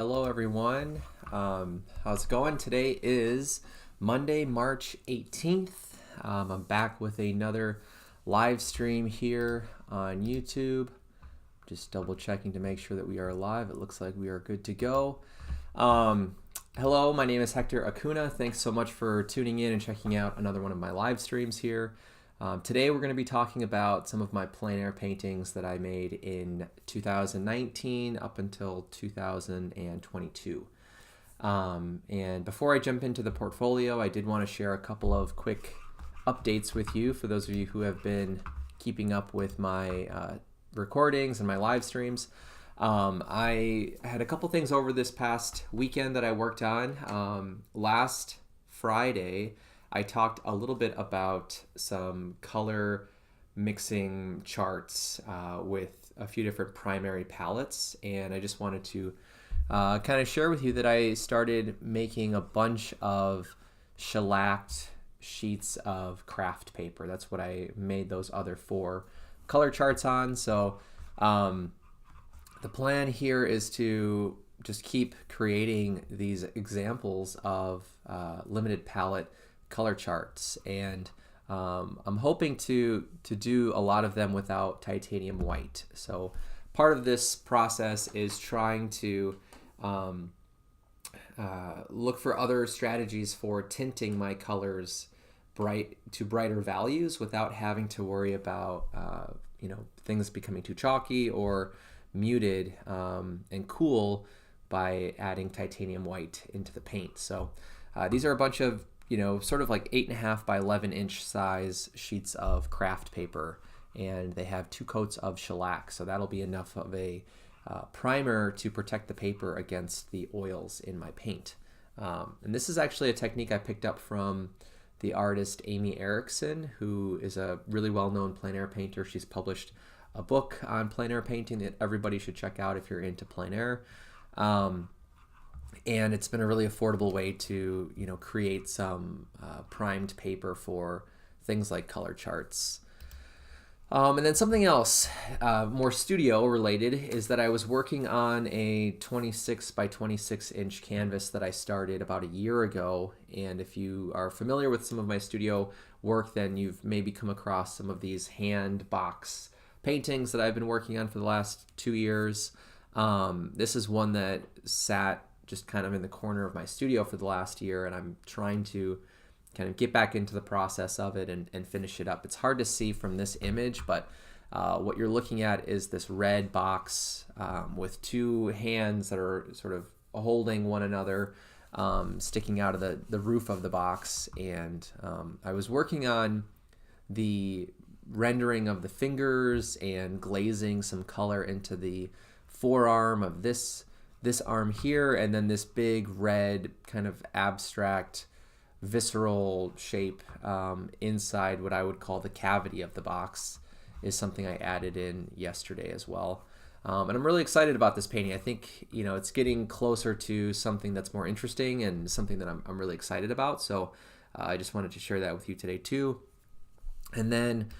Hello everyone. How's it going? Today is Monday, March 18th. I'm back with another live stream here on YouTube. Just double checking to make sure that we are live. It looks like we are good to go. Hello, my name is Hector Acuna. Thanks so much for tuning in and checking out another one of my live streams here. Today we're going to be talking about some of my plein air paintings that I made in 2019 up until 2022. And before I jump into the portfolio, I did want to share a couple of quick updates with you for those of you who have been keeping up with my recordings and my live streams. I had a couple things over this past weekend that I worked on. Last Friday, I talked a little bit about some color mixing charts with a few different primary palettes, and I just wanted to kind of share with you that I started making a bunch of shellacked sheets of craft paper. That's what I made those other 4 color charts on. So the plan here is to just keep creating these examples of limited palette color charts, and I'm hoping to do a lot of them without titanium white. So part of this process is trying to look for other strategies for tinting my colors brighter values without having to worry about things becoming too chalky or muted and cool by adding titanium white into the paint. So these are a bunch of sort of like 8.5 by 11 inch size sheets of craft paper, and they have 2 coats of shellac, so that'll be enough of a primer to protect the paper against the oils in my paint. And this is actually a technique I picked up from the artist Amy Erickson, who is a really well-known plein air painter. She's published a book on plein air painting that everybody should check out if you're into plein air. And it's been a really affordable way to create some primed paper for things like color charts. And then something else more studio related is that I was working on a 26 by 26 inch canvas that I started about a year ago. And if you are familiar with some of my studio work, then you've maybe come across some of these hand box paintings that I've been working on for the last 2 years. This is one that sat just kind of in the corner of my studio for the last year, and I'm trying to kind of get back into the process of it and finish it up. It's hard to see from this image, but what you're looking at is this red box with 2 hands that are sort of holding one another, sticking out of the roof of the box. And I was working on the rendering of the fingers and glazing some color into the forearm of this arm here, and then this big red kind of abstract visceral shape inside what I would call the cavity of the box is something I added in yesterday as well. And I'm really excited about this painting. I think it's getting closer to something that's more interesting and something that I'm really excited about. So I just wanted to share that with you today too. And then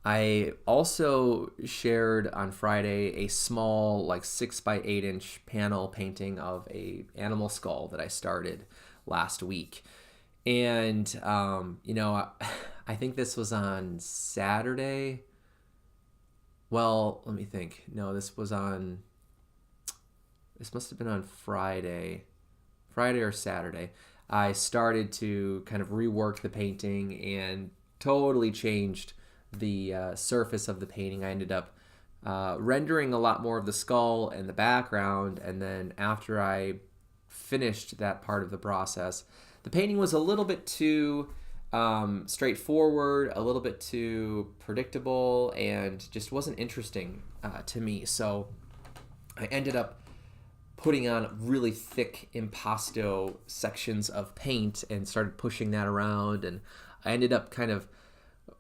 I also shared on Friday a small, like 6 by 8 inch panel painting of a animal skull that I started last week. And I think this was on Saturday. Well, let me think. No, this must have been on Friday or Saturday. I started to kind of rework the painting and totally changed the surface of the painting. I ended up rendering a lot more of the skull and the background, and then after I finished that part of the process, the painting was a little bit too straightforward, a little bit too predictable, and just wasn't interesting to me. So I ended up putting on really thick impasto sections of paint and started pushing that around, and I ended up kind of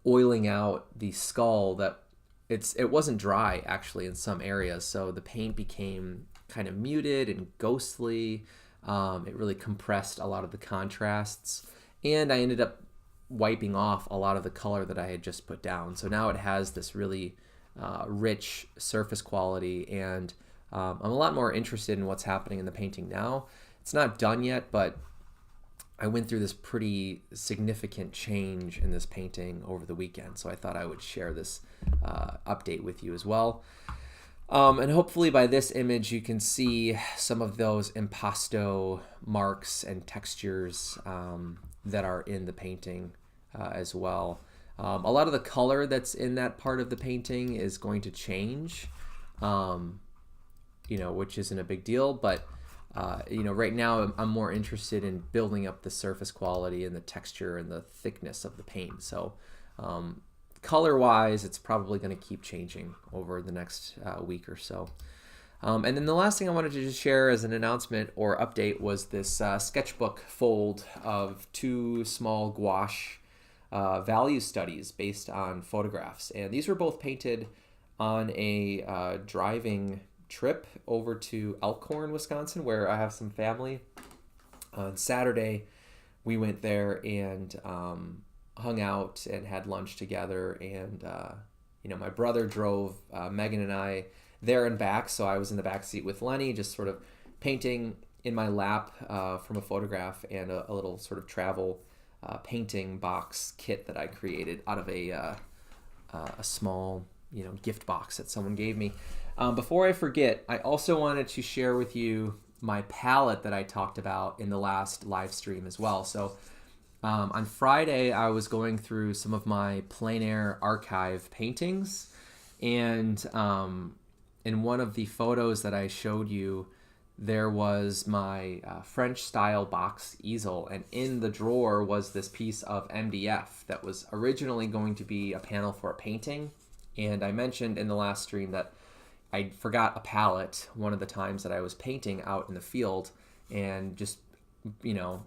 oiling out the skull. That it wasn't dry actually in some areas, so the paint became kind of muted and ghostly. It really compressed a lot of the contrasts, and I ended up wiping off a lot of the color that I had just put down. So now it has this really rich surface quality, and I'm a lot more interested in what's happening in the painting now. It's not done yet, but I went through this pretty significant change in this painting over the weekend, so I thought I would share this update with you as well. And hopefully by this image you can see some of those impasto marks and textures that are in the painting as well. A lot of the color that's in that part of the painting is going to change, which isn't a big deal, but right now I'm more interested in building up the surface quality and the texture and the thickness of the paint. So color-wise, it's probably going to keep changing over the next week or so. And then the last thing I wanted to just share as an announcement or update was this sketchbook fold of 2 small gouache value studies based on photographs. And these were both painted on a driving trip over to Elkhorn, Wisconsin, where I have some family. On Saturday, we went there and hung out and had lunch together, and my brother drove Megan and I there and back, so I was in the back seat with Lenny, just sort of painting in my lap from a photograph and a little sort of travel painting box kit that I created out of a small gift box that someone gave me. Before I forget, I also wanted to share with you my palette that I talked about in the last live stream as well. So on Friday, I was going through some of my plein air archive paintings, and in one of the photos that I showed you, there was my French style box easel, and in the drawer was this piece of MDF that was originally going to be a panel for a painting. And I mentioned in the last stream that I forgot a palette one of the times that I was painting out in the field, and just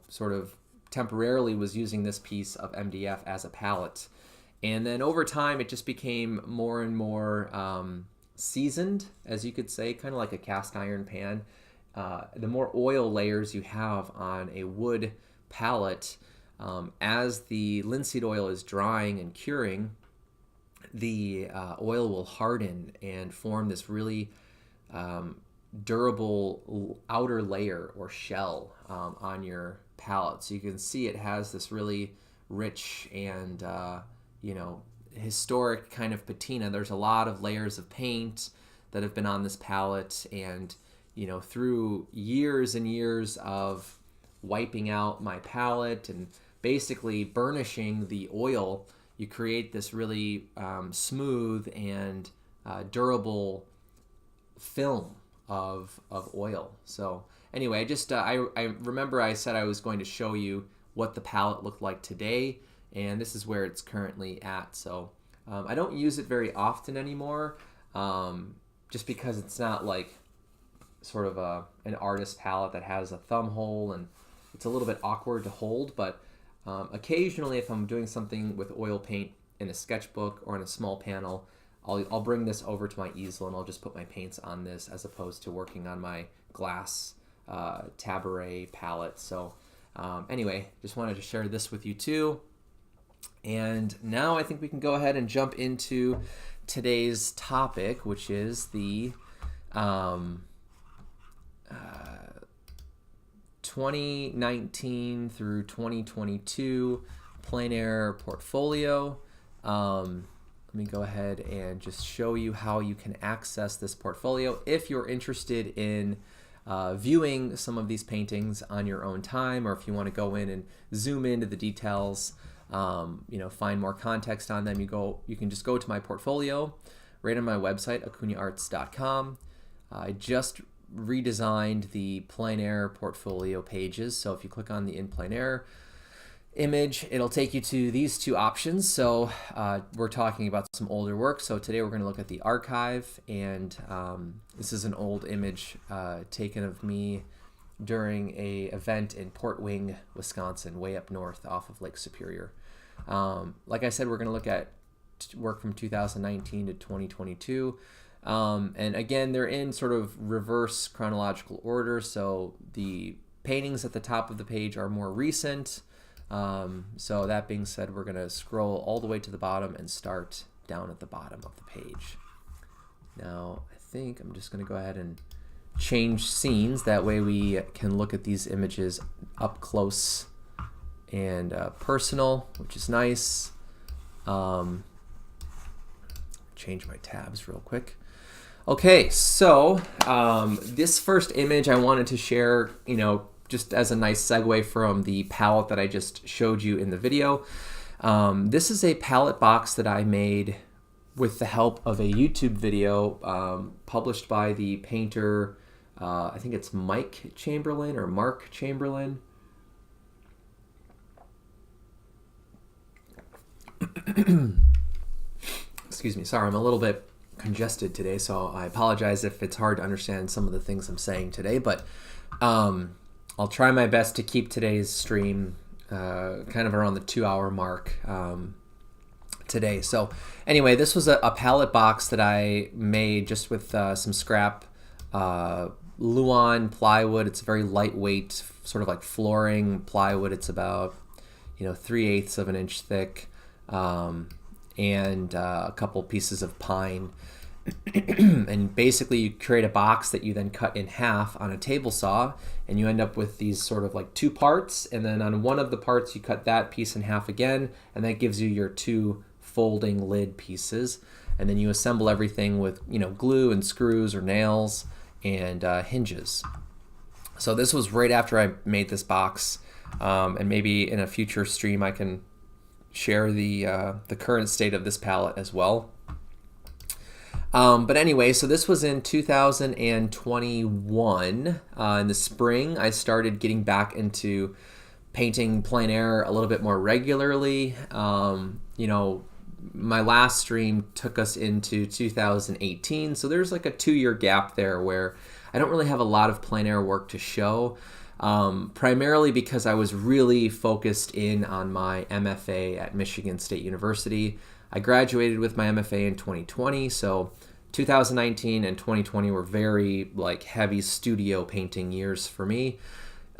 sort of temporarily was using this piece of MDF as a palette. And then over time it just became more and more seasoned, as you could say, kind of like a cast iron pan. The more oil layers you have on a wood palette, as the linseed oil is drying and curing, the oil will harden and form this really durable outer layer or shell on your palette. So you can see it has this really rich and historic kind of patina. There's a lot of layers of paint that have been on this palette, and through years and years of wiping out my palette and basically burnishing the oil, you create this really smooth and durable film of oil. So anyway, I remember I said I was going to show you what the palette looked like today, and this is where it's currently at. So I don't use it very often anymore, just because it's not like sort of an artist palette that has a thumb hole, and it's a little bit awkward to hold. But occasionally, if I'm doing something with oil paint in a sketchbook or in a small panel, I'll bring this over to my easel and I'll just put my paints on this, as opposed to working on my glass Tabaret palette. So anyway, just wanted to share this with you too. And now I think we can go ahead and jump into today's topic, which is the 2019 through 2022 plein air portfolio. Let me go ahead and just show you how you can access this portfolio if you're interested in viewing some of these paintings on your own time, or if you want to go in and zoom into the details, find more context on them. You can just go to my portfolio right on my website, acunaarts.com. I just redesigned the plein air portfolio pages. So if you click on the in plein air image, it'll take you to these two options. So we're talking about some older work. So today we're going to look at the archive, and this is an old image taken of me during a event in Port Wing, Wisconsin, way up north off of Lake Superior. Like I said, we're going to look at work from 2019 to 2022. And again, they're in sort of reverse chronological order. So the paintings at the top of the page are more recent. So that being said, we're going to scroll all the way to the bottom and start down at the bottom of the page. Now, I think I'm just going to go ahead and change scenes. That way we can look at these images up close and personal, which is nice. Change my tabs real quick. Okay, so this first image I wanted to share, just as a nice segue from the palette that I just showed you in the video. This is a palette box that I made with the help of a YouTube video published by the painter, I think it's Mike Chamberlain or Mark Chamberlain. Excuse me, sorry, I'm a little bit congested today, so I apologize if it's hard to understand some of the things I'm saying today, but I'll try my best to keep today's stream kind of around the 2-hour mark today. So anyway, this was a palette box that I made just with some scrap Luan plywood. It's very lightweight, sort of like flooring plywood. It's about 3/8 of an inch thick, and a couple pieces of pine. And basically you create a box that you then cut in half on a table saw, and you end up with these sort of like 2 parts, and then on one of the parts you cut that piece in half again, and that gives you your 2 folding lid pieces. And then you assemble everything with glue and screws or nails and hinges. So this was right after I made this box, and maybe in a future stream I can share the current state of this palette as well. But anyway, so this was in 2021. In the spring, I started getting back into painting plein air a little bit more regularly. My last stream took us into 2018, so there's like a 2-year gap there where I don't really have a lot of plein air work to show, primarily because I was really focused in on my MFA at Michigan State University. I graduated with my MFA in 2020, so 2019 and 2020 were very heavy studio painting years for me,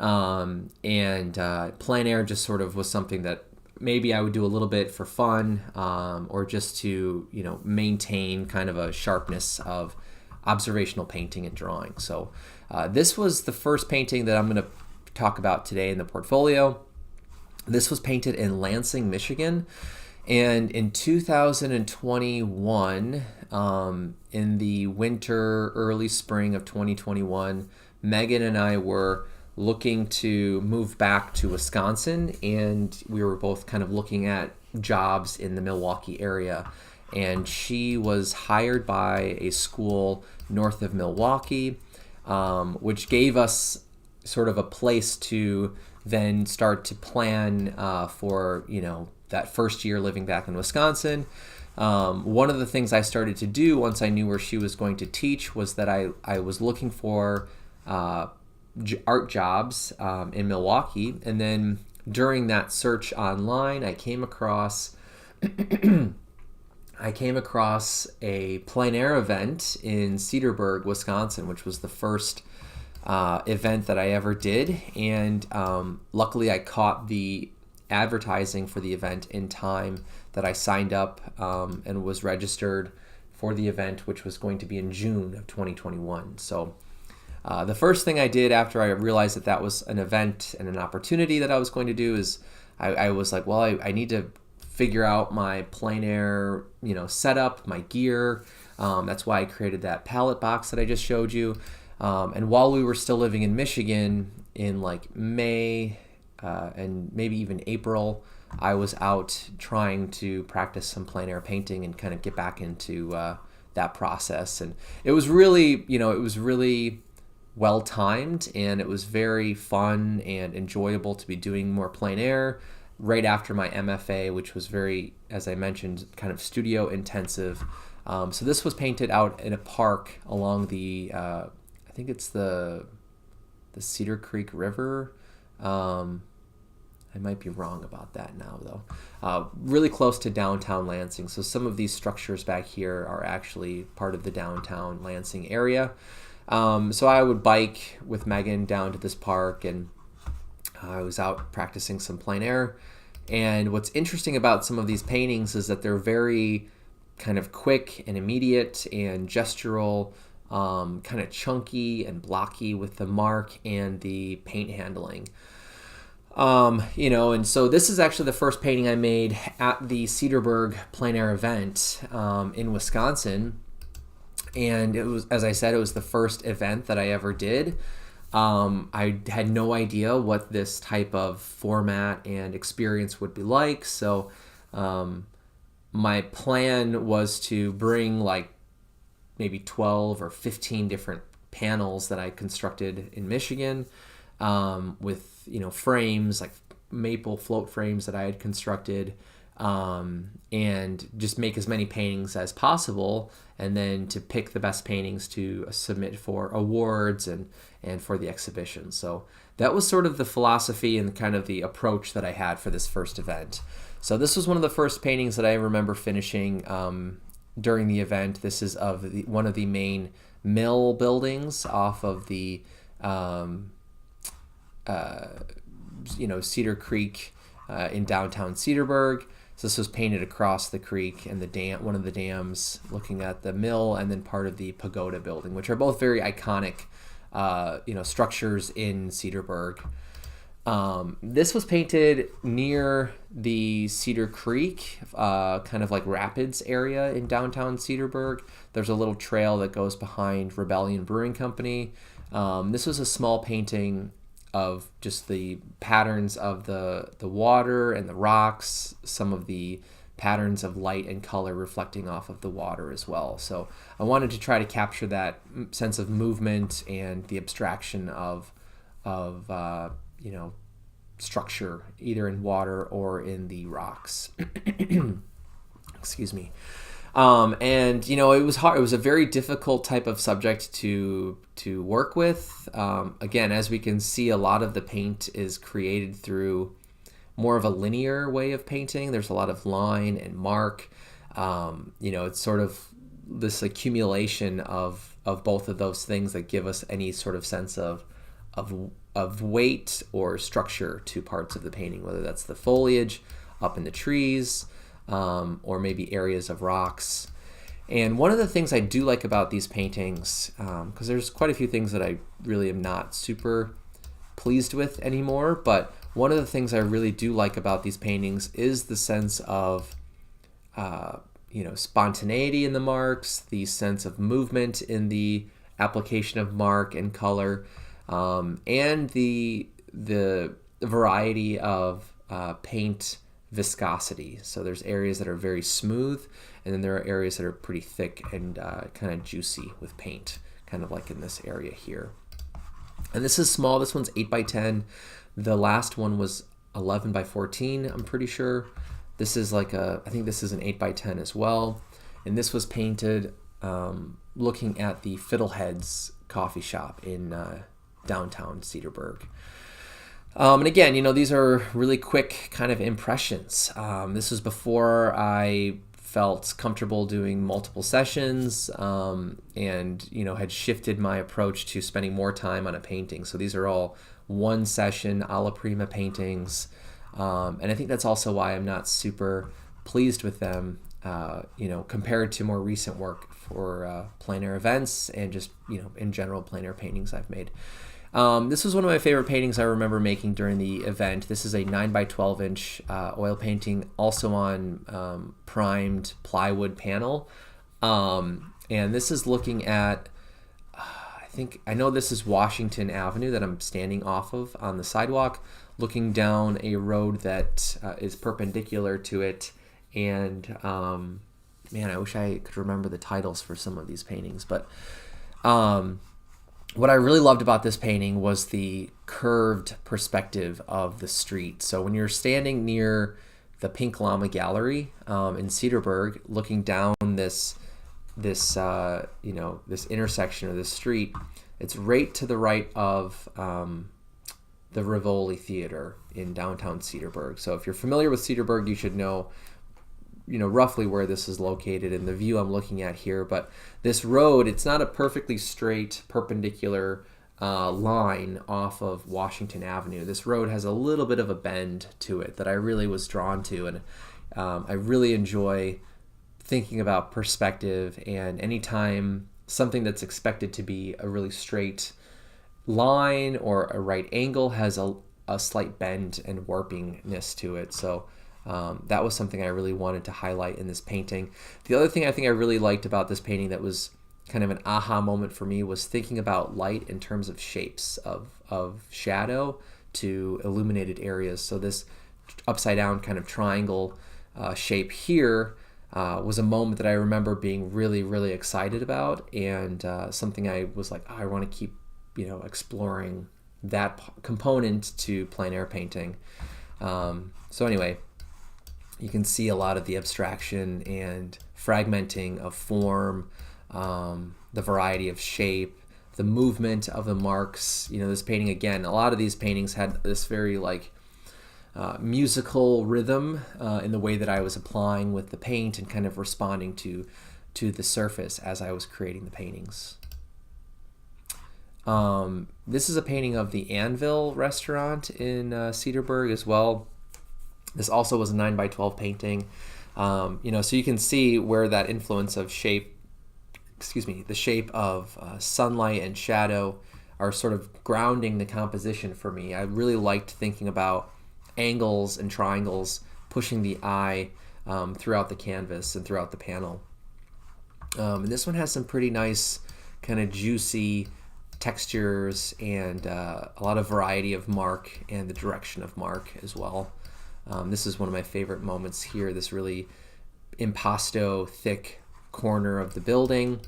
and plein air just sort of was something that maybe I would do a little bit for fun, or just to maintain kind of a sharpness of observational painting and drawing. So this was the first painting that I'm going to talk about today in the portfolio. This was painted in Lansing, Michigan. And in 2021, in the winter, early spring of 2021, Megan and I were looking to move back to Wisconsin, and we were both kind of looking at jobs in the Milwaukee area. And she was hired by a school north of Milwaukee, which gave us sort of a place to then start to plan for that first year living back in Wisconsin. One of the things I started to do once I knew where she was going to teach was that I was looking for art jobs in Milwaukee. And then during that search online, I came across a plein air event in Cedarburg, Wisconsin, which was the first event that I ever did. And luckily I caught the advertising for the event in time that I signed up and was registered for the event, which was going to be in June of 2021. So the first thing I did after I realized that was an event and an opportunity that I was going to do is I was like, well, I need to figure out my plein air setup, my gear. That's why I created that palette box that I just showed you. And while we were still living in Michigan in May and maybe even April, I was out trying to practice some plein air painting and kind of get back into that process. And it was really, well timed, and it was very fun and enjoyable to be doing more plein air right after my MFA, which was very, as I mentioned, kind of studio intensive. So this was painted out in a park along the, I think it's the Cedar Creek River. I might be wrong about that now, though. Really close to downtown Lansing. So some of these structures back here are actually part of the downtown Lansing area. So I would bike with Megan down to this park, and I was out practicing some plein air. And what's interesting about some of these paintings is that they're very kind of quick and immediate and gestural, kind of chunky and blocky with the mark and the paint handling. And so this is actually the first painting I made at the Cedarburg Plein Air event in Wisconsin. And it was, as I said, it was the first event that I ever did. I had no idea what this type of format and experience would be like. So my plan was to bring like maybe 12 or 15 different panels that I constructed in Michigan with, frames, like maple float frames that I had constructed, and just make as many paintings as possible, and then to pick the best paintings to submit for awards and for the exhibition. So that was sort of the philosophy and kind of the approach that I had for this first event. So this was one of the first paintings that I remember finishing during the event. This is of one of the main mill buildings off of the Cedar Creek in downtown Cedarburg. So this was painted across the creek and the dam, one of the dams, looking at the mill, and then part of the pagoda building, which are both very iconic, structures in Cedarburg. This was painted near the Cedar Creek, kind of like rapids area in downtown Cedarburg. There's a little trail that goes behind Rebellion Brewing Company. This was a small painting of just the patterns of the water and the rocks, some of the patterns of light and color reflecting off of the water as well. So I wanted to try to capture that sense of movement and the abstraction of structure, either in water or in the rocks. Excuse me. It was hard. It was a very difficult type of subject to work with. Again, as we can see, a lot of the paint is created through more of a linear way of painting. There's a lot of line and mark. It's sort of this accumulation of both of those things that give us any sort of sense of weight or structure to parts of the painting, whether that's the foliage up in the trees, or maybe areas of rocks. And one of the things I do like about these paintings, because there's quite a few things that I really am not super pleased with anymore, but one of the things I really do like about these paintings is the sense of spontaneity in the marks, the sense of movement in the application of mark and color, and the variety of paint viscosity. So there's areas that are very smooth, and then there are areas that are pretty thick and kind of juicy with paint, kind of like in this area here. And this is small. This one's 8 by 10. The last one was 11 by 14, I'm pretty sure. This is I think this is an 8 by 10 as well. And this was painted looking at the Fiddleheads coffee shop in downtown Cedarburg. And again, these are really quick kind of impressions. This was before I felt comfortable doing multiple sessions, and had shifted my approach to spending more time on a painting. So these are all one session alla prima paintings, and I think that's also why I'm not super pleased with them, compared to more recent work for plein air events and just in general plein air paintings I've made. This was one of my favorite paintings I remember making during the event. This is a 9 by 12 inch oil painting, also on primed plywood panel. And this is looking at, I know this is Washington Avenue that I'm standing off of on the sidewalk, looking down a road that is perpendicular to it. And man, I wish I could remember the titles for some of these paintings, but what I really loved about this painting was the curved perspective of the street. So when you're standing near the Pink Llama Gallery in Cedarburg, looking down this intersection or this street, it's right to the right of the Rivoli Theater in downtown Cedarburg. So if you're familiar with Cedarburg, you should know roughly where this is located in the view I'm looking at here. But this road, it's not a perfectly straight perpendicular line off of Washington Avenue. This road has a little bit of a bend to it that I really was drawn to, and I really enjoy thinking about perspective. And anytime something that's expected to be a really straight line or a right angle has a slight bend and warpingness to it. So that was something I really wanted to highlight in this painting. The other thing I think I really liked about this painting that was kind of an aha moment for me was thinking about light in terms of shapes of shadow to illuminated areas. So this upside down kind of triangle shape here was a moment that I remember being really, really excited about, and something I was like, oh, I want to keep, exploring that component to plein air painting. So anyway, you can see a lot of the abstraction and fragmenting of form, the variety of shape, the movement of the marks. This painting, again, a lot of these paintings had this very musical rhythm in the way that I was applying with the paint and kind of responding to the surface as I was creating the paintings. This is a painting of the Anvil restaurant in Cedarburg as well. This also was a 9x12 painting. So you can see where that influence of the shape of sunlight and shadow are sort of grounding the composition for me. I really liked thinking about angles and triangles pushing the eye throughout the canvas and throughout the panel. And this one has some pretty nice kind of juicy textures and a lot of variety of mark and the direction of mark as well. This is one of my favorite moments here, this really impasto thick corner of the building.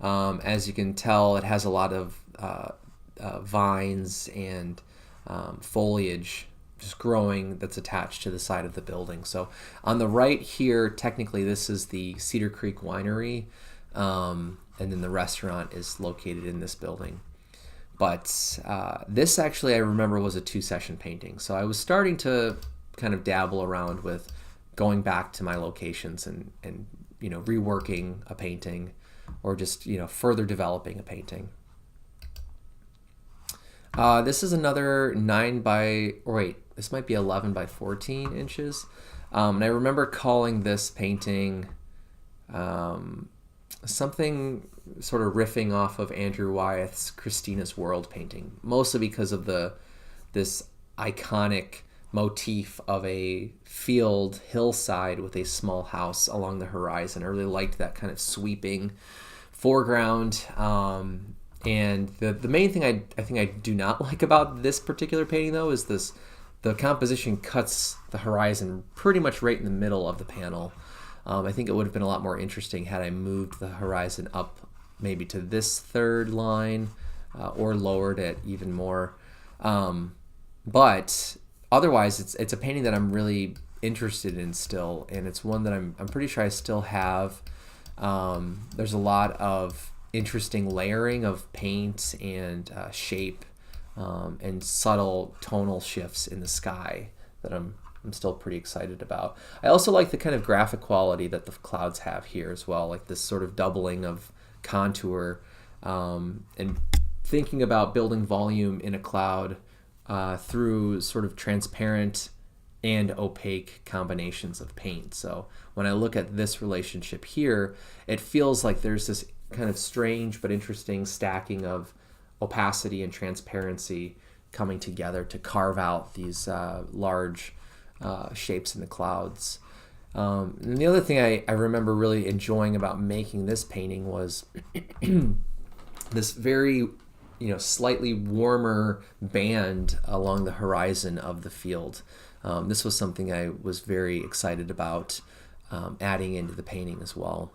As you can tell, it has a lot of vines and foliage just growing that's attached to the side of the building. So on the right here, technically this is the Cedar Creek Winery, and then the restaurant is located in this building. But this actually I remember was a 2-session painting. So I was starting to kind of dabble around with going back to my locations and reworking a painting or just further developing a painting. This is another this might be 11 by 14 inches. And I remember calling this painting something sort of riffing off of Andrew Wyeth's Christina's World painting, mostly because of this iconic motif of a field hillside with a small house along the horizon. I really liked that kind of sweeping foreground. And the main thing I think I do not like about this particular painting, though, is the composition cuts the horizon pretty much right in the middle of the panel. I think it would have been a lot more interesting had I moved the horizon up maybe to this third line or lowered it even more. But otherwise, it's a painting that I'm really interested in still, and it's one that I'm pretty sure I still have. There's a lot of interesting layering of paint and shape and subtle tonal shifts in the sky that I'm still pretty excited about. I also like the kind of graphic quality that the clouds have here as well, like this sort of doubling of contour, and thinking about building volume in a cloud through sort of transparent and opaque combinations of paint. So when I look at this relationship here, it feels like there's this kind of strange but interesting stacking of opacity and transparency coming together to carve out these large shapes in the clouds. And the other thing I remember really enjoying about making this painting was this very slightly warmer band along the horizon of the field. This was something I was very excited about adding into the painting as well.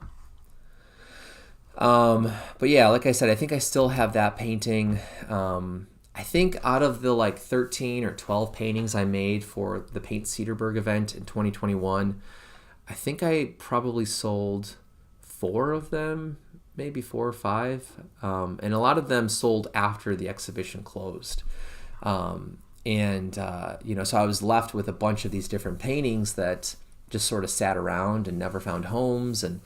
But yeah, like I said, I think I still have that painting. I think out of the 13 or 12 paintings I made for the Paint Cedarburg event in 2021, I think I probably sold 4 of them, maybe 4 or 5. And a lot of them sold after the exhibition closed. So I was left with a bunch of these different paintings that just sort of sat around and never found homes. And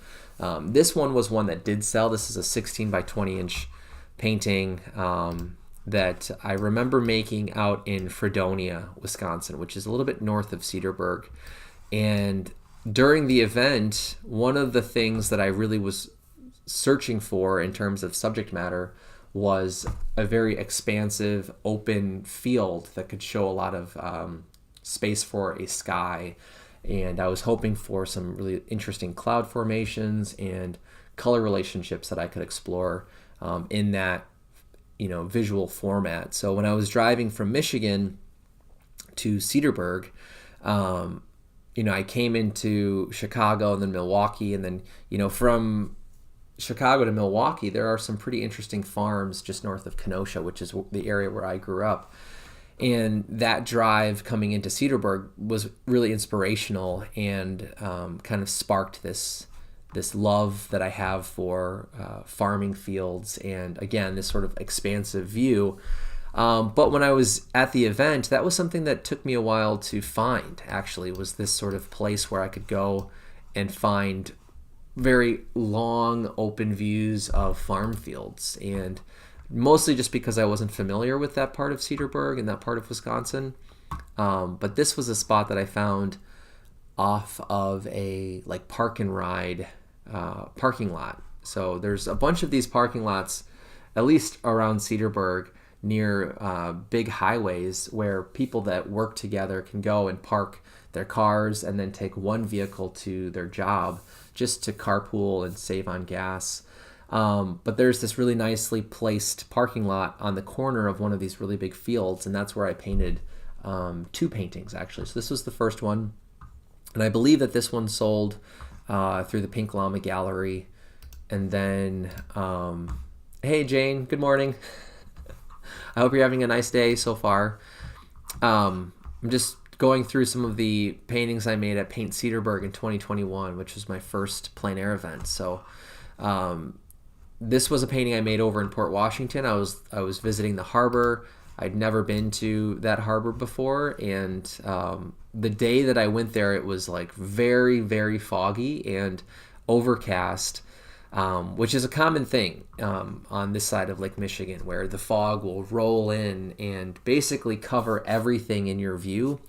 this one was one that did sell. This is a 16 by 20 inch painting that I remember making out in Fredonia, Wisconsin, which is a little bit north of Cedarburg. And during the event, one of the things that I really was searching for in terms of subject matter was a very expansive, open field that could show a lot of space for a sky. And I was hoping for some really interesting cloud formations and color relationships that I could explore in that, visual format. So when I was driving from Michigan to Cedarburg, I came into Chicago and then Milwaukee, and then, from Chicago to Milwaukee, there are some pretty interesting farms just north of Kenosha, which is the area where I grew up. And that drive coming into Cedarburg was really inspirational and kind of sparked this love that I have for farming fields and, again, this sort of expansive view. But when I was at the event, that was something that took me a while to find, actually, was this sort of place where I could go and find very long, open views of farm fields. And mostly just because I wasn't familiar with that part of Cedarburg and that part of Wisconsin. But this was a spot that I found off of a park and ride parking lot. So there's a bunch of these parking lots, at least around Cedarburg, near big highways where people that work together can go and park their cars and then take one vehicle to their job just to carpool and save on gas. But there's this really nicely placed parking lot on the corner of one of these really big fields, and that's where I painted 2 paintings, actually. So this was the first one, and I believe that this one sold through the Pink Llama Gallery. And then, hey Jane, good morning. I hope you're having a nice day so far. I'm just going through some of the paintings I made at Paint Cedarburg in 2021, which was my first plein air event. So this was a painting I made over in Port Washington. I was visiting the harbor. I'd never been to that harbor before, and the day that I went there, it was very, very foggy and overcast, which is a common thing on this side of Lake Michigan, where the fog will roll in and basically cover everything in your view.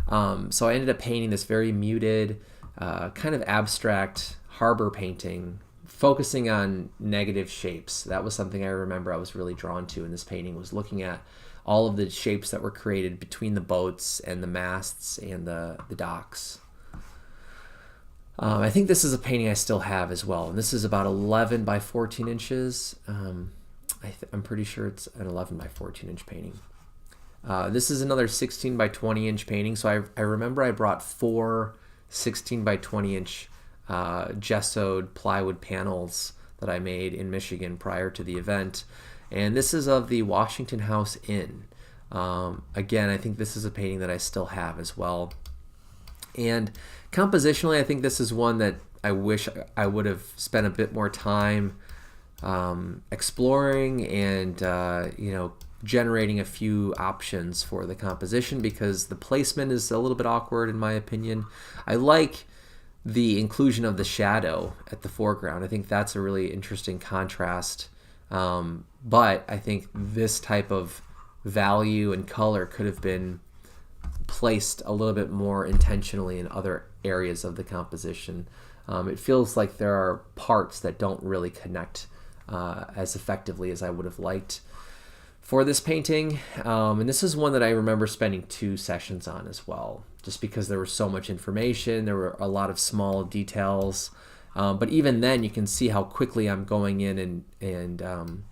So I ended up painting this very muted, kind of abstract harbor painting, focusing on negative shapes. That was something I remember I was really drawn to in this painting, was looking at all of the shapes that were created between the boats and the masts and the docks. I think this is a painting I still have as well, and this is about 11 by 14 inches. I'm pretty sure it's an 11 by 14 inch painting. This is another 16 by 20 inch painting. So I remember I brought 4 16 by 20 inch gessoed plywood panels that I made in Michigan prior to the event. And this is of the Washington House Inn. Again, I think this is a painting that I still have as well. And compositionally, I think this is one that I wish I would have spent a bit more time exploring and generating a few options for the composition, because the placement is a little bit awkward in my opinion. I like the inclusion of the shadow at the foreground. I think that's a really interesting contrast. But I think this type of value and color could have been placed a little bit more intentionally in other areas of the composition. It feels like there are parts that don't really connect as effectively as I would have liked for this painting. And this is one that I remember spending 2 sessions on as well, just because there was so much information. There were a lot of small details. But even then, you can see how quickly I'm going in and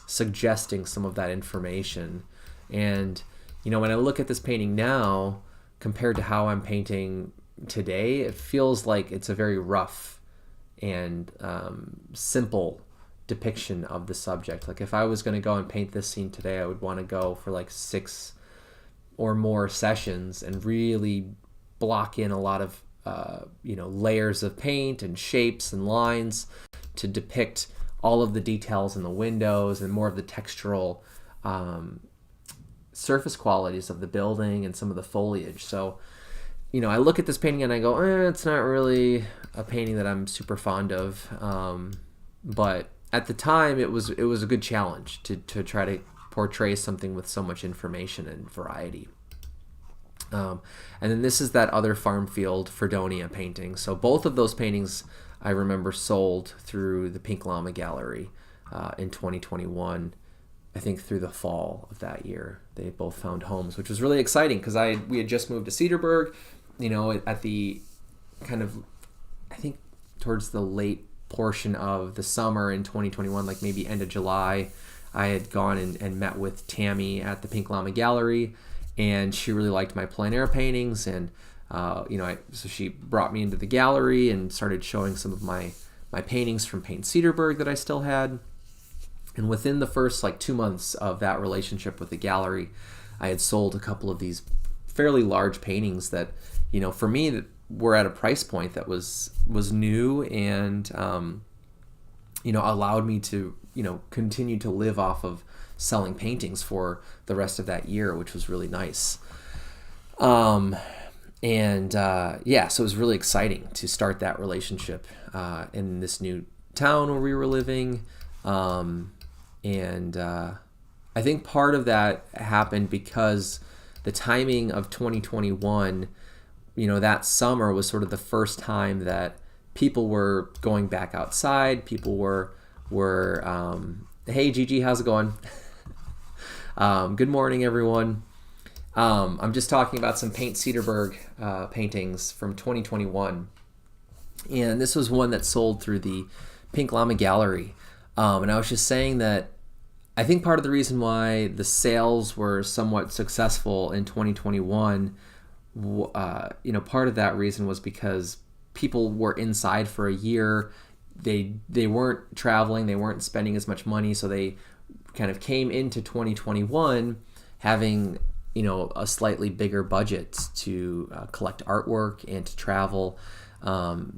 suggesting some of that information. And when I look at this painting now compared to how I'm painting today, it feels like it's a very rough and simple depiction of the subject. Like if I was going to go and paint this scene today, I would want to go for 6 or more sessions and really block in a lot of layers of paint and shapes and lines to depict all of the details in the windows and more of the textural surface qualities of the building and some of the foliage. So, I look at this painting and I go, it's not really a painting that I'm super fond of. But at the time, it was a good challenge to try to portray something with so much information and variety. And then this is that other farm field Fredonia painting. So both of those paintings I remember sold through the Pink Llama Gallery in 2021. I think through the fall of that year, they both found homes, which was really exciting because we had just moved to Cedarburg, at the kind of, I think towards the late portion of the summer in 2021, like maybe end of July, I had gone and met with Tammy at the Pink Llama Gallery, and she really liked my plein air paintings, and so she brought me into the gallery and started showing some of my paintings from Paint Cedarburg that I still had. And within the first 2 months of that relationship with the gallery, I had sold a couple of these fairly large paintings that, for me, that were at a price point that was new and, allowed me to, continue to live off of selling paintings for the rest of that year, which was really nice. So it was really exciting to start that relationship in this new town where we were living. I think part of that happened because the timing of 2021, that summer was sort of the first time that people were going back outside. People were hey Gigi, how's it going? Good morning, everyone. I'm just talking about some Paint Cedarburg paintings from 2021. And this was one that sold through the Pink Llama Gallery. And I was just saying that I think part of the reason why the sales were somewhat successful in 2021, part of that reason was because people were inside for a year. They weren't traveling, they weren't spending as much money, so they kind of came into 2021 having a slightly bigger budget to collect artwork and to travel.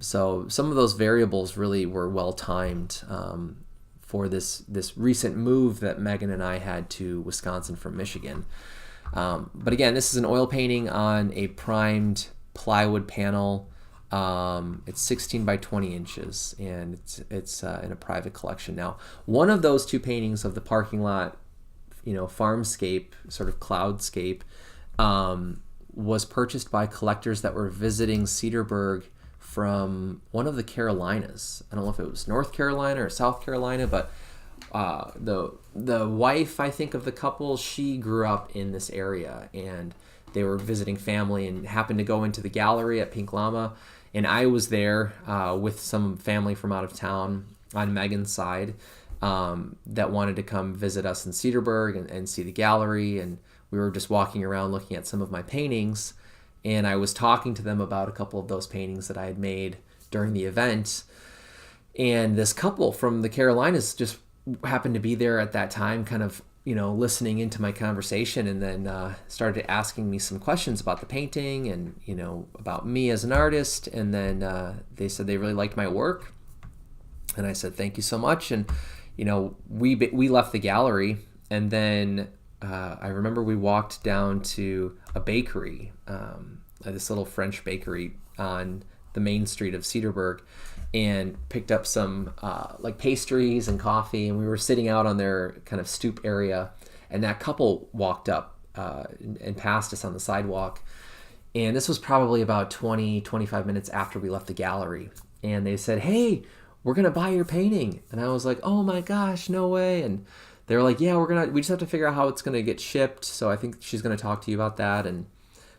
So some of those variables really were well timed for this recent move that Megan and I had to Wisconsin from Michigan. But again, this is an oil painting on a primed plywood panel. It's 16 by 20 inches, and it's in a private collection. Now, one of those two paintings of the parking lot, farmscape, sort of cloudscape, was purchased by collectors that were visiting Cedarburg from one of the Carolinas. I don't know if it was North Carolina or South Carolina, but the wife, I think, of the couple, she grew up in this area, and they were visiting family and happened to go into the gallery at Pink Llama. And I was there with some family from out of town on Megan's side that wanted to come visit us in Cedarburg and see the gallery. And we were just walking around looking at some of my paintings. And I was talking to them about a couple of those paintings that I had made during the event. And this couple from the Carolinas just happened to be there at that time, kind of, listening into my conversation, and then started asking me some questions about the painting and, about me as an artist. And then they said they really liked my work. And I said, thank you so much. And, we left the gallery, and then I remember we walked down to a bakery, this little French bakery on the main street of Cedarburg, and picked up some pastries and coffee, and we were sitting out on their kind of stoop area, and that couple walked up and passed us on the sidewalk. And this was probably about 25 minutes after we left the gallery, and they said, hey, we're gonna buy your painting. And I was like, oh my gosh, no way. And they were like, yeah, we just have to figure out how it's gonna get shipped, so I think she's gonna talk to you about that. And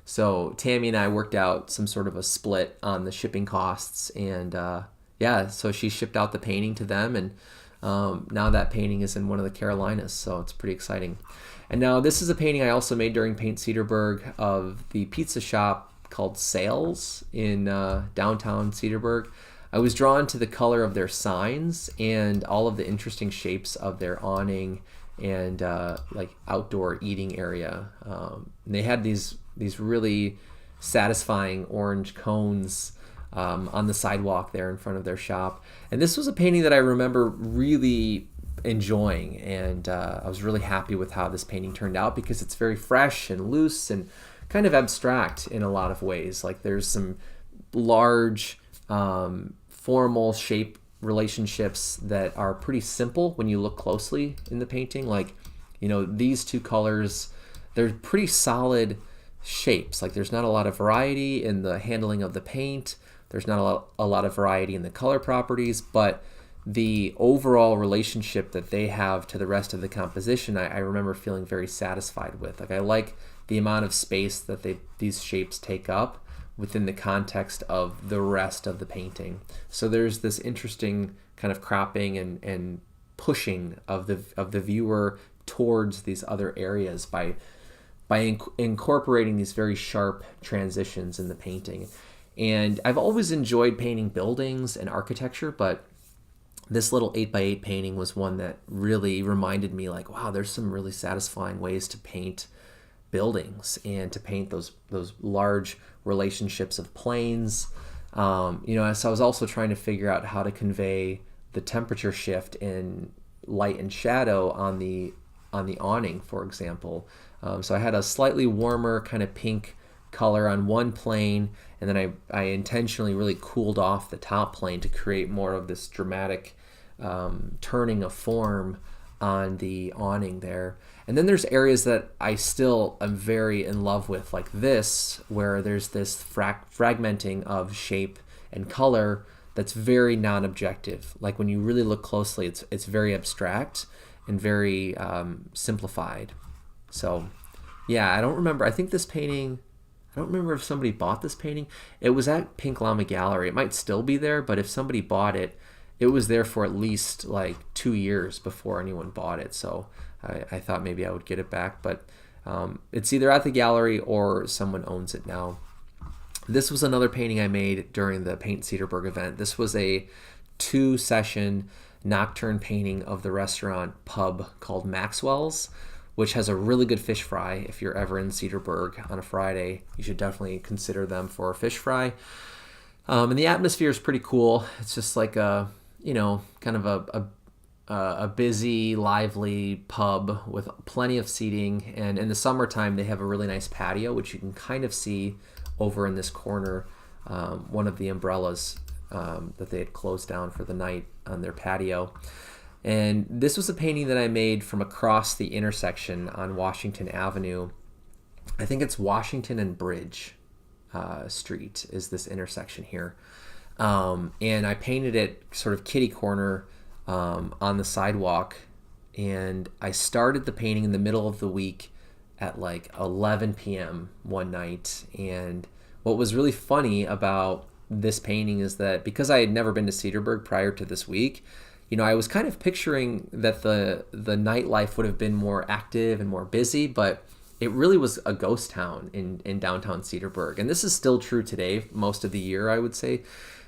so Tammy and I worked out some sort of a split on the shipping costs, and so she shipped out the painting to them, and now that painting is in one of the Carolinas, so it's pretty exciting. And now this is a painting I also made during Paint Cedarburg of the pizza shop called Sales in downtown Cedarburg. I was drawn to the color of their signs and all of the interesting shapes of their awning and outdoor eating area. And they had these really satisfying orange cones on the sidewalk there in front of their shop. And this was a painting that I remember really enjoying, and I was really happy with how this painting turned out because it's very fresh and loose and kind of abstract in a lot of ways. Like there's some large formal shape relationships that are pretty simple when you look closely in the painting. Like, these two colors, they're pretty solid shapes. Like there's not a lot of variety in the handling of the paint. There's not a lot of variety in the color properties, but the overall relationship that they have to the rest of the composition, I remember feeling very satisfied with. Like, I like the amount of space that these shapes take up within the context of the rest of the painting. So there's this interesting kind of cropping and pushing of the viewer towards these other areas by incorporating these very sharp transitions in the painting. And I've always enjoyed painting buildings and architecture, but this little 8x8 painting was one that really reminded me, like, wow, there's some really satisfying ways to paint buildings and to paint those large relationships of planes. So I was also trying to figure out how to convey the temperature shift in light and shadow on the awning, for example. So I had a slightly warmer kind of pink color on one plane, and then I intentionally really cooled off the top plane to create more of this dramatic turning of form on the awning there. And then there's areas that I still am very in love with, like this, where there's this fragmenting of shape and color that's very non-objective. Like, when you really look closely, it's very abstract and very simplified. So yeah, I don't remember. I think this painting, I don't remember if somebody bought this painting. It was at Pink Llama Gallery. It might still be there, but if somebody bought it, it was there for at least like 2 years before anyone bought it. So I thought maybe I would get it back, but it's either at the gallery or someone owns it now. This was another painting I made during the Paint Cedarburg event. This was a 2-session nocturne painting of the restaurant pub called Maxwell's, which has a really good fish fry. If you're ever in Cedarburg on a Friday, you should definitely consider them for a fish fry. And the atmosphere is pretty cool. It's just like a, kind of a busy, lively pub with plenty of seating. And in the summertime, they have a really nice patio, which you can kind of see over in this corner, one of the umbrellas that they had closed down for the night on their patio. And this was a painting that I made from across the intersection on Washington Avenue. I think it's Washington and Bridge Street is this intersection here. And I painted it sort of kitty corner on the sidewalk. And I started the painting in the middle of the week at like 11 p.m. one night. And what was really funny about this painting is that because I had never been to Cedarburg prior to this week, I was kind of picturing that the nightlife would have been more active and more busy, but it really was a ghost town in downtown Cedarburg. And this is still true today, most of the year, I would say.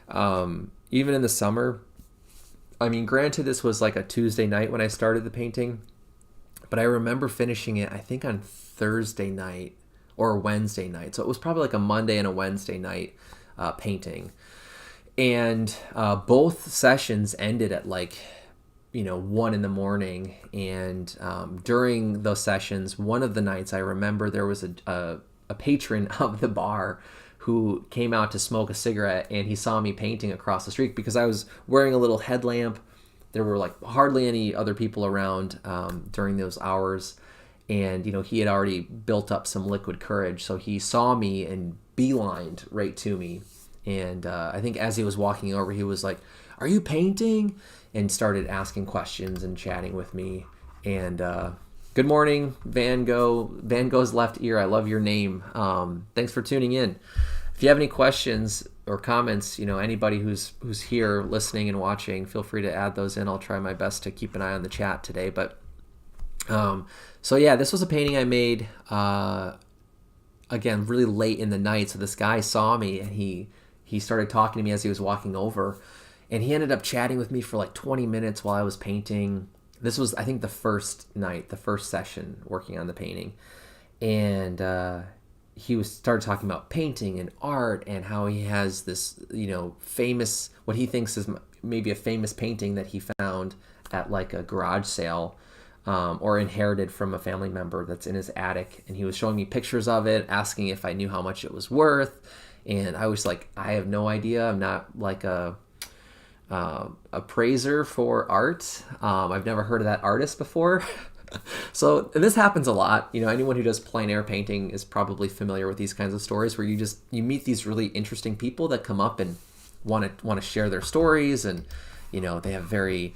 Even in the summer. I mean, granted, this was like a Tuesday night when I started the painting, but I remember finishing it, I think, on Thursday night or Wednesday night. So it was probably like a Monday and a Wednesday night painting. And both sessions ended at 1 in the morning. And during those sessions, one of the nights I remember there was a patron of the bar who came out to smoke a cigarette, and he saw me painting across the street because I was wearing a little headlamp. There were hardly any other people around during those hours. And, he had already built up some liquid courage. So he saw me and beelined right to me. And I think as he was walking over, he was like, "Are you painting?" and started asking questions and chatting with me. And good morning, Van Gogh. Van Gogh's left ear. I love your name. Thanks for tuning in. If you have any questions or comments, anybody who's here listening and watching, feel free to add those in. I'll try my best to keep an eye on the chat today. But so yeah, this was a painting I made again really late in the night. So this guy saw me and he started talking to me as he was walking over, and he ended up chatting with me for like 20 minutes while I was painting. This was, I think, the first session working on the painting. And he started talking about painting and art and how he has this, famous, what he thinks is maybe a famous painting that he found at like a garage sale or inherited from a family member that's in his attic. And he was showing me pictures of it, asking if I knew how much it was worth. And I was like, I have no idea. I'm not like a appraiser for art. I've never heard of that artist before. So, and this happens a lot. Anyone who does plein air painting is probably familiar with these kinds of stories where you meet these really interesting people that come up and want to share their stories, and they have very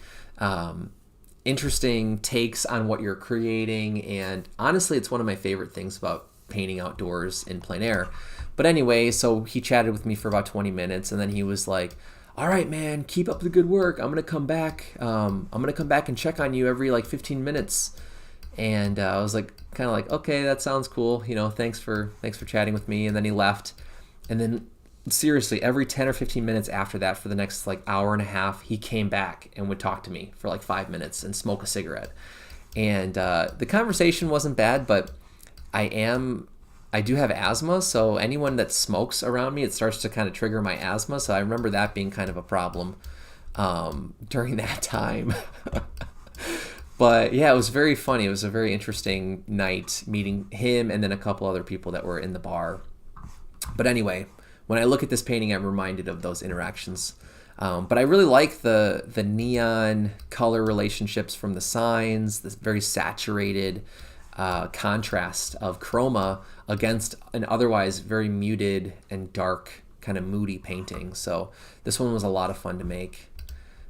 interesting takes on what you're creating. And honestly, it's one of my favorite things about painting outdoors in plein air. But anyway, so he chatted with me for about 20 minutes, and then he was like, all right, man, keep up the good work. I'm gonna come back. I'm gonna come back and check on you every like 15 minutes. And I was like, kind of like, okay, that sounds cool. Thanks for chatting with me. And then he left. And then seriously, every 10 or 15 minutes after that, for the next like hour and a half, he came back and would talk to me for like 5 minutes and smoke a cigarette. And the conversation wasn't bad, but I do have asthma, so anyone that smokes around me, it starts to kind of trigger my asthma. So I remember that being kind of a problem during that time. But yeah, it was very funny. It was a very interesting night meeting him and then a couple other people that were in the bar. But anyway, when I look at this painting, I'm reminded of those interactions. But I really like the neon color relationships from the signs, this very saturated contrast of chroma against an otherwise very muted and dark, kind of moody painting. So this one was a lot of fun to make.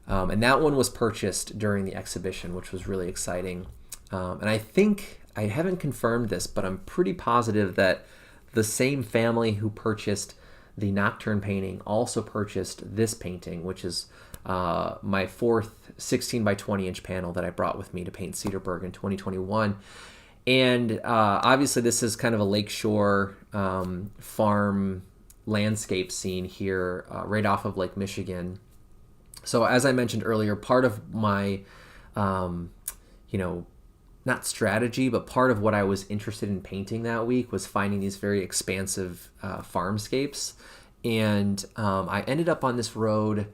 And that one was purchased during the exhibition, which was really exciting. And I think, I haven't confirmed this, but I'm pretty positive that the same family who purchased the Nocturne painting also purchased this painting, which is my fourth 16 by 20 inch panel that I brought with me to paint Cedarburg in 2021. And obviously this is kind of a lakeshore farm landscape scene here right off of Lake Michigan. So as I mentioned earlier, part of my, not strategy, but part of what I was interested in painting that week was finding these very expansive farmscapes. And I ended up on this road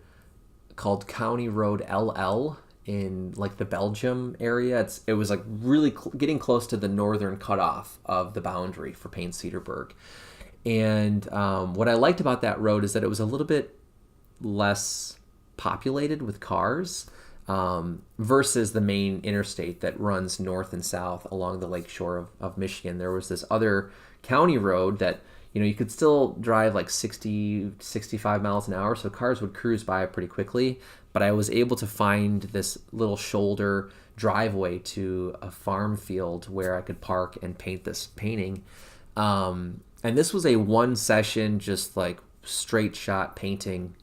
called County Road LL in like the Belgium area. It was like really getting close to the northern cutoff of the boundary for Paint Cedarburg. And what I liked about that road is that it was a little bit less populated with cars versus the main interstate that runs north and south along the lakeshore of Michigan. There was this other county road that, you could still drive like 60, 65 miles an hour, so cars would cruise by pretty quickly. But I was able to find this little shoulder driveway to a farm field where I could park and paint this painting. And this was a one session, just like straight shot painting.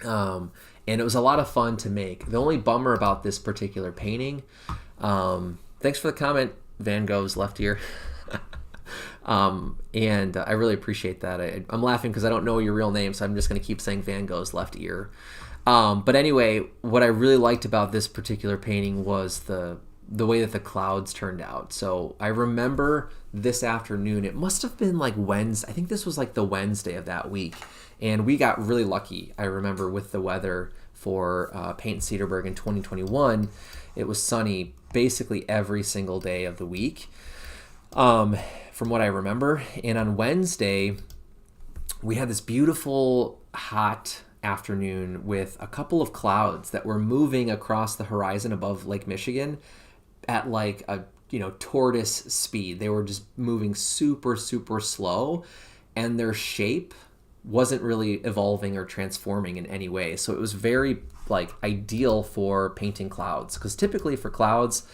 And it was a lot of fun to make. The only bummer about this particular painting, thanks for the comment, Van Gogh's left ear. And I really appreciate that. I'm laughing because I don't know your real name, so I'm just going to keep saying Van Gogh's left ear. But anyway, what I really liked about this particular painting was the way that the clouds turned out. So I remember this afternoon, it must have been like Wednesday. I think this was like the Wednesday of that week. And we got really lucky, I remember, with the weather for Paint Cedarburg in 2021. It was sunny basically every single day of the week, from what I remember. And on Wednesday, we had this beautiful, hot afternoon with a couple of clouds that were moving across the horizon above Lake Michigan at like a tortoise speed. They were just moving super, super slow, and their shape wasn't really evolving or transforming in any way. So it was very like ideal for painting clouds, because typically for clouds,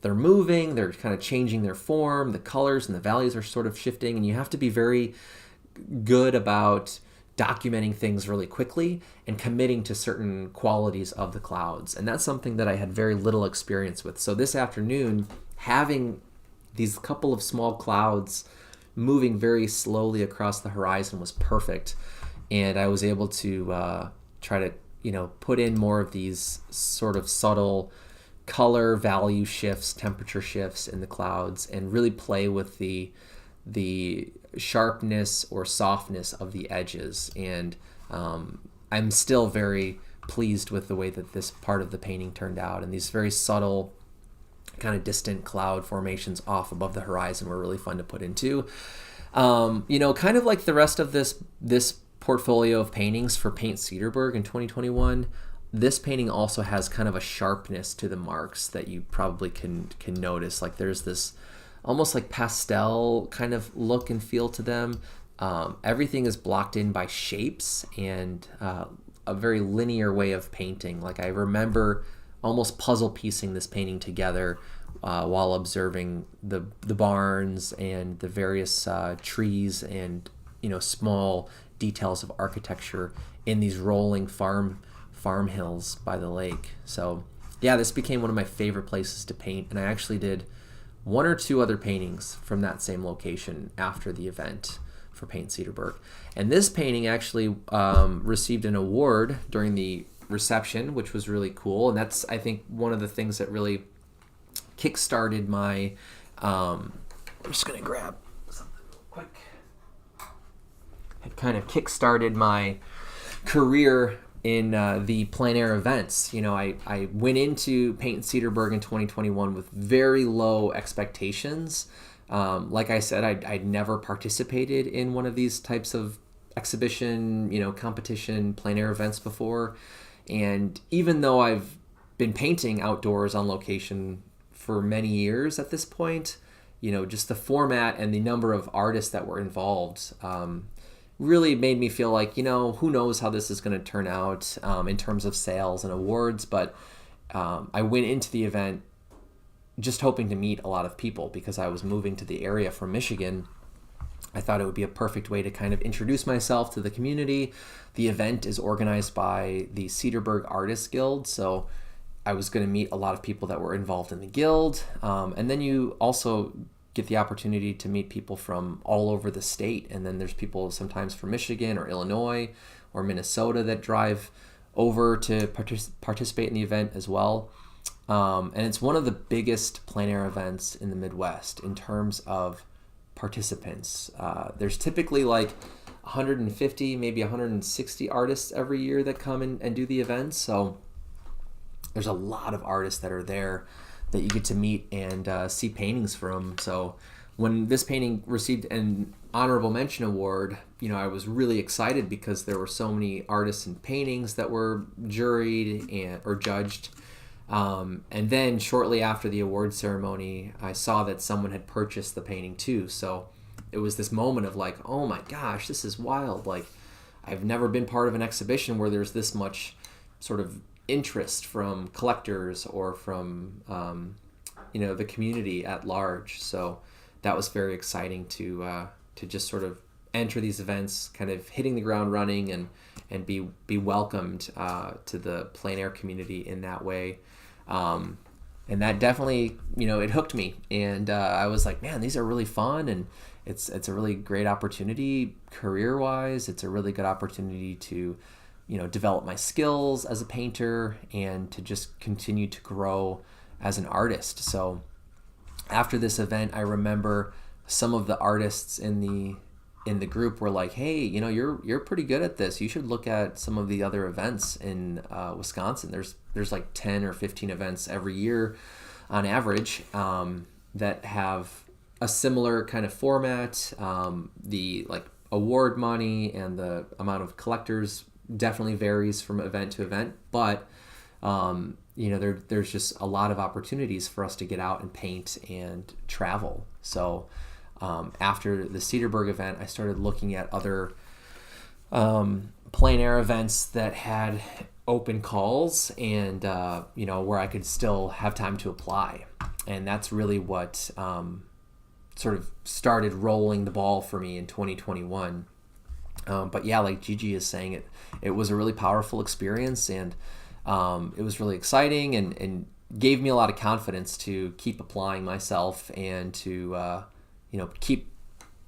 they're moving, they're kind of changing their form, the colors and the values are sort of shifting, and you have to be very good about documenting things really quickly and committing to certain qualities of the clouds. And that's something that I had very little experience with. So this afternoon, having these couple of small clouds moving very slowly across the horizon was perfect. And I was able to try to, put in more of these sort of subtle color value shifts, temperature shifts in the clouds, and really play with the sharpness or softness of the edges. And I'm still very pleased with the way that this part of the painting turned out, and these very subtle kind of distant cloud formations off above the horizon were really fun to put into. Kind of like the rest of this portfolio of paintings for Paint Cedarburg in 2021, this painting also has kind of a sharpness to the marks that you probably can notice. Like there's this almost like pastel kind of look and feel to them. everything is blocked in by shapes and a very linear way of painting. Like I remember almost puzzle piecing this painting together while observing the barns and the various trees and small details of architecture in these rolling farm hills by the lake. So yeah, this became one of my favorite places to paint, and I actually did one or two other paintings from that same location after the event for Paint Cedarburg. And this painting actually received an award during the reception, which was really cool. And that's, I think, one of the things that really kick-started my... I'm just going to grab something real quick. It kind of kick-started my career in the plein air events. I went into Paint Cedarburg in 2021 with very low expectations. Like I said, I'd never participated in one of these types of exhibition, competition, plein air events before. And even though I've been painting outdoors on location for many years at this point, just the format and the number of artists that were involved really made me feel like, who knows how this is going to turn out in terms of sales and awards. But I went into the event just hoping to meet a lot of people because I was moving to the area from Michigan. I thought it would be a perfect way to kind of introduce myself to the community. The event is organized by the Cedarburg Artists Guild, so I was going to meet a lot of people that were involved in the guild. And then you also get the opportunity to meet people from all over the state. And then there's people sometimes from Michigan or Illinois or Minnesota that drive over to participate in the event as well. And it's one of the biggest plein air events in the Midwest in terms of participants. There's typically like 150, maybe 160 artists every year that come in and do the events. So there's a lot of artists that are there that you get to meet and see paintings from. So when this painting received an honorable mention award, I was really excited because there were so many artists and paintings that were juried or judged. And then shortly after the award ceremony, I saw that someone had purchased the painting too. So it was this moment of like, oh my gosh, this is wild. Like, I've never been part of an exhibition where there's this much sort of interest from collectors or from the community at large. So that was very exciting to just sort of enter these events, kind of hitting the ground running and be welcomed to the plein air community in that way. And that definitely, it hooked me. And I was like, man, these are really fun, and it's a really great opportunity career-wise. It's a really good opportunity to develop my skills as a painter and to just continue to grow as an artist. So after this event, I remember some of the artists in the group were like, hey, you're pretty good at this. You should look at some of the other events in Wisconsin. There's like 10 or 15 events every year on average that have a similar kind of format. The like award money and the amount of collectors definitely varies from event to event, but there's just a lot of opportunities for us to get out and paint and travel. So after the Cedarburg event, I started looking at other plein air events that had open calls and where I could still have time to apply. And that's really what sort of started rolling the ball for me in 2021. But yeah, like Gigi is saying, it was a really powerful experience, and it was really exciting and gave me a lot of confidence to keep applying myself and to keep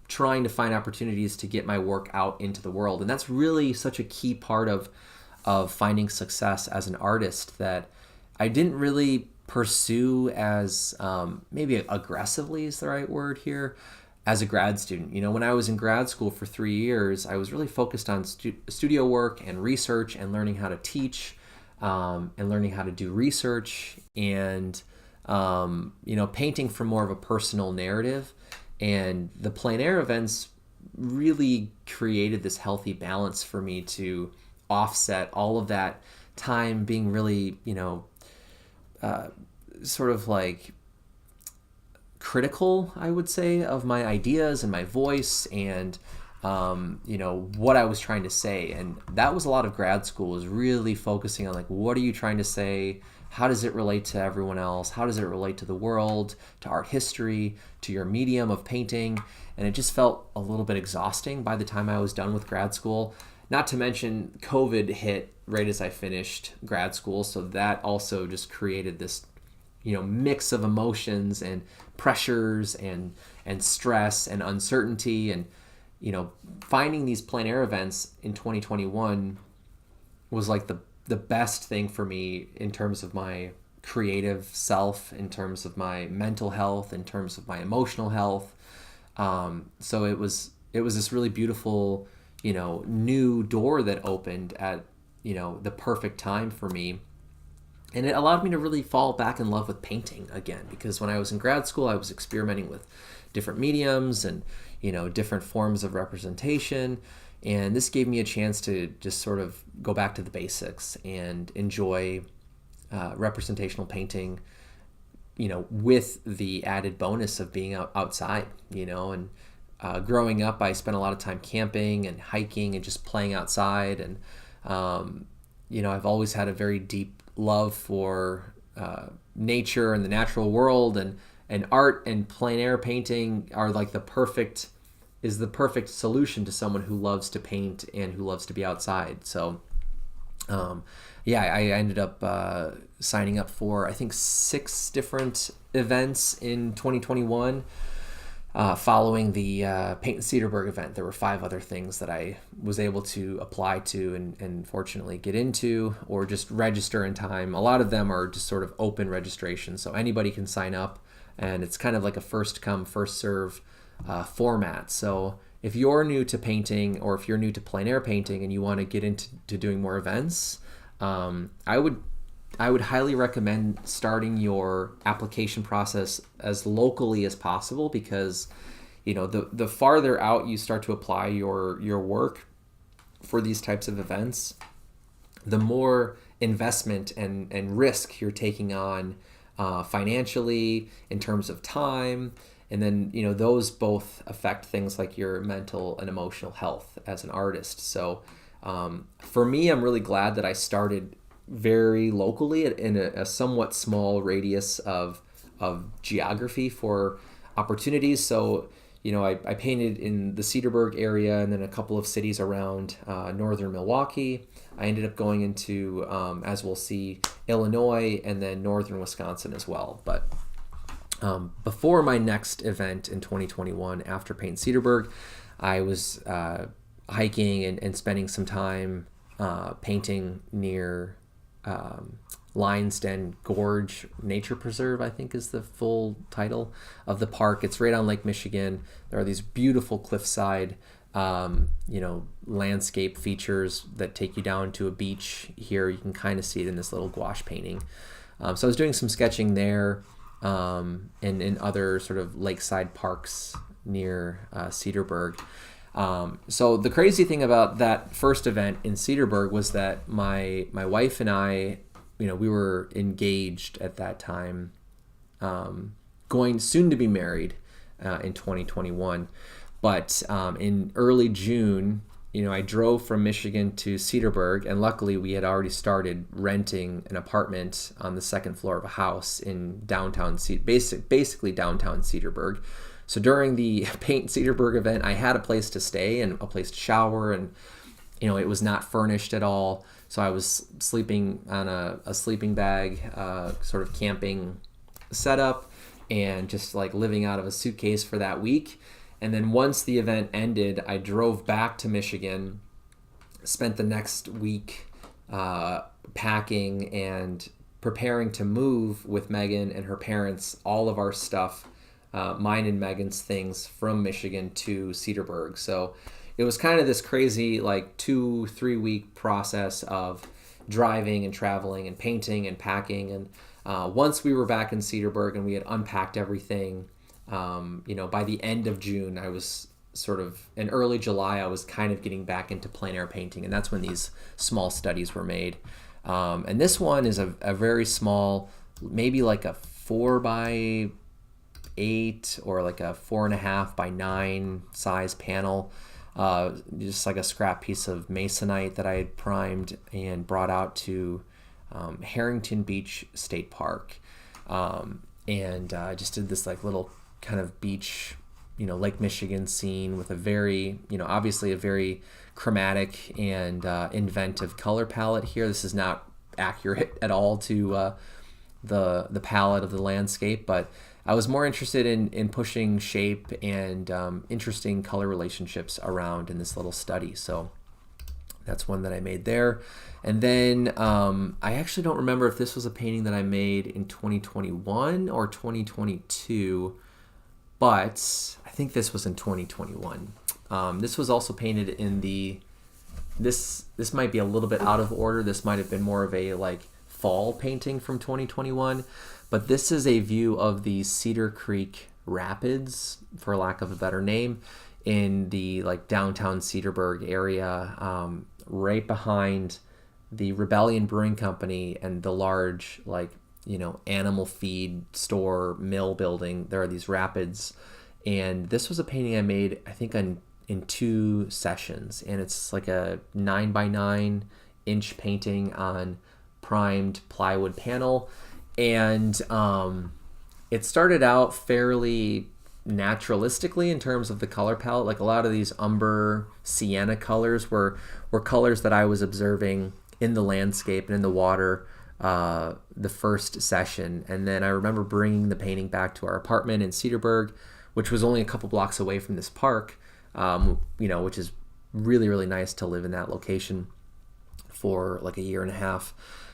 trying to find opportunities to get my work out into the world. And that's really such a key part of finding success as an artist that I didn't really pursue as maybe aggressively is the right word here, as a grad student. When I was in grad school for 3 years, I was really focused on studio work and research and learning how to teach and learning how to do research and, painting from more of a personal narrative. And the plein air events really created this healthy balance for me to offset all of that time being really, sort of like critical, I would say, of my ideas and my voice, and what I was trying to say. And that was a lot of grad school, is really focusing on like, what are you trying to say? How does it relate to everyone else? How does it relate to the world, to art history, to your medium of painting? And it just felt a little bit exhausting by the time I was done with grad school. Not to mention COVID hit right as I finished grad school. So that also just created this, mix of emotions and pressures and stress and uncertainty. And, finding these plein air events in 2021 was like the best thing for me in terms of my creative self, in terms of my mental health, in terms of my emotional health. So it was this really beautiful, new door that opened at, the perfect time for me. And it allowed me to really fall back in love with painting again, because when I was in grad school, I was experimenting with different mediums and, different forms of representation. And this gave me a chance to just sort of go back to the basics and enjoy representational painting, with the added bonus of being outside, and growing up, I spent a lot of time camping and hiking and just playing outside. And, I've always had a very deep love for nature and the natural world, and art and plein air painting are like the perfect solution to someone who loves to paint and who loves to be outside. So, I ended up signing up for, I think, 6 different events in 2021. Following the Paint in Cedarburg event, there were 5 other things that I was able to apply to and fortunately get into, or just register in time. A lot of them are just sort of open registration, so anybody can sign up, and it's kind of like a first come, first serve format. So if you're new to painting, or if you're new to plein air painting and you want to get into doing more events, I would highly recommend starting your application process as locally as possible, because the farther out you start to apply your work for these types of events, the more investment and risk you're taking on financially, in terms of time. And then, those both affect things like your mental and emotional health as an artist. So for me, I'm really glad that I started very locally in a somewhat small radius of geography for opportunities. So, I painted in the Cedarburg area and then a couple of cities around northern Milwaukee. I ended up going into, as we'll see, Illinois and then northern Wisconsin as well. But before my next event in 2021, after Paint Cedarburg, I was hiking and spending some time painting near Lion's Den Gorge Nature Preserve, I think is the full title of the park. It's right on Lake Michigan. There are these beautiful cliffside, landscape features that take you down to a beach here. You can kind of see it in this little gouache painting. So I was doing some sketching there, and in other sort of lakeside parks near Cedarburg. So the crazy thing about that first event in Cedarburg was that my wife and I, we were engaged at that time, going soon to be married in 2021. But in early June, I drove from Michigan to Cedarburg, and luckily we had already started renting an apartment on the second floor of a house in downtown, basically downtown Cedarburg. So during the Paint Cedarburg event, I had a place to stay and a place to shower, and it was not furnished at all. So I was sleeping on a sleeping bag, sort of camping setup, and just like living out of a suitcase for that week. And then once the event ended, I drove back to Michigan, spent the next week packing and preparing to move with Megan and her parents, all of our stuff, mine and Megan's things, from Michigan to Cedarburg. So it was kind of this crazy 2-3 week process of driving and traveling and painting and packing. And once we were back in Cedarburg and we had unpacked everything, by the end of June, I was in early July, I was kind of getting back into plein air painting. And that's when these small studies were made. And this one is a very small, maybe like a 4x8 or like a 4.5x9 size panel. just like a scrap piece of masonite that I had primed and brought out to Harrington Beach State Park. And I just did this like little kind of beach, Lake Michigan scene with a very, obviously a very chromatic and inventive color palette here. This is not accurate at all to the palette of the landscape, but I was more interested in pushing shape and interesting color relationships around in this little study. So that's one that I made there. And then I actually don't remember if this was a painting that I made in 2021 or 2022, but I think this was in 2021. This was also painted in this might be a little bit out of order. This might have been more of a like fall painting from 2021, but this is a view of the Cedar Creek Rapids, for lack of a better name, in the like downtown Cedarburg area, right behind the Rebellion Brewing Company and the large like animal feed store mill building. There are these rapids, and this was a painting I made I think in 2 sessions, and it's like a 9x9 inch painting on primed plywood panel. And it started out fairly naturalistically in terms of the color palette. Like a lot of these umber sienna colors were colors that I was observing in the landscape and in the water the first session. And then I remember bringing the painting back to our apartment in Cedarburg, which was only a couple blocks away from this park, which is really, really nice to live in that location for like a year and a half.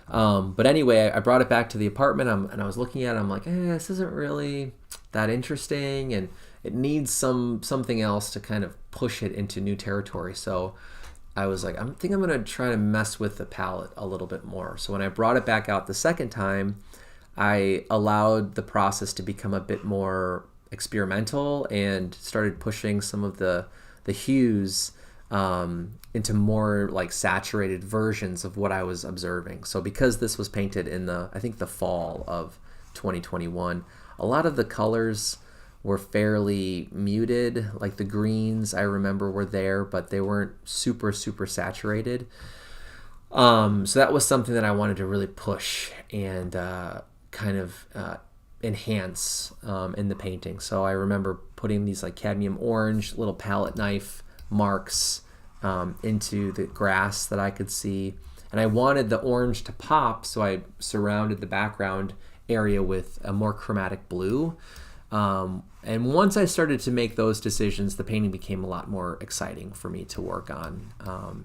But anyway, I brought it back to the apartment, and I was looking at it. I'm like, this isn't really that interesting, and it needs something else to kind of push it into new territory. So I was like, I think I'm going to try to mess with the palette a little bit more. So when I brought it back out the second time, I allowed the process to become a bit more experimental and started pushing some of the hues into more like saturated versions of what I was observing. So because this was painted in I think the fall of 2021, a lot of the colors were fairly muted. Like the greens I remember were there, but they weren't super saturated. So that was something that I wanted to really push and kind of enhance in the painting. So I remember putting these like cadmium orange little palette knife marks into the grass that I could see, and I wanted the orange to pop, so I surrounded the background area with a more chromatic blue. And once I started to make those decisions, the painting became a lot more exciting for me to work on.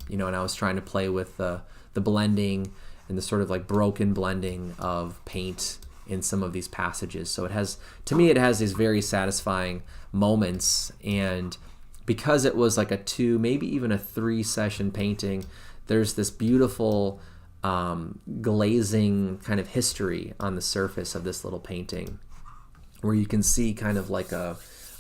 And I was trying to play with the blending and the sort of like broken blending of paint in some of these passages. So it has these very satisfying moments, and because it was like a 2, maybe even a 3 session painting, there's this beautiful glazing kind of history on the surface of this little painting, where you can see kind of like a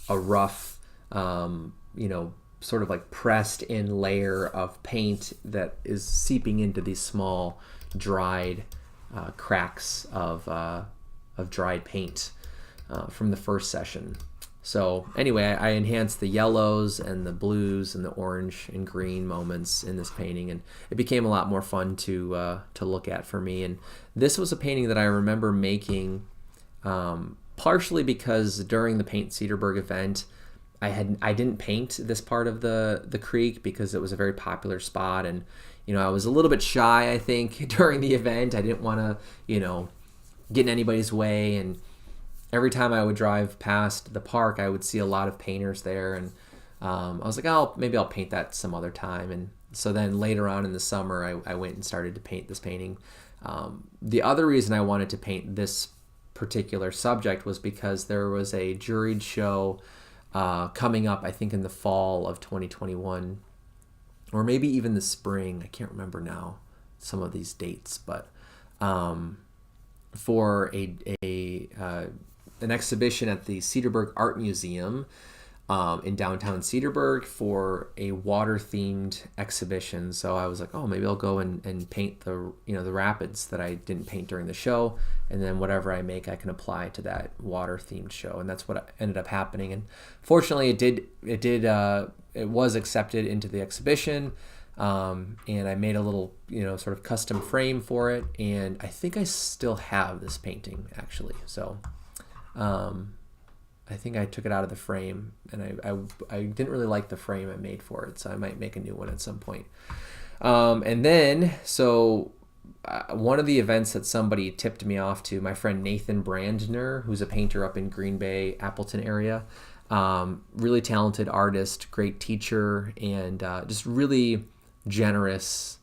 rough, sort of like pressed in layer of paint that is seeping into these small dried cracks of dried paint from the first session. So anyway, I enhanced the yellows and the blues and the orange and green moments in this painting, and it became a lot more fun to look at for me. And this was a painting that I remember making partially because during the Paint Cedarburg event, I didn't paint this part of the creek because it was a very popular spot, and I was a little bit shy, I think, during the event. I didn't want to get in anybody's way, and every time I would drive past the park, I would see a lot of painters there, and I was like, maybe I'll paint that some other time. And so then later on in the summer, I went and started to paint this painting. The other reason I wanted to paint this particular subject was because there was a juried show coming up, I think in the fall of 2021, or maybe even the spring. I can't remember now some of these dates, but for an exhibition at the Cedarburg Art Museum in downtown Cedarburg for a water-themed exhibition. So I was like, oh, maybe I'll go and paint the rapids that I didn't paint during the show, and then whatever I make, I can apply to that water-themed show. And that's what ended up happening. And fortunately, it was accepted into the exhibition. And I made a little, sort of custom frame for it. And I think I still have this painting, actually. So I think I took it out of the frame, and I didn't really like the frame I made for it, so I might make a new one at some point. And then, one of the events that somebody tipped me off to, my friend Nathan Brandner, who's a painter up in Green Bay, Appleton area, really talented artist, great teacher, and just really generous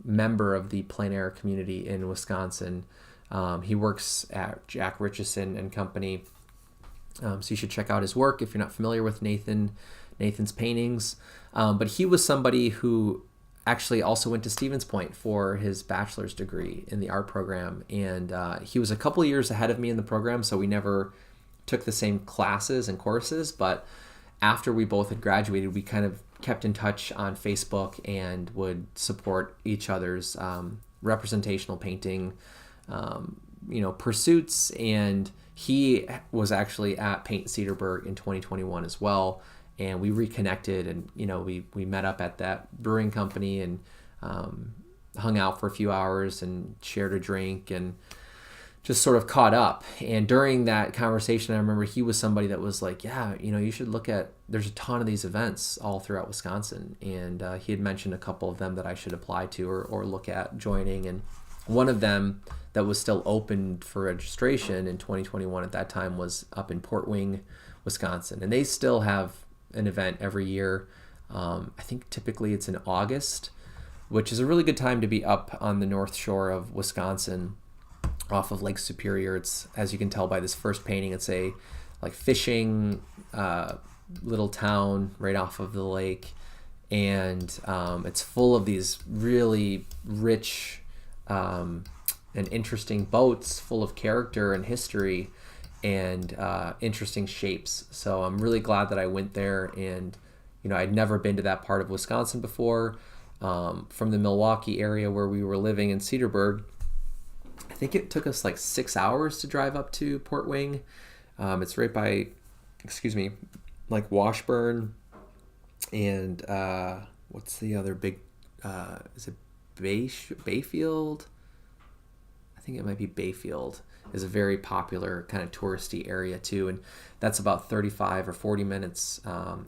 member of the plein air community in Wisconsin. He works at Jack Richardson and Company. So you should check out his work if you're not familiar with Nathan's paintings. But he was somebody who actually also went to Stevens Point for his bachelor's degree in the art program. And he was a couple years ahead of me in the program, so we never took the same classes and courses. But after we both had graduated, we kind of kept in touch on Facebook and would support each other's representational painting pursuits. And he was actually at Paint Cedarburg in 2021 as well, and we reconnected, and we met up at that brewing company and hung out for a few hours and shared a drink and just sort of caught up. And during that conversation, I remember he was somebody that was like, yeah, you should look at, there's a ton of these events all throughout Wisconsin, and he had mentioned a couple of them that I should apply to or look at joining. And one of them that was still open for registration in 2021 at that time was up in Port Wing, Wisconsin. And they still have an event every year. I think typically it's in August, which is a really good time to be up on the north shore of Wisconsin off of Lake Superior. It's, as you can tell by this first painting, it's a fishing little town right off of the lake. And it's full of these really rich and interesting boats full of character and history and interesting shapes. So I'm really glad that I went there, and I'd never been to that part of Wisconsin before. From the Milwaukee area where we were living in Cedarburg, I think it took us 6 hours to drive up to Port Wing. It's right by, Washburn and what's the other big, is it Bayfield? I think it might be Bayfield is a very popular kind of touristy area too, and that's about 35 or 40 minutes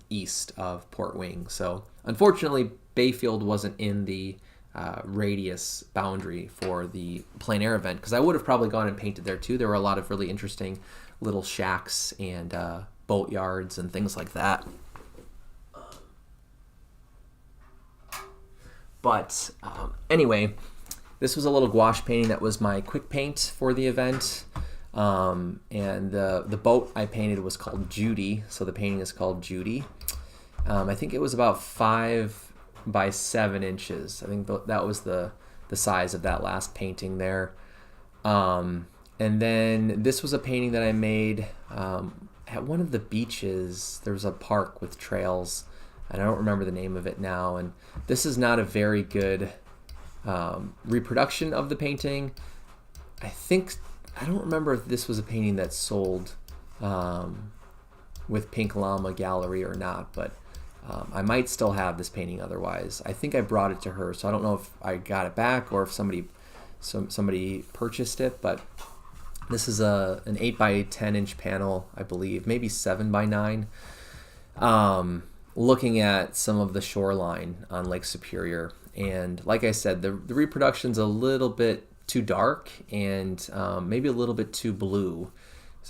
east of Port Wing. So unfortunately, Bayfield wasn't in the radius boundary for the plein air event, because I would have probably gone and painted there too. There were a lot of really interesting little shacks and boat yards and things like that. But anyway, this was a little gouache painting that was my quick paint for the event. And the boat I painted was called Judy. So the painting is called Judy. I think it was about 5 by 7 inches. I think that was the size of that last painting there. And then this was a painting that I made at one of the beaches. There was a park with trails, and I don't remember the name of it now. And this is not a very good reproduction of the painting. I don't remember if this was a painting that sold with Pink Llama Gallery or not, but I might still have this painting otherwise. I think I brought it to her, so I don't know if I got it back or if somebody purchased it, but this is an 8 by 10 inch panel, I believe, maybe 7 by 9, looking at some of the shoreline on Lake Superior. And like I said, the reproduction's a little bit too dark and maybe a little bit too blue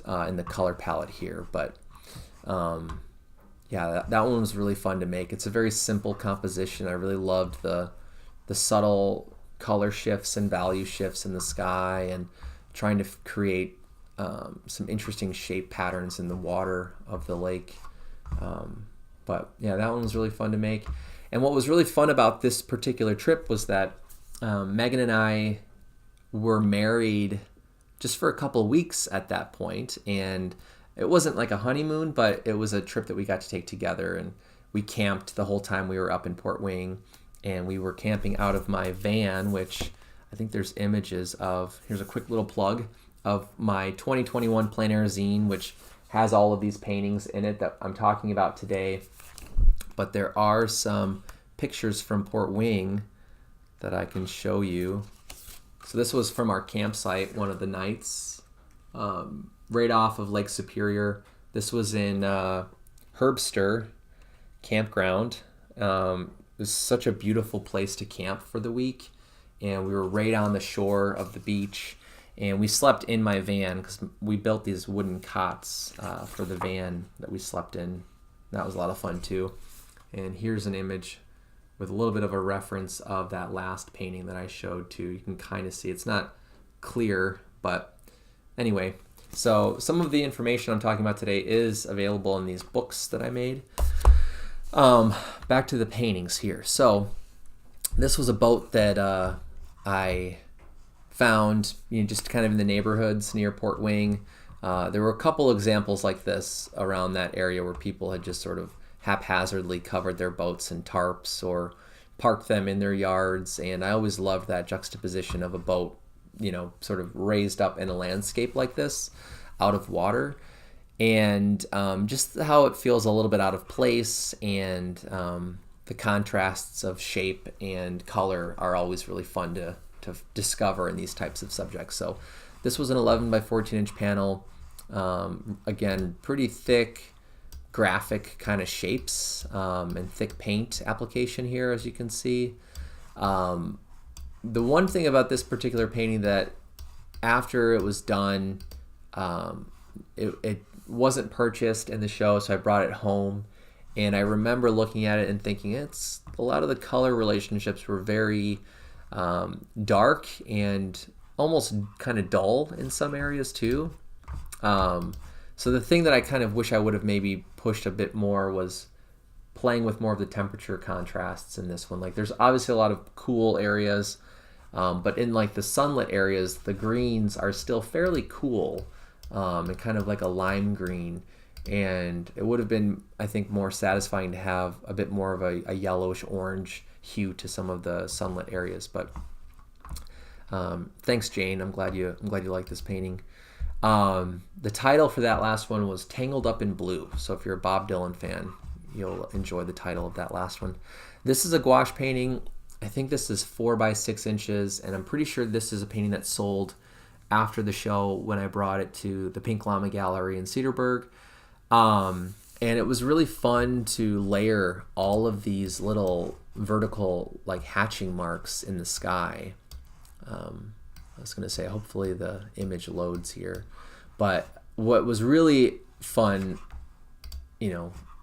in the color palette here, but yeah, that one was really fun to make. It's a very simple composition. I really loved the subtle color shifts and value shifts in the sky, and trying to create some interesting shape patterns in the water of the lake. But yeah, that one was really fun to make. And what was really fun about this particular trip was that Megan and I were married just for a couple of weeks at that point, and it wasn't like a honeymoon, but it was a trip that we got to take together, and we camped the whole time we were up in Port Wing, and we were camping out of my van, which I think there's images of. Here's a quick little plug of my 2021 Plein Air zine, which has all of these paintings in it that I'm talking about today. But there are some pictures from Port Wing that I can show you. So this was from our campsite one of the nights, right off of Lake Superior. This was in Herbster Campground. It was such a beautiful place to camp for the week, and we were right on the shore of the beach, and we slept in my van because we built these wooden cots for the van that we slept in. That was a lot of fun too. And here's an image with a little bit of a reference of that last painting that I showed too. You can kind of see it's not clear, but anyway. So some of the information I'm talking about today is available in these books that I made. Back to the paintings here. So this was a boat that I found, just kind of in the neighborhoods near Port Wing. There were a couple examples like this around that area where people had just sort of haphazardly covered their boats in tarps or parked them in their yards, and I always loved that juxtaposition of a boat, sort of raised up in a landscape like this out of water, and just how it feels a little bit out of place, and the contrasts of shape and color are always really fun to discover in these types of subjects. So this was an 11 by 14 inch panel, again, pretty thick graphic kind of shapes, and thick paint application here, as you can see. The one thing about this particular painting that after it was done, it wasn't purchased in the show, so I brought it home, and I remember looking at it and thinking a lot of the color relationships were very dark and almost kind of dull in some areas too. So the thing that I kind of wish I would have maybe pushed a bit more was playing with more of the temperature contrasts in this one. Like, there's obviously a lot of cool areas, but in like the sunlit areas, the greens are still fairly cool, and kind of like a lime green. And it would have been, I think, more satisfying to have a bit more of a yellowish orange hue to some of the sunlit areas. But thanks, Jane. I'm glad you like this painting. The title for that last one was Tangled Up in Blue. So if you're a Bob Dylan fan, you'll enjoy the title of that last one. This is a gouache painting. I think this is 4 by 6 inches, and I'm pretty sure this is a painting that sold after the show when I brought it to the Pink Llama Gallery in Cedarburg. And it was really fun to layer all of these little vertical like hatching marks in the sky. I was going to say, hopefully the image loads here. But what was really fun,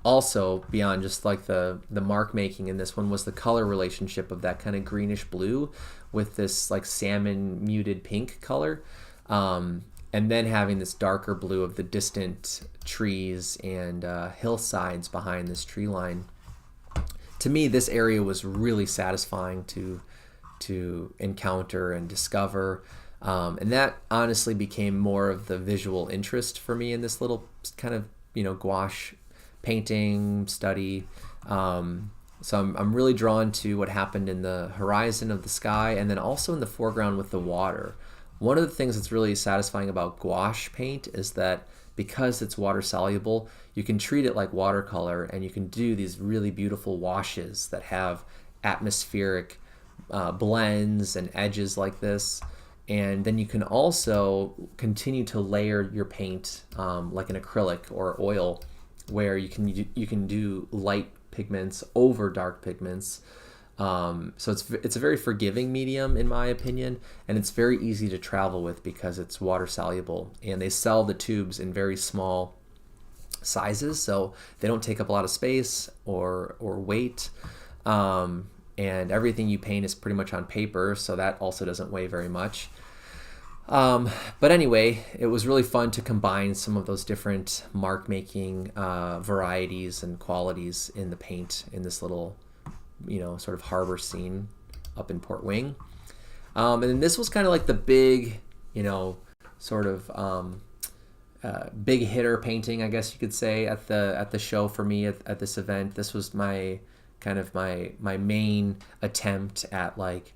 also beyond just like the mark making in this one, was the color relationship of that kind of greenish blue with this like salmon muted pink color. And then having this darker blue of the distant trees and hillsides behind this tree line. To me, this area was really satisfying to encounter and discover, and that honestly became more of the visual interest for me in this little kind of gouache painting study. So I'm really drawn to what happened in the horizon of the sky, and then also in the foreground with the water. One of the things that's really satisfying about gouache paint is that because it's water soluble, you can treat it like watercolor, and you can do these really beautiful washes that have atmospheric blends and edges like this. And then you can also continue to layer your paint like an acrylic or oil, where you can do light pigments over dark pigments. So it's a very forgiving medium in my opinion, and it's very easy to travel with because it's water soluble, and they sell the tubes in very small sizes, so they don't take up a lot of space or weight. And everything you paint is pretty much on paper, so that also doesn't weigh very much. But anyway, it was really fun to combine some of those different mark making varieties and qualities in the paint in this little sort of harbor scene up in Port Wing. And then this was kind of like the big sort of big hitter painting, I guess you could say, at the show for me at this event. This was my main attempt at like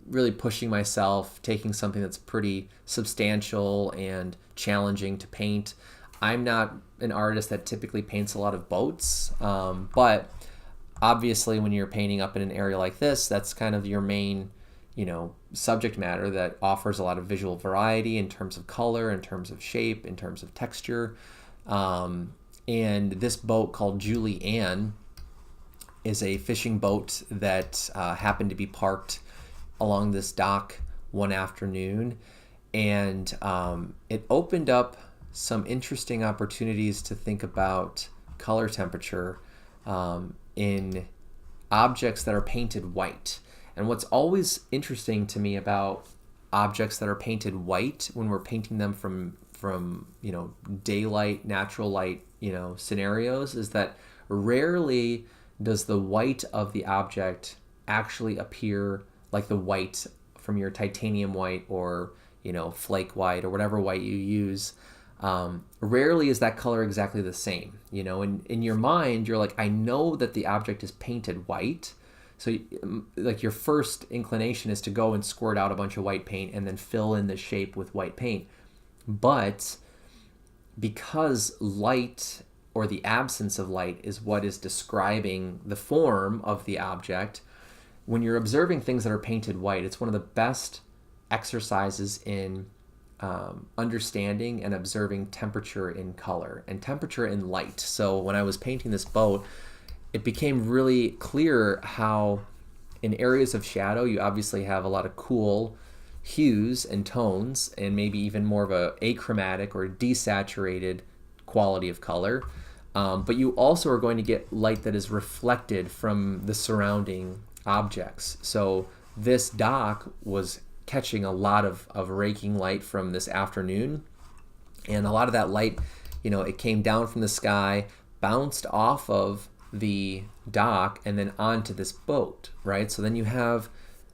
really pushing myself, taking something that's pretty substantial and challenging to paint. I'm not an artist that typically paints a lot of boats, but obviously when you're painting up in an area like this, that's kind of your main, subject matter that offers a lot of visual variety in terms of color, in terms of shape, in terms of texture. And this boat called Julie Ann is a fishing boat that happened to be parked along this dock one afternoon, and it opened up some interesting opportunities to think about color temperature in objects that are painted white. And what's always interesting to me about objects that are painted white when we're painting them from daylight, natural light, scenarios, is that rarely does the white of the object actually appear like the white from your titanium white or flake white or whatever white you use. Rarely is that color exactly the same. In your mind, you're like, I know that the object is painted white. So like your first inclination is to go and squirt out a bunch of white paint and then fill in the shape with white paint. But because light or the absence of light is what is describing the form of the object, when you're observing things that are painted white, it's one of the best exercises in understanding and observing temperature in color and temperature in light. So when I was painting this boat, it became really clear how in areas of shadow, you obviously have a lot of cool hues and tones and maybe even more of a achromatic or desaturated quality of color. But you also are going to get light that is reflected from the surrounding objects. So this dock was catching a lot of raking light from this afternoon, and a lot of that light, it came down from the sky, bounced off of the dock and then onto this boat, right? So then you have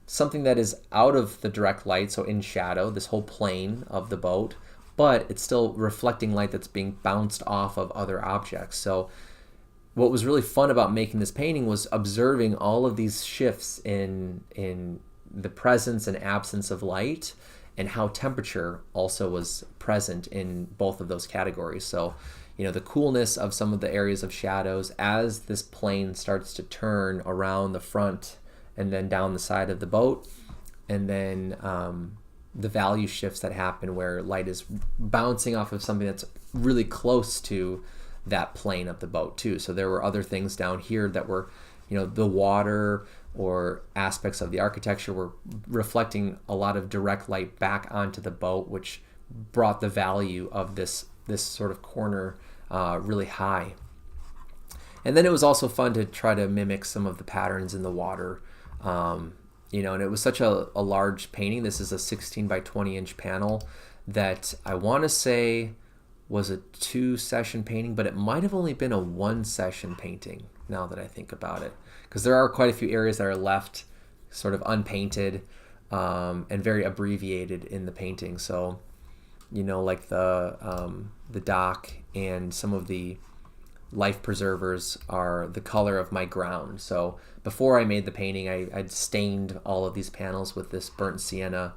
something that is out of the direct light, so in shadow, this whole plane of the boat, but it's still reflecting light that's being bounced off of other objects. So what was really fun about making this painting was observing all of these shifts in the presence and absence of light, and how temperature also was present in both of those categories. So, the coolness of some of the areas of shadows as this plane starts to turn around the front and then down the side of the boat, and then the value shifts that happen where light is bouncing off of something that's really close to that plane of the boat too. So there were other things down here that were, the water or aspects of the architecture were reflecting a lot of direct light back onto the boat, which brought the value of this sort of corner really high. And then it was also fun to try to mimic some of the patterns in the water. And it was such a large painting. This is a 16 by 20 inch panel that I want to say was a 2-session painting, but it might have only been a 1-session painting now that I think about it, because there are quite a few areas that are left sort of unpainted and very abbreviated in the painting. So, like the dock and some of the life preservers are the color of my ground. So before I made the painting, I'd stained all of these panels with this burnt sienna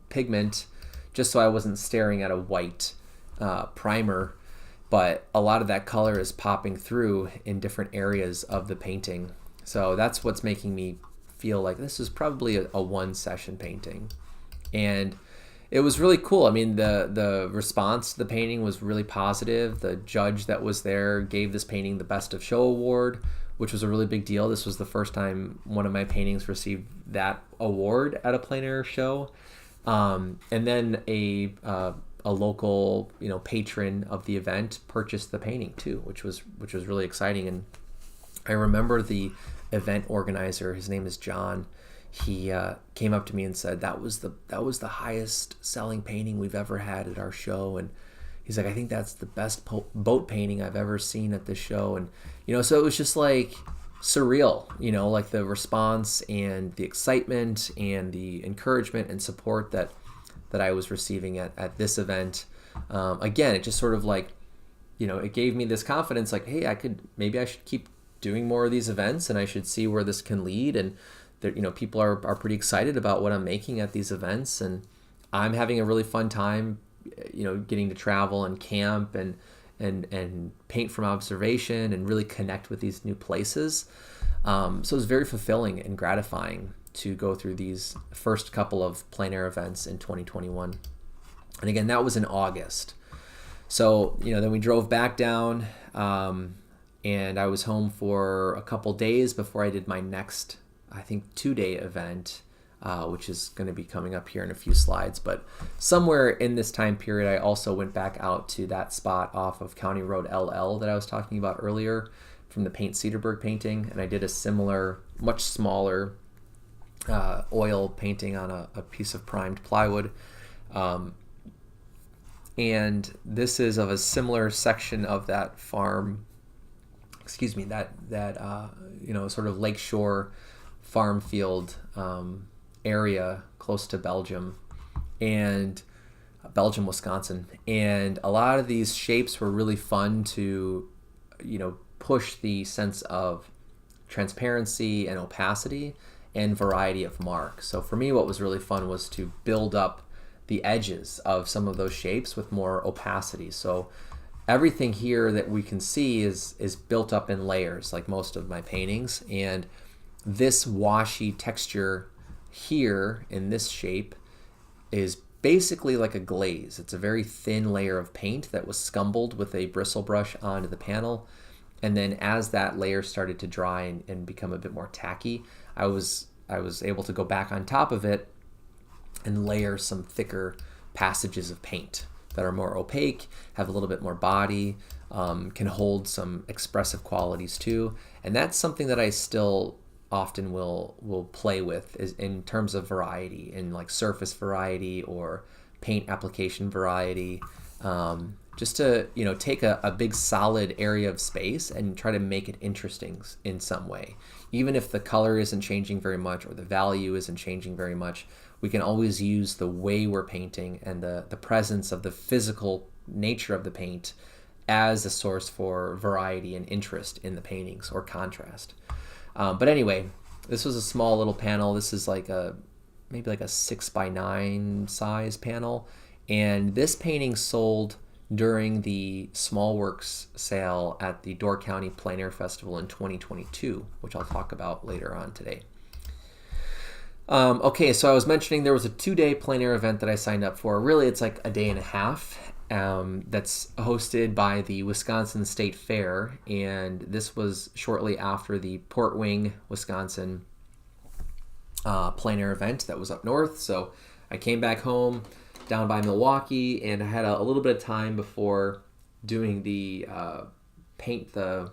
pigment, just so I wasn't staring at a white primer. But a lot of that color is popping through in different areas of the painting. So that's what's making me feel like this is probably a 1-session painting. And it was really cool. I mean, the response to the painting was really positive. The judge that was there gave this painting the Best of Show award, which was a really big deal. This was the first time one of my paintings received that award at a plein air show. And then a local patron of the event purchased the painting too, which was really exciting. And I remember the event organizer, his name is John. He came up to me and said that was the highest selling painting we've ever had at our show, and he's like, I think that's the best boat painting I've ever seen at this show. And so it was just like surreal, like the response and the excitement and the encouragement and support that that I was receiving at this event. Again, it just sort of like, it gave me this confidence, like, hey, maybe I should keep doing more of these events, and I should see where this can lead. And people are pretty excited about what I'm making at these events, and I'm having a really fun time, getting to travel and camp and paint from observation and really connect with these new places. So it was very fulfilling and gratifying to go through these first couple of plein air events in 2021. And again, that was in August. So, then we drove back down, and I was home for a couple days before I did my next, I think, 2-day event, which is going to be coming up here in a few slides. But somewhere in this time period, I also went back out to that spot off of County Road LL that I was talking about earlier from the Paint Cedarburg painting. And I did a similar, much smaller oil painting on a piece of primed plywood. And this is of a similar section of that farm, that sort of lakeshore farm field area close to Belgium, Wisconsin. And a lot of these shapes were really fun to, push the sense of transparency and opacity and variety of mark. So for me, what was really fun was to build up the edges of some of those shapes with more opacity. So everything here that we can see is built up in layers, like most of my paintings. And this washy texture here in this shape is basically like a glaze. It's a very thin layer of paint that was scumbled with a bristle brush onto the panel. And then as that layer started to dry and become a bit more tacky, I was able to go back on top of it and layer some thicker passages of paint that are more opaque, have a little bit more body, can hold some expressive qualities too. And that's something that I still often will play with, is in terms of variety, in like surface variety or paint application variety, just to take a big solid area of space and try to make it interesting in some way. Even if the color isn't changing very much or the value isn't changing very much, we can always use the way we're painting and the presence of the physical nature of the paint as a source for variety and interest in the paintings or contrast. But anyway, this was a small little panel. This is maybe like a 6x9 size panel. And this painting sold during the Small Works sale at the Door County Plein Air Festival in 2022, which I'll talk about later on today. Okay, so I was mentioning there was a 2-day plein air event that I signed up for. Really, it's like a day and a half. That's hosted by the Wisconsin State Fair, and this was shortly after the Port Wing, Wisconsin plein air event that was up north. So I came back home down by Milwaukee, and I had a little bit of time before doing the paint the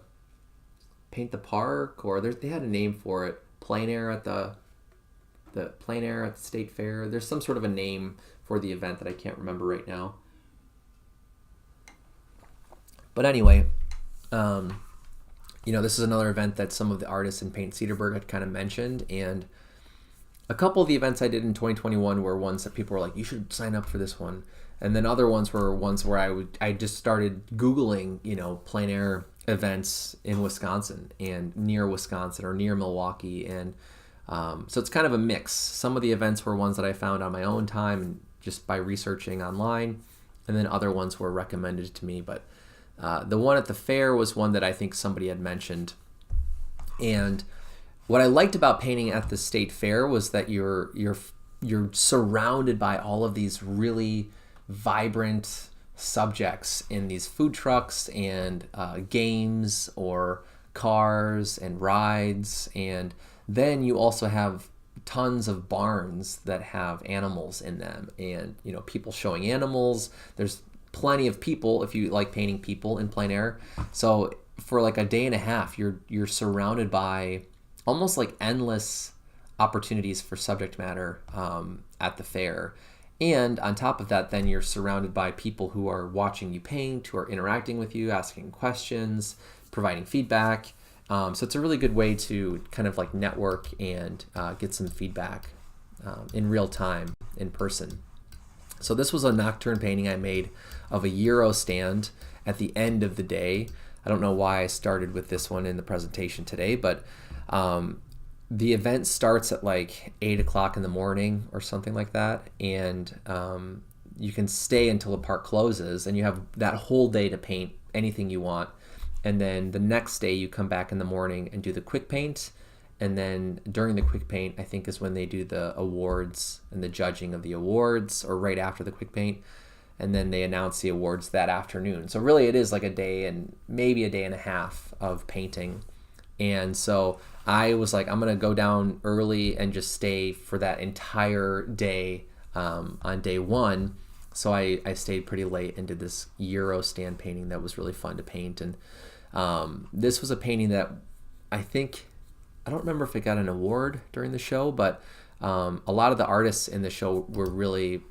park, or they had a name for it, plein air at the plein air at the State Fair. There's some sort of a name for the event that I can't remember right now. But anyway, this is another event that some of the artists in Paint Cedarburg had kind of mentioned, and a couple of the events I did in 2021 were ones that people were like, you should sign up for this one. And then other ones were ones where I just started Googling, plein air events in Wisconsin and near Wisconsin or near Milwaukee. And so it's kind of a mix. Some of the events were ones that I found on my own time just by researching online, and then other ones were recommended to me. But the one at the fair was one that I think somebody had mentioned. And what I liked about painting at the State Fair was that you're surrounded by all of these really vibrant subjects in these food trucks and games or cars and rides, and then you also have tons of barns that have animals in them, and people showing animals. There's plenty of people if you like painting people in plein air. So for like a day and a half, you're surrounded by almost like endless opportunities for subject matter at the fair. And on top of that, then you're surrounded by people who are watching you paint, who are interacting with you, asking questions, providing feedback. So it's a really good way to kind of like network and get some feedback in real time, in person. So this was a nocturne painting I made of a gyro stand at the end of the day. I don't know why I started with this one in the presentation today, but the event starts at like 8 o'clock in the morning or something like that, and you can stay until the park closes, and you have that whole day to paint anything you want. And then the next day you come back in the morning and do the quick paint, and then during the quick paint I think is when they do the awards and the judging of the awards, or right after the quick paint, and then they announce the awards that afternoon. So really it is like a day and maybe a day and a half of painting. And so I was like, I'm gonna go down early and just stay for that entire day on day one. So I stayed pretty late and did this gyro stand painting that was really fun to paint. And this was a painting that I don't remember if it got an award during the show, but a lot of the artists in the show were really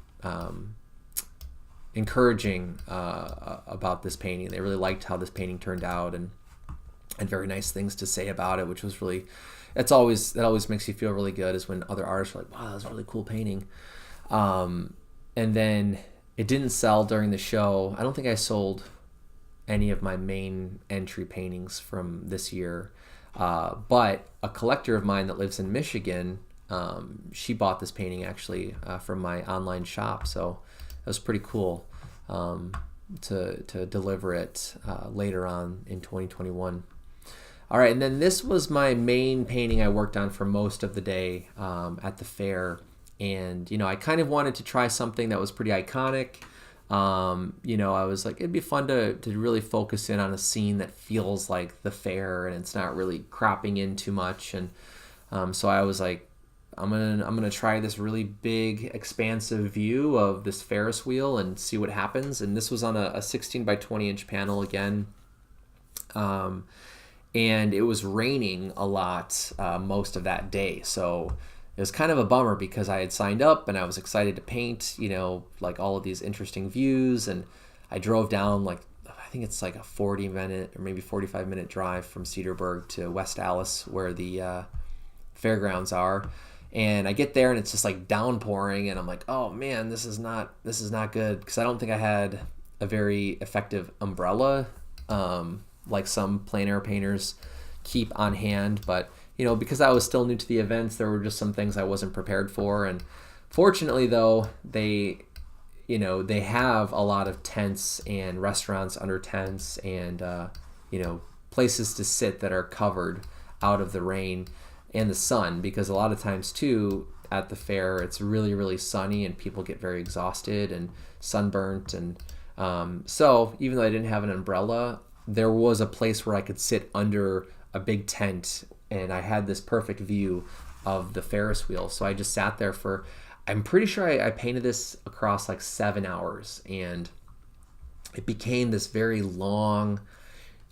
encouraging about this painting. They really liked how this painting turned out, and very nice things to say about it, which was really, that always makes you feel really good, is when other artists are like, wow, that's a really cool painting. And then it didn't sell during the show. I don't think I sold any of my main entry paintings from this year, but a collector of mine that lives in Michigan, she bought this painting actually from my online shop, so it was pretty cool to deliver it later on in 2021. All right, and then this was my main painting I worked on for most of the day at the fair. And, I kind of wanted to try something that was pretty iconic. I was like, it'd be fun to really focus in on a scene that feels like the fair and it's not really cropping in too much. And so I was like, I'm gonna try this really big, expansive view of this Ferris wheel and see what happens. And this was on a 16 by 20 inch panel again. And it was raining a lot most of that day. So it was kind of a bummer because I had signed up and I was excited to paint, like all of these interesting views. And I drove down I think it's like a 40-minute or maybe 45-minute drive from Cedarburg to West Allis, where the fairgrounds are. And I get there and it's just like downpouring, and I'm like, oh man, this is not good, because I don't think I had a very effective umbrella like some plein air painters keep on hand. But because I was still new to the events, there were just some things I wasn't prepared for. And fortunately though, they have a lot of tents and restaurants under tents and places to sit that are covered out of the rain and the sun, because a lot of times too at the fair it's really, really sunny and people get very exhausted and sunburnt. And so even though I didn't have an umbrella, there was a place where I could sit under a big tent, and I had this perfect view of the Ferris wheel. So I just sat there for, I'm pretty sure I painted this across like 7 hours, and it became this very long,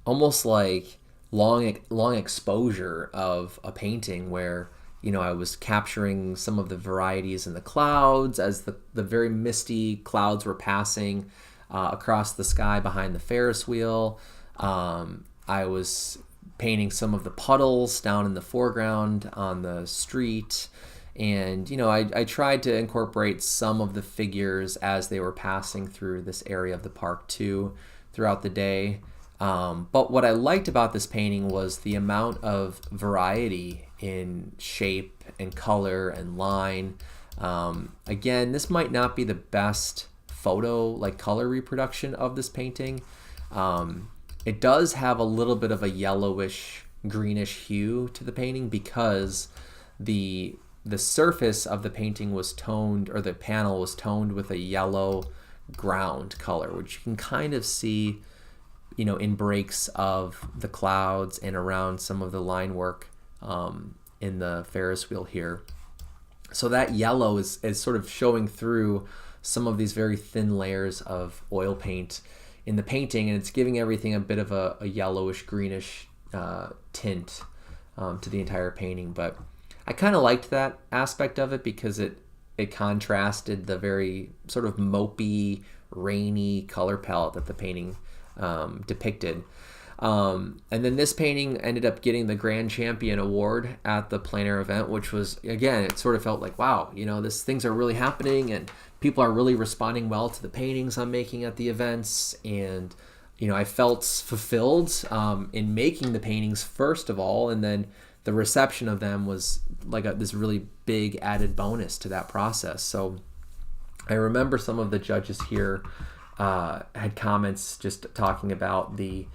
almost like long exposure of a painting where I was capturing some of the varieties in the clouds as the very misty clouds were passing across the sky behind the Ferris wheel. I was painting some of the puddles down in the foreground on the street, and I tried to incorporate some of the figures as they were passing through this area of the park too throughout the day. But what I liked about this painting was the amount of variety in shape and color and line. Again, this might not be the best photo color reproduction of this painting. It does have a little bit of a yellowish greenish hue to the painting, because the surface of the painting was toned, or the panel was toned with a yellow ground color, which you can kind of see in breaks of the clouds and around some of the line work in the Ferris wheel here. So that yellow is sort of showing through some of these very thin layers of oil paint in the painting, and it's giving everything a bit of a yellowish greenish tint to the entire painting. But I kind of liked that aspect of it because it contrasted the very sort of mopey, rainy color palette that the painting depicted. And then this painting ended up getting the Grand Champion Award at the plein air event, which was, again, it sort of felt like, wow, things are really happening and people are really responding well to the paintings I'm making at the events. And, I felt fulfilled in making the paintings, first of all, and then the reception of them was like this really big added bonus to that process. So I remember some of the judges here had comments just talking about the,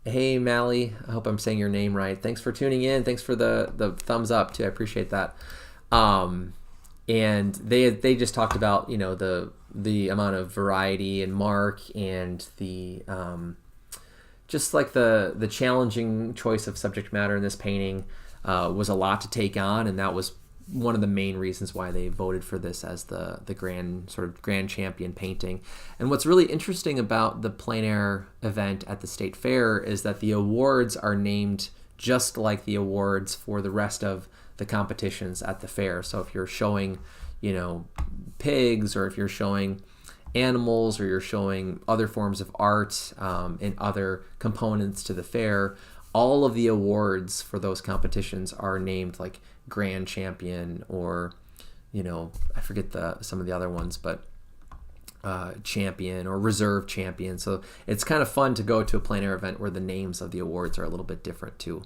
hey, Mally, I hope I'm saying your name right. Thanks for tuning in. Thanks for the thumbs up too. I appreciate that. And they just talked about, the amount of variety and mark and the, just like the challenging choice of subject matter in this painting was a lot to take on, and that was one of the main reasons why they voted for this as the grand champion painting. And what's really interesting about the plein air event at the State Fair is that the awards are named just like the awards for the rest of the competitions at the fair. So if you're showing, pigs, or if you're showing animals, or you're showing other forms of art and other components to the fair, all of the awards for those competitions are named like Grand Champion, or I forget some of the other ones, but Champion or Reserve Champion. So it's kind of fun to go to a plein air event where the names of the awards are a little bit different too.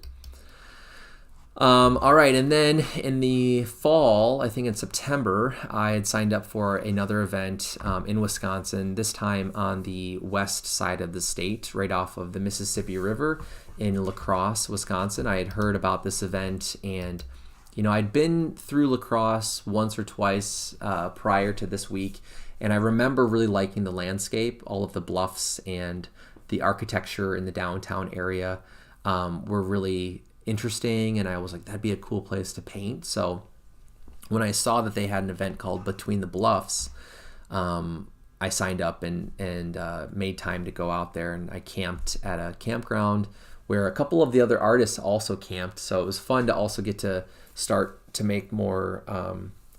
All right, and then in the fall, I think in September, I had signed up for another event in Wisconsin, this time on the west side of the state, right off of the Mississippi River in La Crosse, Wisconsin. I had heard about this event, and I'd been through La Crosse once or twice prior to this week, and I remember really liking the landscape. All of the bluffs and the architecture in the downtown area were really interesting, and I was like, that'd be a cool place to paint. So when I saw that they had an event called Between the Bluffs, I signed up and made time to go out there, and I camped at a campground where a couple of the other artists also camped. So it was fun to also get to start to make more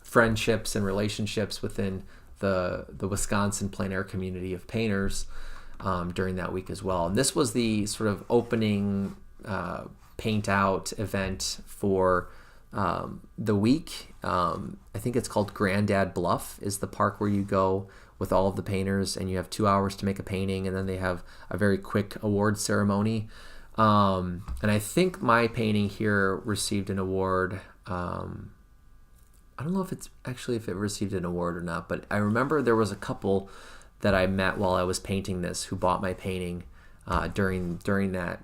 friendships and relationships within the Wisconsin plein air community of painters during that week as well. And this was the sort of opening paint out event for the week. I think it's called Grandad Bluff is the park where you go with all of the painters, and you have 2 hours to make a painting, and then they have a very quick award ceremony. And I think my painting here received an award. I don't know if it received an award or not, but I remember there was a couple that I met while I was painting this who bought my painting during that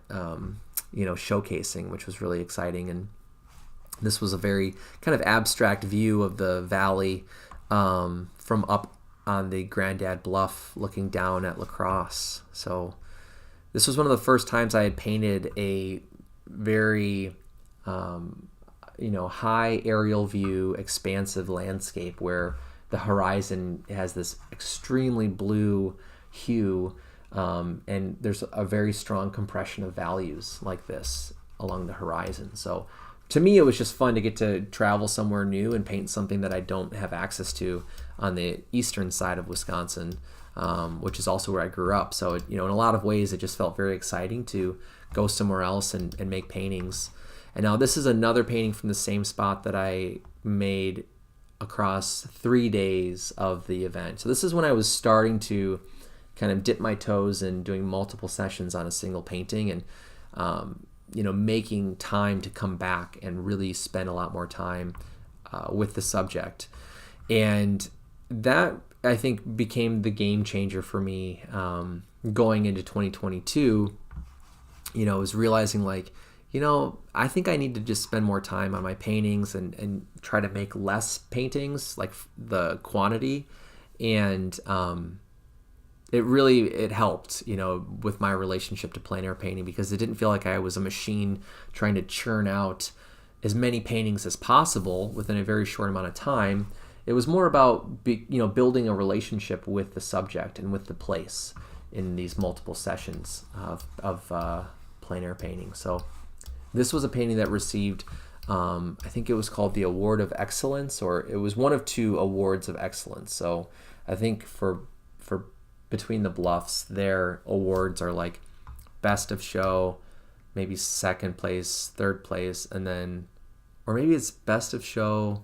showcasing, which was really exciting. And this was a very kind of abstract view of the valley from up on the Grandad Bluff looking down at La Crosse. So this was one of the first times I had painted a very high aerial view, expansive landscape where the horizon has this extremely blue hue, and there's a very strong compression of values like this along the horizon. So to me, it was just fun to get to travel somewhere new and paint something that I don't have access to on the eastern side of Wisconsin, which is also where I grew up. So, in a lot of ways, it just felt very exciting to go somewhere else and make paintings. And now this is another painting from the same spot that I made across 3 days of the event. So this is when I was starting to kind of dip my toes in doing multiple sessions on a single painting, and making time to come back and really spend a lot more time with the subject. And that, I think, became the game changer for me going into 2022. Was realizing I think I need to just spend more time on my paintings and try to make less paintings, like the quantity. And it helped, with my relationship to plein air painting, because it didn't feel like I was a machine trying to churn out as many paintings as possible within a very short amount of time. It was more about building a relationship with the subject and with the place in these multiple sessions of plein air painting. So this was a painting that received, I think it was called the Award of Excellence, or it was one of 2 awards of excellence. So I think for Between the Bluffs, their awards are like best of show, maybe second place, third place, and then, or maybe it's best of show,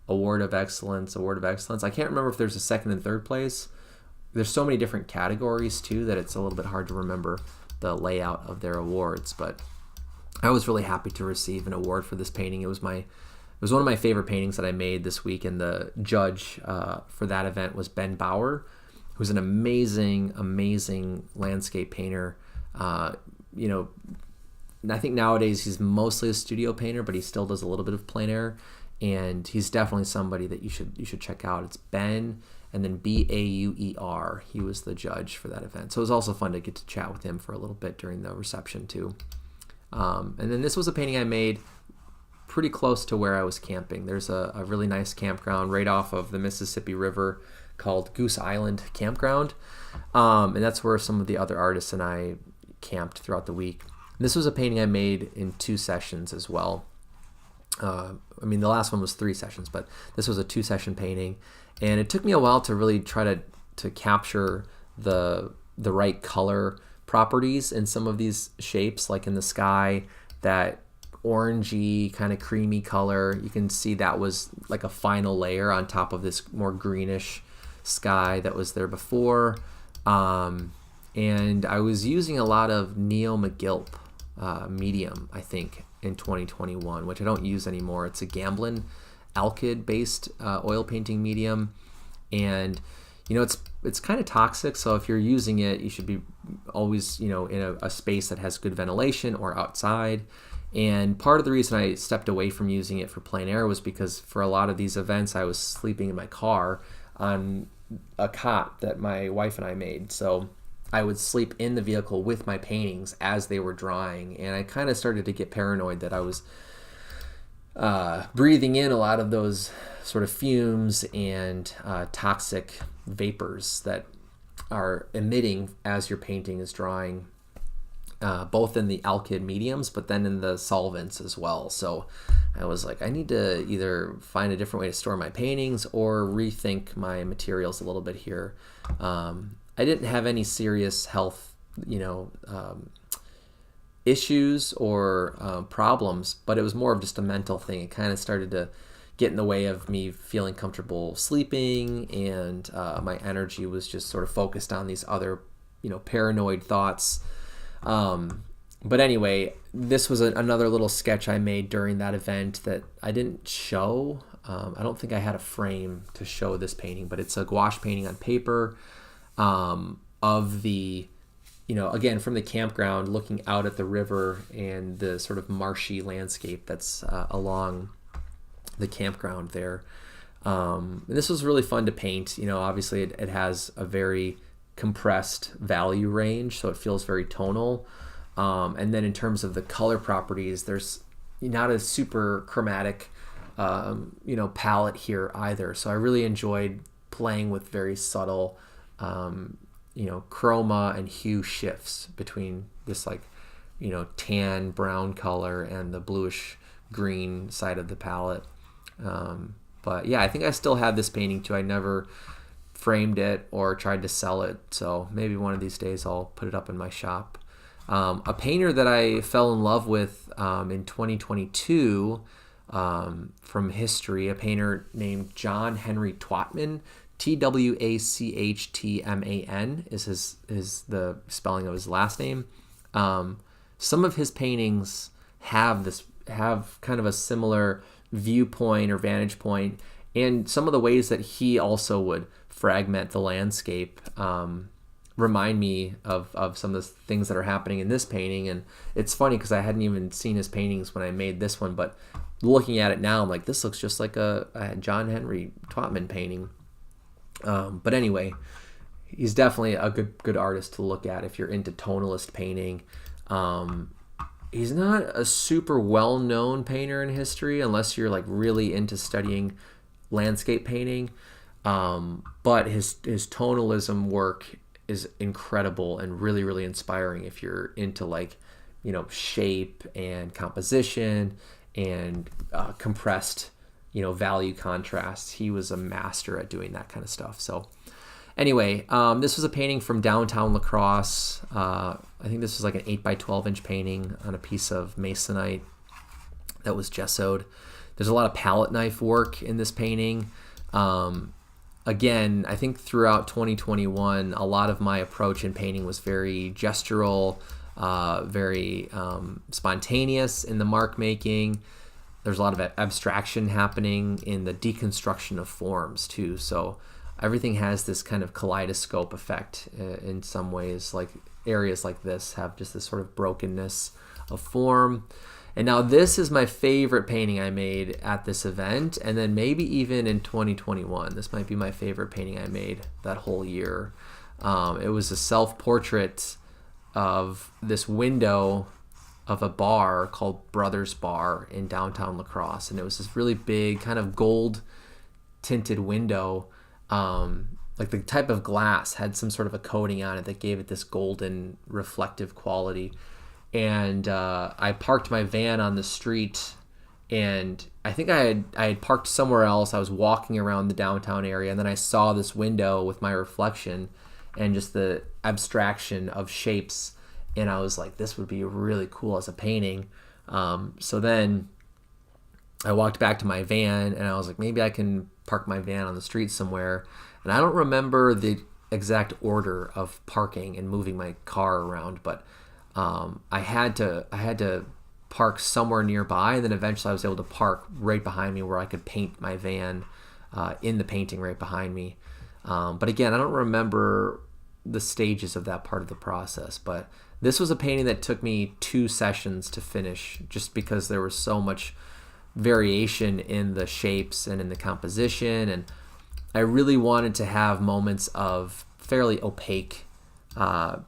award of excellence. I can't remember if there's a second and third place. There's so many different categories too that it's a little bit hard to remember the layout of their awards. But I was really happy to receive an award for this painting. It was one of my favorite paintings that I made this week, and the judge for that event was Ben Bauer, who's an amazing landscape painter. I think nowadays he's mostly a studio painter, but he still does a little bit of plein air, and he's definitely somebody that you should check out. It's Ben, and then Bauer. He was the judge for that event, so it was also fun to get to chat with him for a little bit during the reception too. And then this was a painting I made pretty close to where I was camping. There's a really nice campground right off of the Mississippi River called Goose Island Campground, and that's where some of the other artists and I camped throughout the week. This was a painting I made in 2 sessions as well. The last one was 3 sessions, but this was a 2-session painting, and it took me a while to really try to capture the right color properties in some of these shapes, like in the sky, that orangey kind of creamy color. You can see that was like a final layer on top of this more greenish sky that was there before. And I was using a lot of Neo McGilp medium, I think, in 2021, which I don't use anymore. It's a Gamblin alkyd based oil painting medium, and it's kind of toxic, so if you're using it, you should be always in a space that has good ventilation or outside. And part of the reason I stepped away from using it for plein air was because for a lot of these events I was sleeping in my car on a cot that my wife and I made, so I would sleep in the vehicle with my paintings as they were drying, and I kind of started to get paranoid that I was breathing in a lot of those sort of fumes and toxic vapors that are emitting as your painting is drying, both in the alkyd mediums, but then in the solvents as well. So I was like, I need to either find a different way to store my paintings or rethink my materials a little bit here. I didn't have any serious health, issues or problems, but it was more of just a mental thing. It kind of started to get in the way of me feeling comfortable sleeping, and my energy was just sort of focused on these other, paranoid thoughts. But anyway, this was another little sketch I made during that event that I didn't show. I don't think I had a frame to show this painting, but it's a gouache painting on paper of the, again, from the campground, looking out at the river and the sort of marshy landscape that's along the campground there. And this was really fun to paint. Obviously it has a very compressed value range, so it feels very tonal. And then in terms of the color properties, there's not a super chromatic, palette here either. So I really enjoyed playing with very subtle, chroma and hue shifts between this tan brown color and the bluish green side of the palette. But yeah, I think I still have this painting too. I never framed it or tried to sell it, so maybe one of these days I'll put it up in my shop. A painter that I fell in love with in 2022 from history, a painter named John Henry Twatman. Twachtman is the spelling of his last name. Some of his paintings have kind of a similar viewpoint or vantage point, and some of the ways that he also would fragment the landscape remind me of some of the things that are happening in this painting. And it's funny because I hadn't even seen his paintings when I made this one, but looking at it now, I'm like, this looks just like a John Henry Twatman painting. But anyway, he's definitely a good artist to look at if you're into tonalist painting. He's not a super well-known painter in history unless you're really into studying landscape painting. But his tonalism work is incredible and really, really inspiring if you're into shape and composition and compressed value contrasts. He was a master at doing that kind of stuff. So Anyway, this was a painting from downtown La Crosse. I think this was like an 8 by 12 inch painting on a piece of masonite that was gessoed. There's a lot of palette knife work in this painting. Again, I think throughout 2021, a lot of my approach in painting was very gestural, very spontaneous in the mark making. There's a lot of abstraction happening in the deconstruction of forms too. So everything has this kind of kaleidoscope effect in some ways. Like areas like this have just this sort of brokenness of form. And now this is my favorite painting I made at this event, and then maybe even in 2021. This might be my favorite painting I made that whole year. It was a self-portrait of this window of a bar called Brothers Bar in downtown La Crosse, and it was this really big kind of gold tinted window. Like the type of glass had some sort of a coating on it that gave it this golden reflective quality. And I parked my van on the street, and I think I had parked somewhere else. I was walking around the downtown area, and then I saw this window with my reflection and just the abstraction of shapes, and I was like, this would be really cool as a painting. So then I walked back to my van, and I was like, maybe I can park my van on the street somewhere. And I don't remember the exact order of parking and moving my car around, but I had to park somewhere nearby, and then eventually I was able to park right behind me where I could paint my van in the painting right behind me. But again, I don't remember the stages of that part of the process, but this was a painting that took me 2 sessions to finish, just because there was so much variation in the shapes and in the composition, and I really wanted to have moments of fairly opaque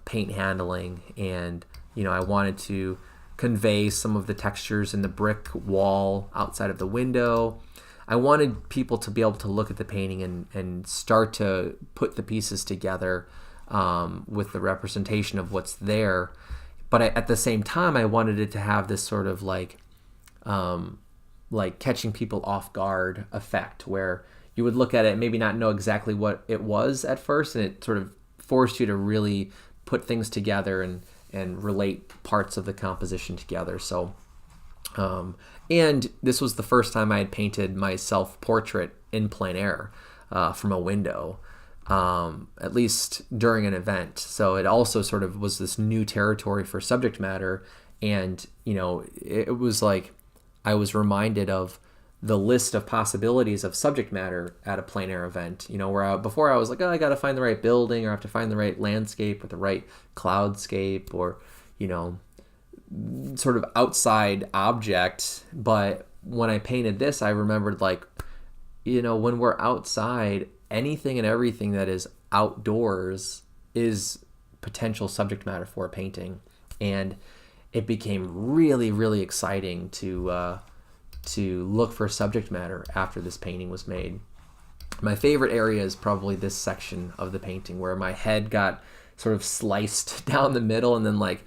paint handling, and I wanted to convey some of the textures in the brick wall outside of the window. I wanted people to be able to look at the painting and start to put the pieces together with the representation of what's there. But at the same time, I wanted it to have this sort of like catching people off guard effect, where you would look at it and maybe not know exactly what it was at first, and it sort of forced you to really put things together and relate parts of the composition together. So, and this was the first time I had painted my self-portrait in plein air from a window, at least during an event. So it also sort of was this new territory for subject matter. And, it was like I was reminded of the list of possibilities of subject matter at a plein air event, where before I was like, oh, I got to find the right building, or I have to find the right landscape or the right cloudscape, or, sort of outside object. But when I painted this, I remembered when we're outside, anything and everything that is outdoors is potential subject matter for a painting. And it became really, really exciting to look for subject matter after this painting was made. My favorite area is probably this section of the painting where my head got sort of sliced down the middle and then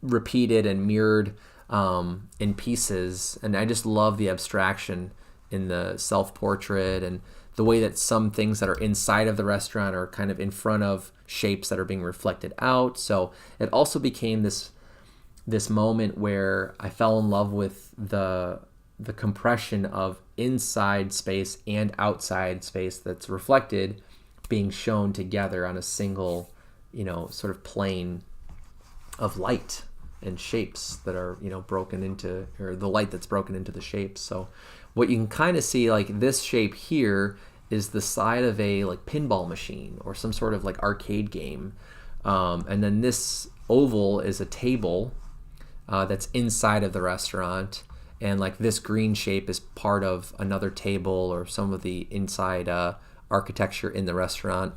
repeated and mirrored in pieces. And I just love the abstraction in the self-portrait and the way that some things that are inside of the restaurant are kind of in front of shapes that are being reflected out. So it also became this moment where I fell in love with the compression of inside space and outside space that's reflected being shown together on a single, sort of plane of light and shapes that are, broken into, or the light that's broken into the shapes. So what you can kind of see, like this shape here is the side of a pinball machine or some sort of arcade game. And then this oval is a table that's inside of the restaurant, and this green shape is part of another table or some of the inside architecture in the restaurant.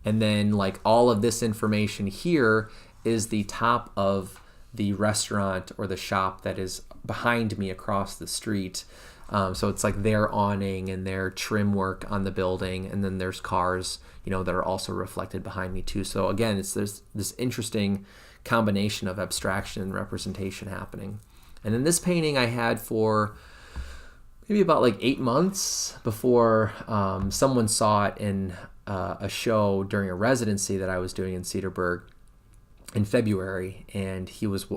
And then all of this information here is the top of the restaurant or the shop that is behind me across the street. So it's their awning and their trim work on the building, and then there's cars that are also reflected behind me too. So again, there's this interesting combination of abstraction and representation happening. And then this painting I had for maybe about 8 months before someone saw it in a show during a residency that I was doing in Cedarburg in February, and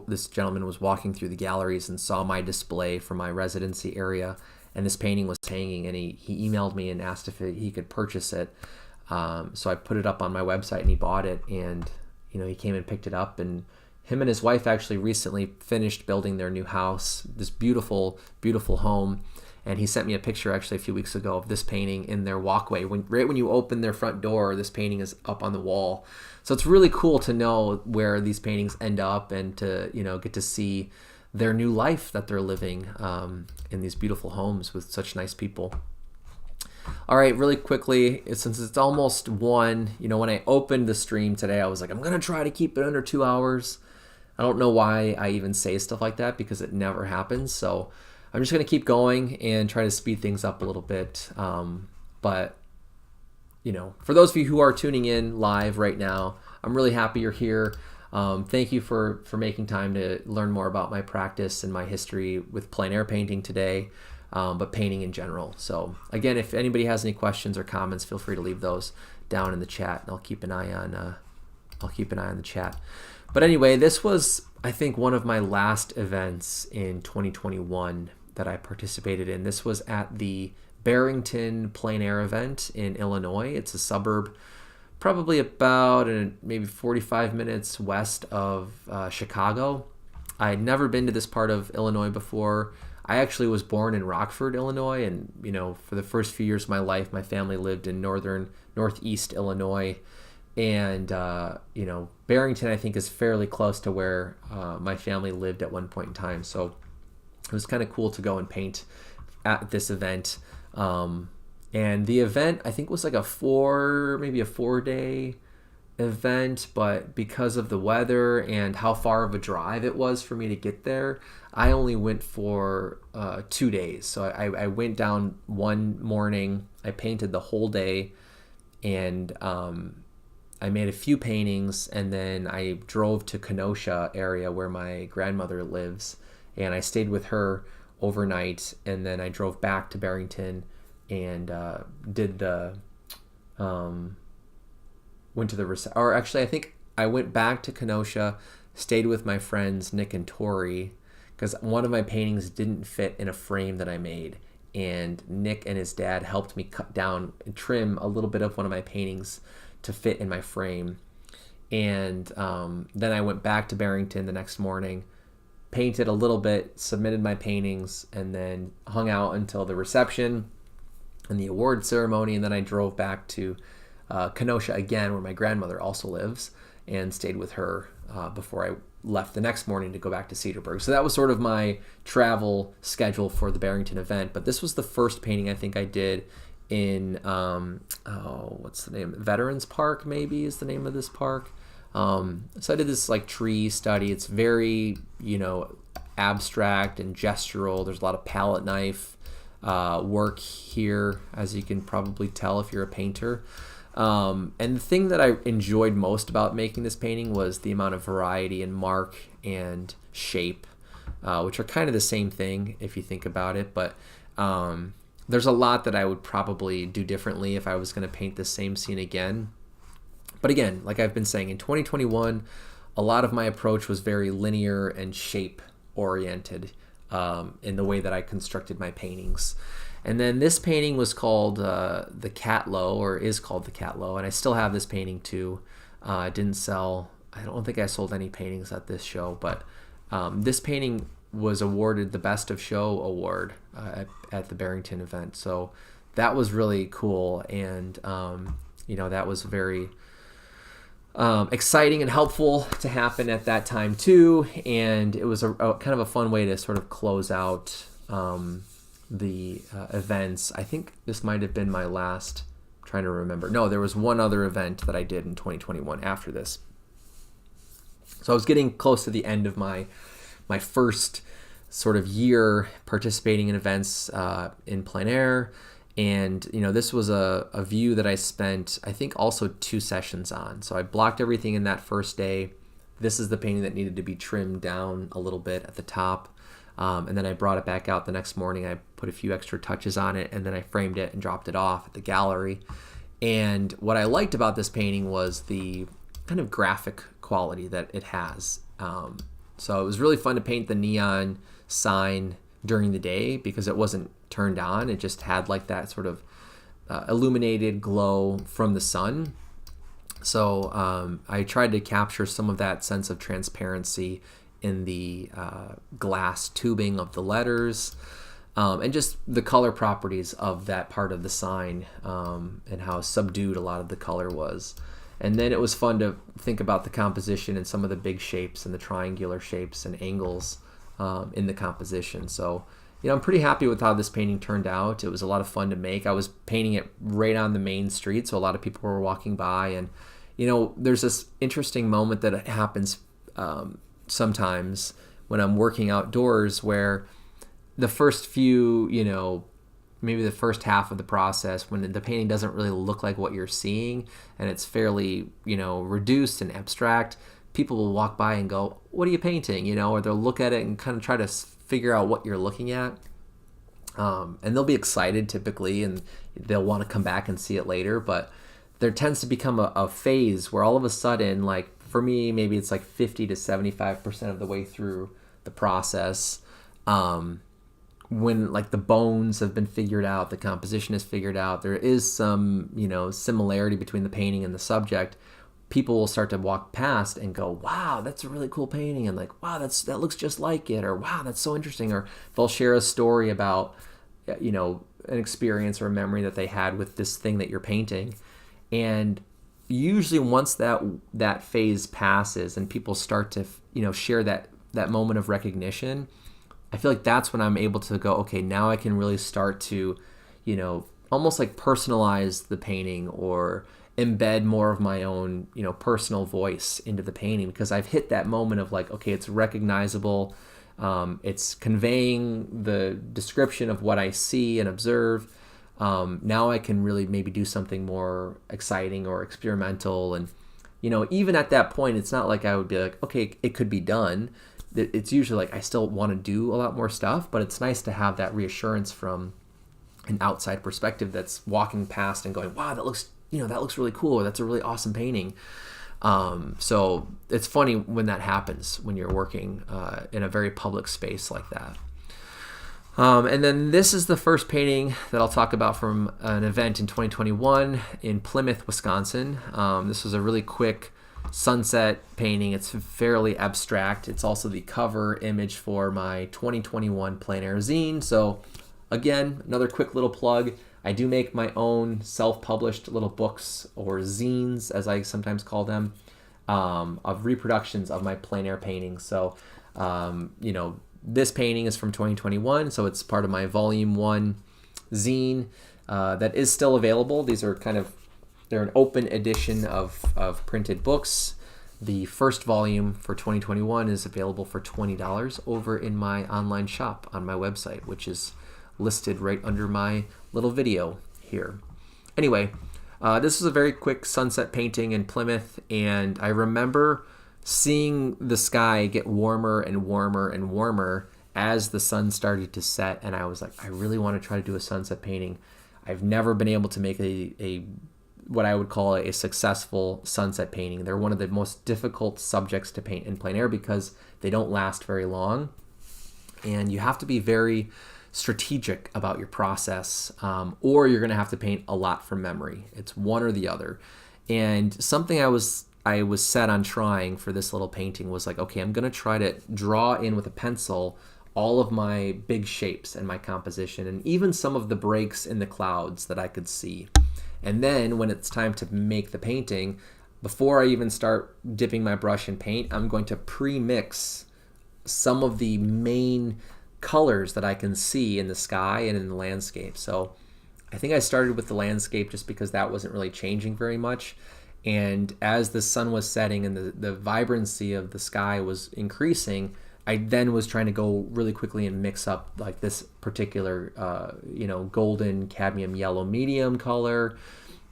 this gentleman was walking through the galleries and saw my display for my residency area, and this painting was hanging, and he emailed me and asked if he could purchase it. So I put it up on my website, and he bought it, and he came and picked it up, and him and his wife actually recently finished building their new house, this beautiful, beautiful home. And he sent me a picture actually a few weeks ago of this painting in their walkway. Right when you open their front door, this painting is up on the wall. So it's really cool to know where these paintings end up, and to get to see their new life that they're living in these beautiful homes with such nice people. All right, really quickly, since it's almost 1, when I opened the stream today, I was like, I'm gonna try to keep it under 2 hours. I don't know why I even say stuff like that, because it never happens. So I'm just going to keep going and try to speed things up a little bit. But, for those of you who are tuning in live right now, I'm really happy you're here. Thank you for making time to learn more about my practice and my history with plein air painting today, but painting in general. So again, if anybody has any questions or comments, feel free to leave those down in the chat, and I'll keep an eye on the chat. But anyway, this was, I think, one of my last events in 2021 that I participated in. This was at the Barrington Plein Air event in Illinois. It's a suburb probably about maybe 45 minutes west of Chicago. I had never been to this part of Illinois before. I actually was born in Rockford, Illinois, and for the first few years of my life, my family lived in northeast Illinois. And Barrington, I think, is fairly close to where my family lived at one point in time. So it was kind of cool to go and paint at this event. And the event, I think, was like maybe a 4-day event. But because of the weather and how far of a drive it was for me to get there, I only went for 2 days. So I went down one morning, I painted the whole day, and I made a few paintings, and then I drove to Kenosha area where my grandmother lives, and I stayed with her overnight, and then I drove back to Barrington and went to I think I went back to Kenosha, stayed with my friends Nick and Tori, because one of my paintings didn't fit in a frame that I made, and Nick and his dad helped me cut down and trim a little bit of one of my paintings to fit in my frame. And then I went back to Barrington the next morning, painted a little bit, submitted my paintings, and then hung out until the reception and the award ceremony. And then I drove back to Kenosha again, where my grandmother also lives, and stayed with her before I left the next morning to go back to Cedarburg. So that was sort of my travel schedule for the Barrington event. But this was the first painting I think I did in what's the name? Veterans Park, maybe, is the name of this park. So I did this tree study. It's very abstract and gestural. There's a lot of palette knife work here, as you can probably tell if you're a painter. And the thing that I enjoyed most about making this painting was the amount of variety in mark and shape, which are kind of the same thing if you think about it. But there's a lot that I would probably do differently if I was going to paint the same scene again. But again, like I've been saying, in 2021, a lot of my approach was very linear and shape oriented in the way that I constructed my paintings. And then this painting was called the Catlow, or is called the Catlow, and I still have this painting too. I didn't sell, I don't think I sold any paintings at this show, but this painting was awarded the Best of Show award at the Barrington event. So that was really cool, and that was very exciting and helpful to happen at that time too. And it was a kind of a fun way to sort of close out the events. I think this might have been my last, I'm trying to remember. No, there was one other event that I did in 2021 after this. So I was getting close to the end of my first sort of year participating in events in plein air. And, this was a view that I spent, I think, also 2 sessions on. So I blocked everything in that first day. This is the painting that needed to be trimmed down a little bit at the top. And then I brought it back out the next morning. I put a few extra touches on it, and then I framed it and dropped it off at the gallery. And what I liked about this painting was the kind of graphic quality that it has. So it was really fun to paint the neon sign during the day because it wasn't turned on. It just had like that sort of illuminated glow from the sun. So I tried to capture some of that sense of transparency in the glass tubing of the letters, and just the color properties of that part of the sign, and how subdued a lot of the color was. And then it was fun to think about the composition and some of the big shapes and the triangular shapes and angles in the composition. So, I'm pretty happy with how this painting turned out. It was a lot of fun to make. I was painting it right on the main street, so a lot of people were walking by. And, there's this interesting moment that happens sometimes when I'm working outdoors where the first few, maybe the first half of the process, when the painting doesn't really look like what you're seeing and it's fairly, reduced and abstract, people will walk by and go, "What are you painting?" Or they'll look at it and kind of try to figure out what you're looking at. And they'll be excited typically, and they'll want to come back and see it later. But there tends to become a phase where all of a sudden, like for me, maybe it's like 50 to 75% of the way through the process, when like the bones have been figured out, the composition is figured out, there is some, similarity between the painting and the subject, people will start to walk past and go, "Wow, that's a really cool painting," and like, "Wow, that looks just like it," or "Wow, that's so interesting," or they'll share a story about, an experience or a memory that they had with this thing that you're painting. And usually once that phase passes and people start to, share that moment of recognition, I feel like that's when I'm able to go, okay, now I can really start to, almost like personalize the painting or embed more of my own, personal voice into the painting, because I've hit that moment of like, okay, it's recognizable. It's conveying the description of what I see and observe. Now I can really maybe do something more exciting or experimental. And, even at that point, it's not like I would be like, okay, it could be done. It's usually like I still want to do a lot more stuff, but it's nice to have that reassurance from an outside perspective that's walking past and going, "Wow, that looks really cool," or "That's a really awesome painting." So it's funny when that happens, when you're working in a very public space like that. And then this is the first painting that I'll talk about from an event in 2021 in Plymouth, Wisconsin. This was a really quick sunset painting. It's fairly abstract. It's also the cover image for my 2021 Plein Air zine. So again, another quick little plug. I do make my own self-published little books, or zines as I sometimes call them, of reproductions of my plein air paintings. So, this painting is from 2021, so it's part of my volume 1 zine that is still available. These are they're an open edition of printed books. The first volume for 2021 is available for $20 over in my online shop on my website, which is listed right under my little video here. Anyway, this is a very quick sunset painting in Plymouth, and I remember seeing the sky get warmer and warmer and warmer as the sun started to set, and I was like, I really want to try to do a sunset painting. I've never been able to make a what I would call a successful sunset painting. They're one of the most difficult subjects to paint in plein air because they don't last very long, and you have to be very strategic about your process, or you're going to have to paint a lot from memory. It's one or the other. And something I was set on trying for this little painting was like, okay, I'm going to try to draw in with a pencil all of my big shapes and my composition, and even some of the breaks in the clouds that I could see. And then when it's time to make the painting, before I even start dipping my brush in paint, I'm going to pre-mix some of the main colors that I can see in the sky and in the landscape. So I think I started with the landscape just because that wasn't really changing very much. And as the sun was setting and the vibrancy of the sky was increasing, I then was trying to go really quickly and mix up like this particular, golden cadmium yellow medium color,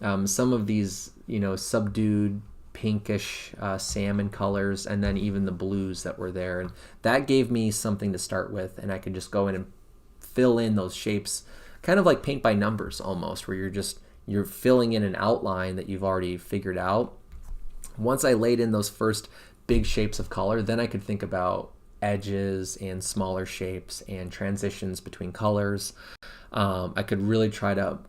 some of these, subdued pinkish salmon colors, and then even the blues that were there. And that gave me something to start with, and I could just go in and fill in those shapes, kind of like paint by numbers almost, where you're just you're filling in an outline that you've already figured out. Once I laid in those first big shapes of color, then I could think about edges and smaller shapes and transitions between colors. I could really try to,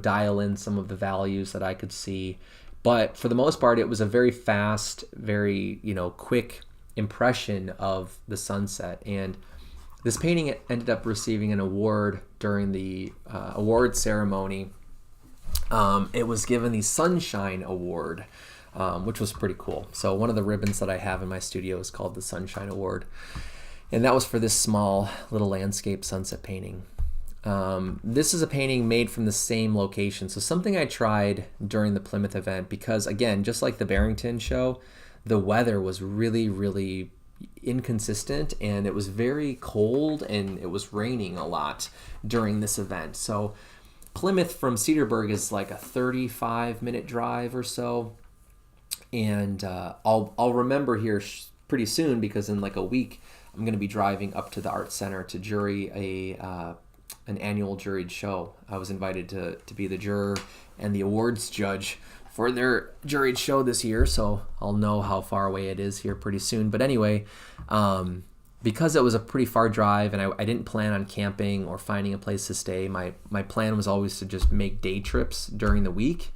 dial in some of the values that I could see. But for the most part, it was a very fast, very, quick impression of the sunset. And this painting ended up receiving an award during the award ceremony. It was given the Sunshine Award, which was pretty cool. So one of the ribbons that I have in my studio is called the Sunshine Award. And that was for this small little landscape sunset painting. This is a painting made from the same location. So something I tried during the Plymouth event, because again, just like the Barrington show, the weather was really, really inconsistent, and it was very cold, and it was raining a lot during this event. So Plymouth from Cedarburg is like a 35-minute drive or so. And I'll remember here pretty soon, because in like a week, I'm going to be driving up to the Art Center to jury an annual juried show. I was invited to be the juror and the awards judge for their juried show this year, so I'll know how far away it is here pretty soon. But anyway, because it was a pretty far drive, and I didn't plan on camping or finding a place to stay, my plan was always to just make day trips during the week.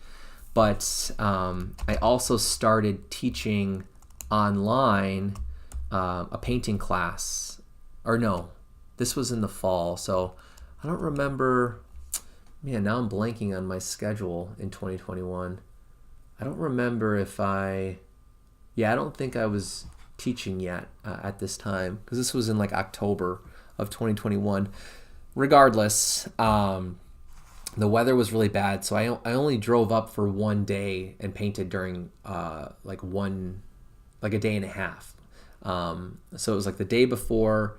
But I also started teaching online a painting class. Or no, this was in the fall, so I don't remember. Man, now I'm blanking on my schedule in 2021. I don't remember if I don't think I was teaching yet at this time, because this was in like October of 2021. Regardless, the weather was really bad, so I only drove up for one day and painted during like a day and a half. So it was like the day before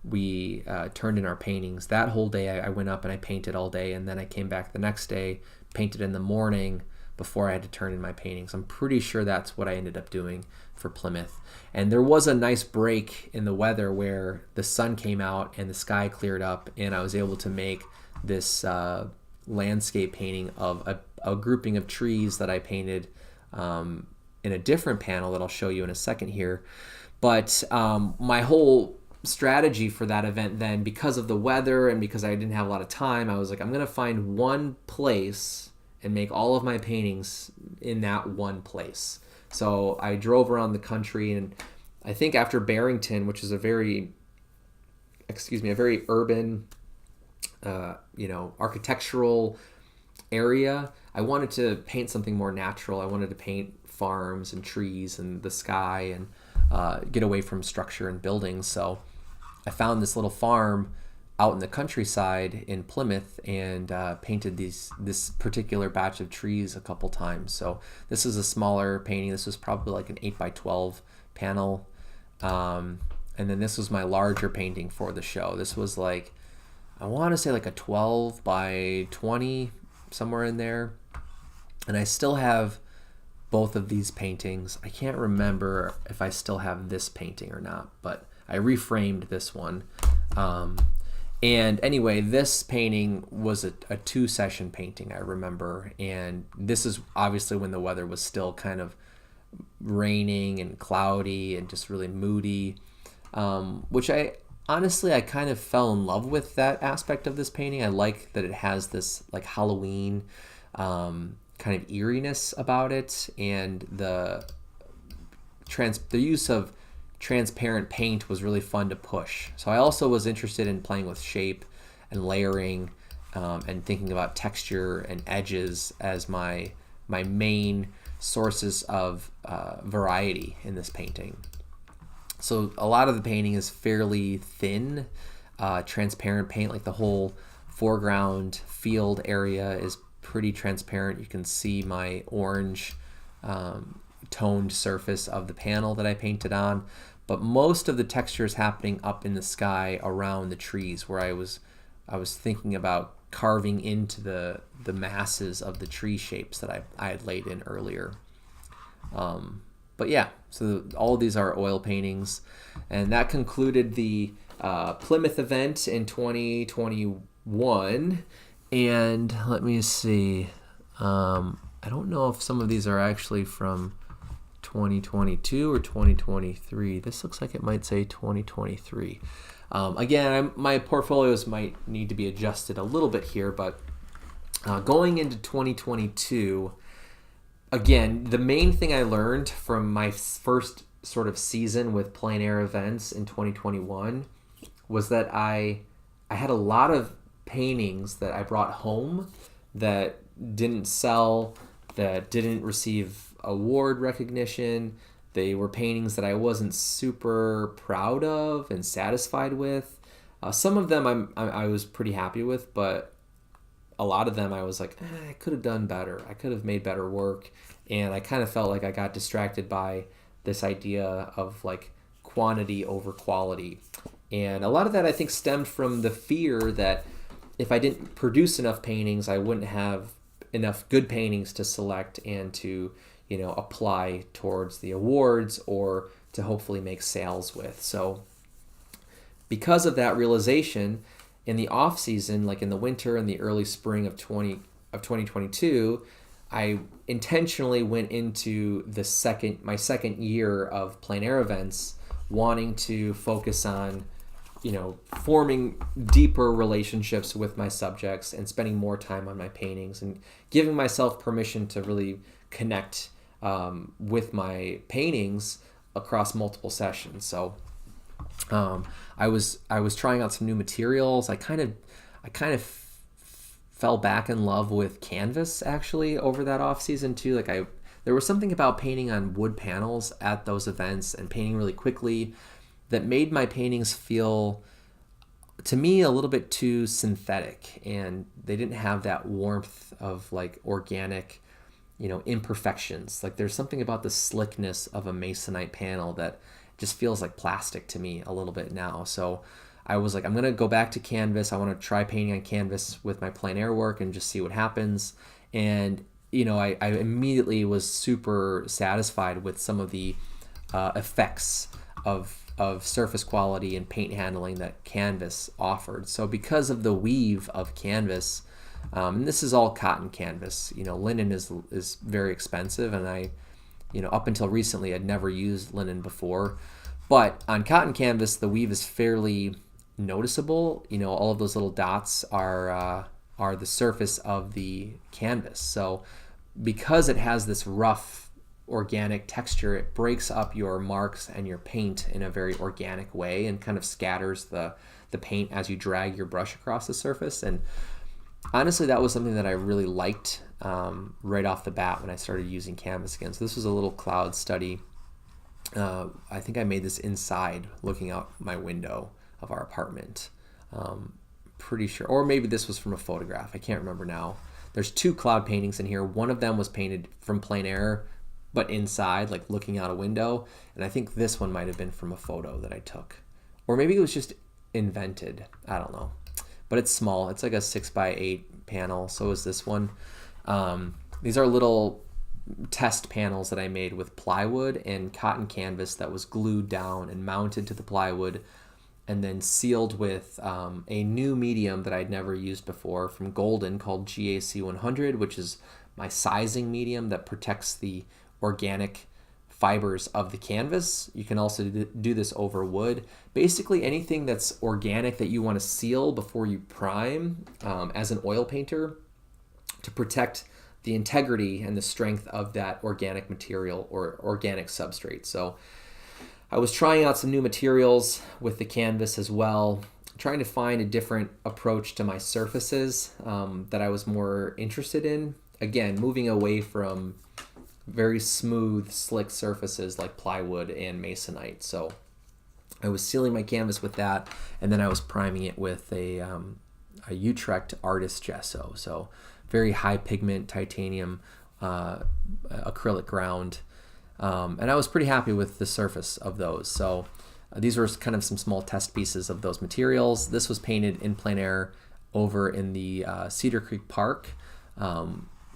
we turned in our paintings. That whole day I went up and I painted all day, and then I came back the next day, painted in the morning before I had to turn in my paintings. I'm pretty sure that's what I ended up doing for Plymouth. And there was a nice break in the weather where the sun came out and the sky cleared up, and I was able to make this landscape painting of a grouping of trees that I painted in a different panel that I'll show you in a second here. But my whole strategy for that event then, because of the weather and because I didn't have a lot of time, I was like, I'm going to find one place and make all of my paintings in that one place. So I drove around the country, and I think after Barrington, which is a very urban, architectural area, I wanted to paint something more natural. I wanted to paint farms and trees and the sky and get away from structure and buildings. So I found this little farm out in the countryside in Plymouth and painted this particular batch of trees a couple times. So this is a smaller painting. This was probably like an 8x12 panel. And then this was my larger painting for the show. This was like, I want to say like a 12x20, somewhere in there. And I still have both of these paintings. I can't remember if I still have this painting or not, but I reframed this one. And anyway, this painting was a 2-session painting, I remember. And this is obviously when the weather was still kind of raining and cloudy and just really moody, which I kind of fell in love with that aspect of this painting. I like that it has this like Halloween kind of eeriness about it, and the use of transparent paint was really fun to push. So I also was interested in playing with shape and layering and thinking about texture and edges as my main sources of variety in this painting. So a lot of the painting is fairly thin, transparent paint. Like the whole foreground field area is pretty transparent. You can see my orange toned surface of the panel that I painted on, but most of the texture is happening up in the sky around the trees, where I was thinking about carving into the masses of the tree shapes that I had laid in earlier. But yeah, so all of these are oil paintings, and that concluded the Plymouth event in 2021. And let me see, I don't know if some of these are actually from 2022 or 2023. This looks like it might say 2023. Again, my portfolios might need to be adjusted a little bit here, but going into 2022, again, the main thing I learned from my first sort of season with plein air events in 2021 was that I had a lot of paintings that I brought home that didn't sell, that didn't receive award recognition. They were paintings that I wasn't super proud of and satisfied with. Some of them I was pretty happy with, but a lot of them I was like, I could have done better. I could have made better work. And I kind of felt like I got distracted by this idea of like quantity over quality. And a lot of that I think stemmed from the fear that if I didn't produce enough paintings, I wouldn't have enough good paintings to select and to, apply towards the awards or to hopefully make sales with. So because of that realization, in the off season, like in the winter and the early spring of 2022, I intentionally went into my second year of plein air events, wanting to focus on, forming deeper relationships with my subjects and spending more time on my paintings and giving myself permission to really connect with my paintings across multiple sessions. So I was trying out some new materials. I kind of fell back in love with canvas actually over that off season too. Like there was something about painting on wood panels at those events and painting really quickly that made my paintings feel, to me, a little bit too synthetic, and they didn't have that warmth of like organic, imperfections. Like there's something about the slickness of a masonite panel that just feels like plastic to me a little bit now. So I was like, I'm going to go back to canvas. I want to try painting on canvas with my plein air work and just see what happens. And, I immediately was super satisfied with some of the effects of surface quality and paint handling that canvas offered. So because of the weave of canvas, and this is all cotton canvas, linen is very expensive, and I, up until recently, I'd never used linen before. But on cotton canvas, the weave is fairly noticeable. All of those little dots are the surface of the canvas. So because it has this rough organic texture, it breaks up your marks and your paint in a very organic way and kind of scatters the paint as you drag your brush across the surface. And honestly, that was something that I really liked right off the bat when I started using canvas again. So this was a little cloud study. I think I made this inside looking out my window of our apartment. Pretty sure, or maybe this was from a photograph. I can't remember now. There's two cloud paintings in here. One of them was painted from plein air, but inside, like looking out a window. And I think this one might have been from a photo that I took. Or maybe it was just invented. I don't know. But it's small. It's like a 6x8 panel. So is this one. These are little test panels that I made with plywood and cotton canvas that was glued down and mounted to the plywood and then sealed with a new medium that I'd never used before from Golden called GAC 100, which is my sizing medium that protects the organic fibers of the canvas. You can also do this over wood. Basically anything that's organic that you want to seal before you prime as an oil painter to protect the integrity and the strength of that organic material or organic substrate. So I was trying out some new materials with the canvas as well, trying to find a different approach to my surfaces that I was more interested in. Again, moving away from very smooth, slick surfaces like plywood and masonite. So I was sealing my canvas with that, and then I was priming it with a Utrecht Artist Gesso. So very high pigment titanium acrylic ground. And I was pretty happy with the surface of those. So these were kind of some small test pieces of those materials. This was painted in plein air over in the Cedar Creek Park.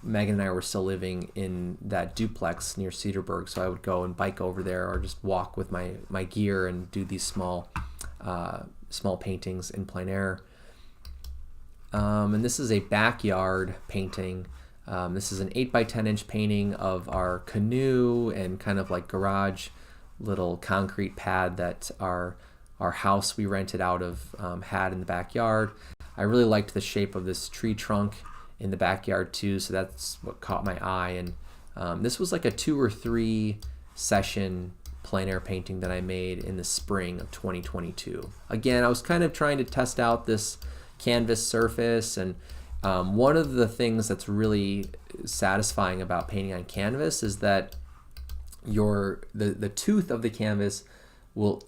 Megan and I were still living in that duplex near Cedarburg, so I would go and bike over there or just walk with my gear and do these small paintings in plein air. And this is a backyard painting This is an 8 by 10 inch painting of our canoe and kind of like garage little concrete pad that our house we rented out of had in the backyard. I really liked the shape of this tree trunk in the backyard too, so that's what caught my eye. And this was like a 2 or 3 session plein air painting that I made in the spring of 2022. Again, I was kind of trying to test out this canvas surface, and one of the things that's really satisfying about painting on canvas is that the tooth of the canvas will,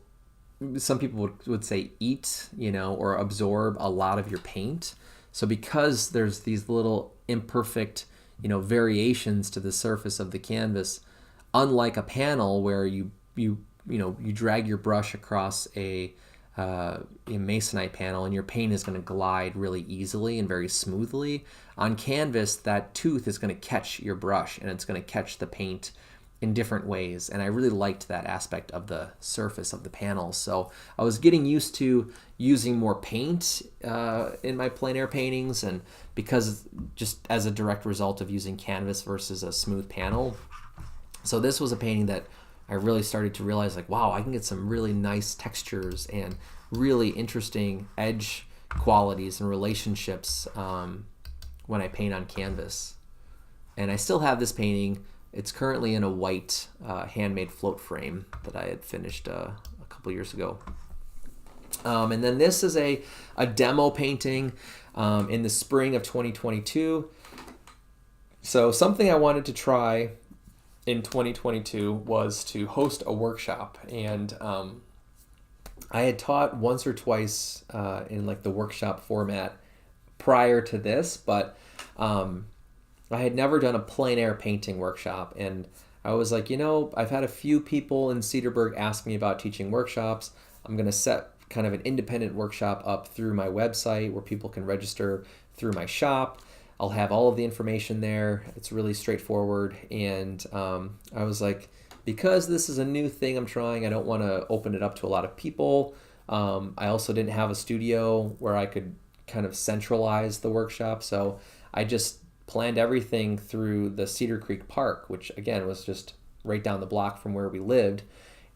some people would say, eat, or absorb a lot of your paint. So because there's these little imperfect, variations to the surface of the canvas, unlike a panel where you drag your brush across a masonite panel and your paint is going to glide really easily and very smoothly, on canvas that tooth is going to catch your brush and it's going to catch the paint in different ways. And I really liked that aspect of the surface of the panels. So I was getting used to using more paint in my plein air paintings, and because just as a direct result of using canvas versus a smooth panel. So this was a painting that I really started to realize, like, wow, I can get some really nice textures and really interesting edge qualities and relationships when I paint on canvas. And I still have this painting. It's currently in a white handmade float frame that I had finished a couple years ago. And then this is a demo painting in the spring of 2022. So something I wanted to try in 2022 was to host a workshop. And I had taught once or twice in like the workshop format prior to this, but I had never done a plein air painting workshop. And I was like, I've had a few people in Cedarburg ask me about teaching workshops. I'm going to set kind of an independent workshop up through my website where people can register through my shop. I'll have all of the information there. It's really straightforward. And I was like, because this is a new thing I'm trying, I don't want to open it up to a lot of people. I also didn't have a studio where I could kind of centralize the workshop. So I just planned everything through the Cedar Creek Park, which again was just right down the block from where we lived.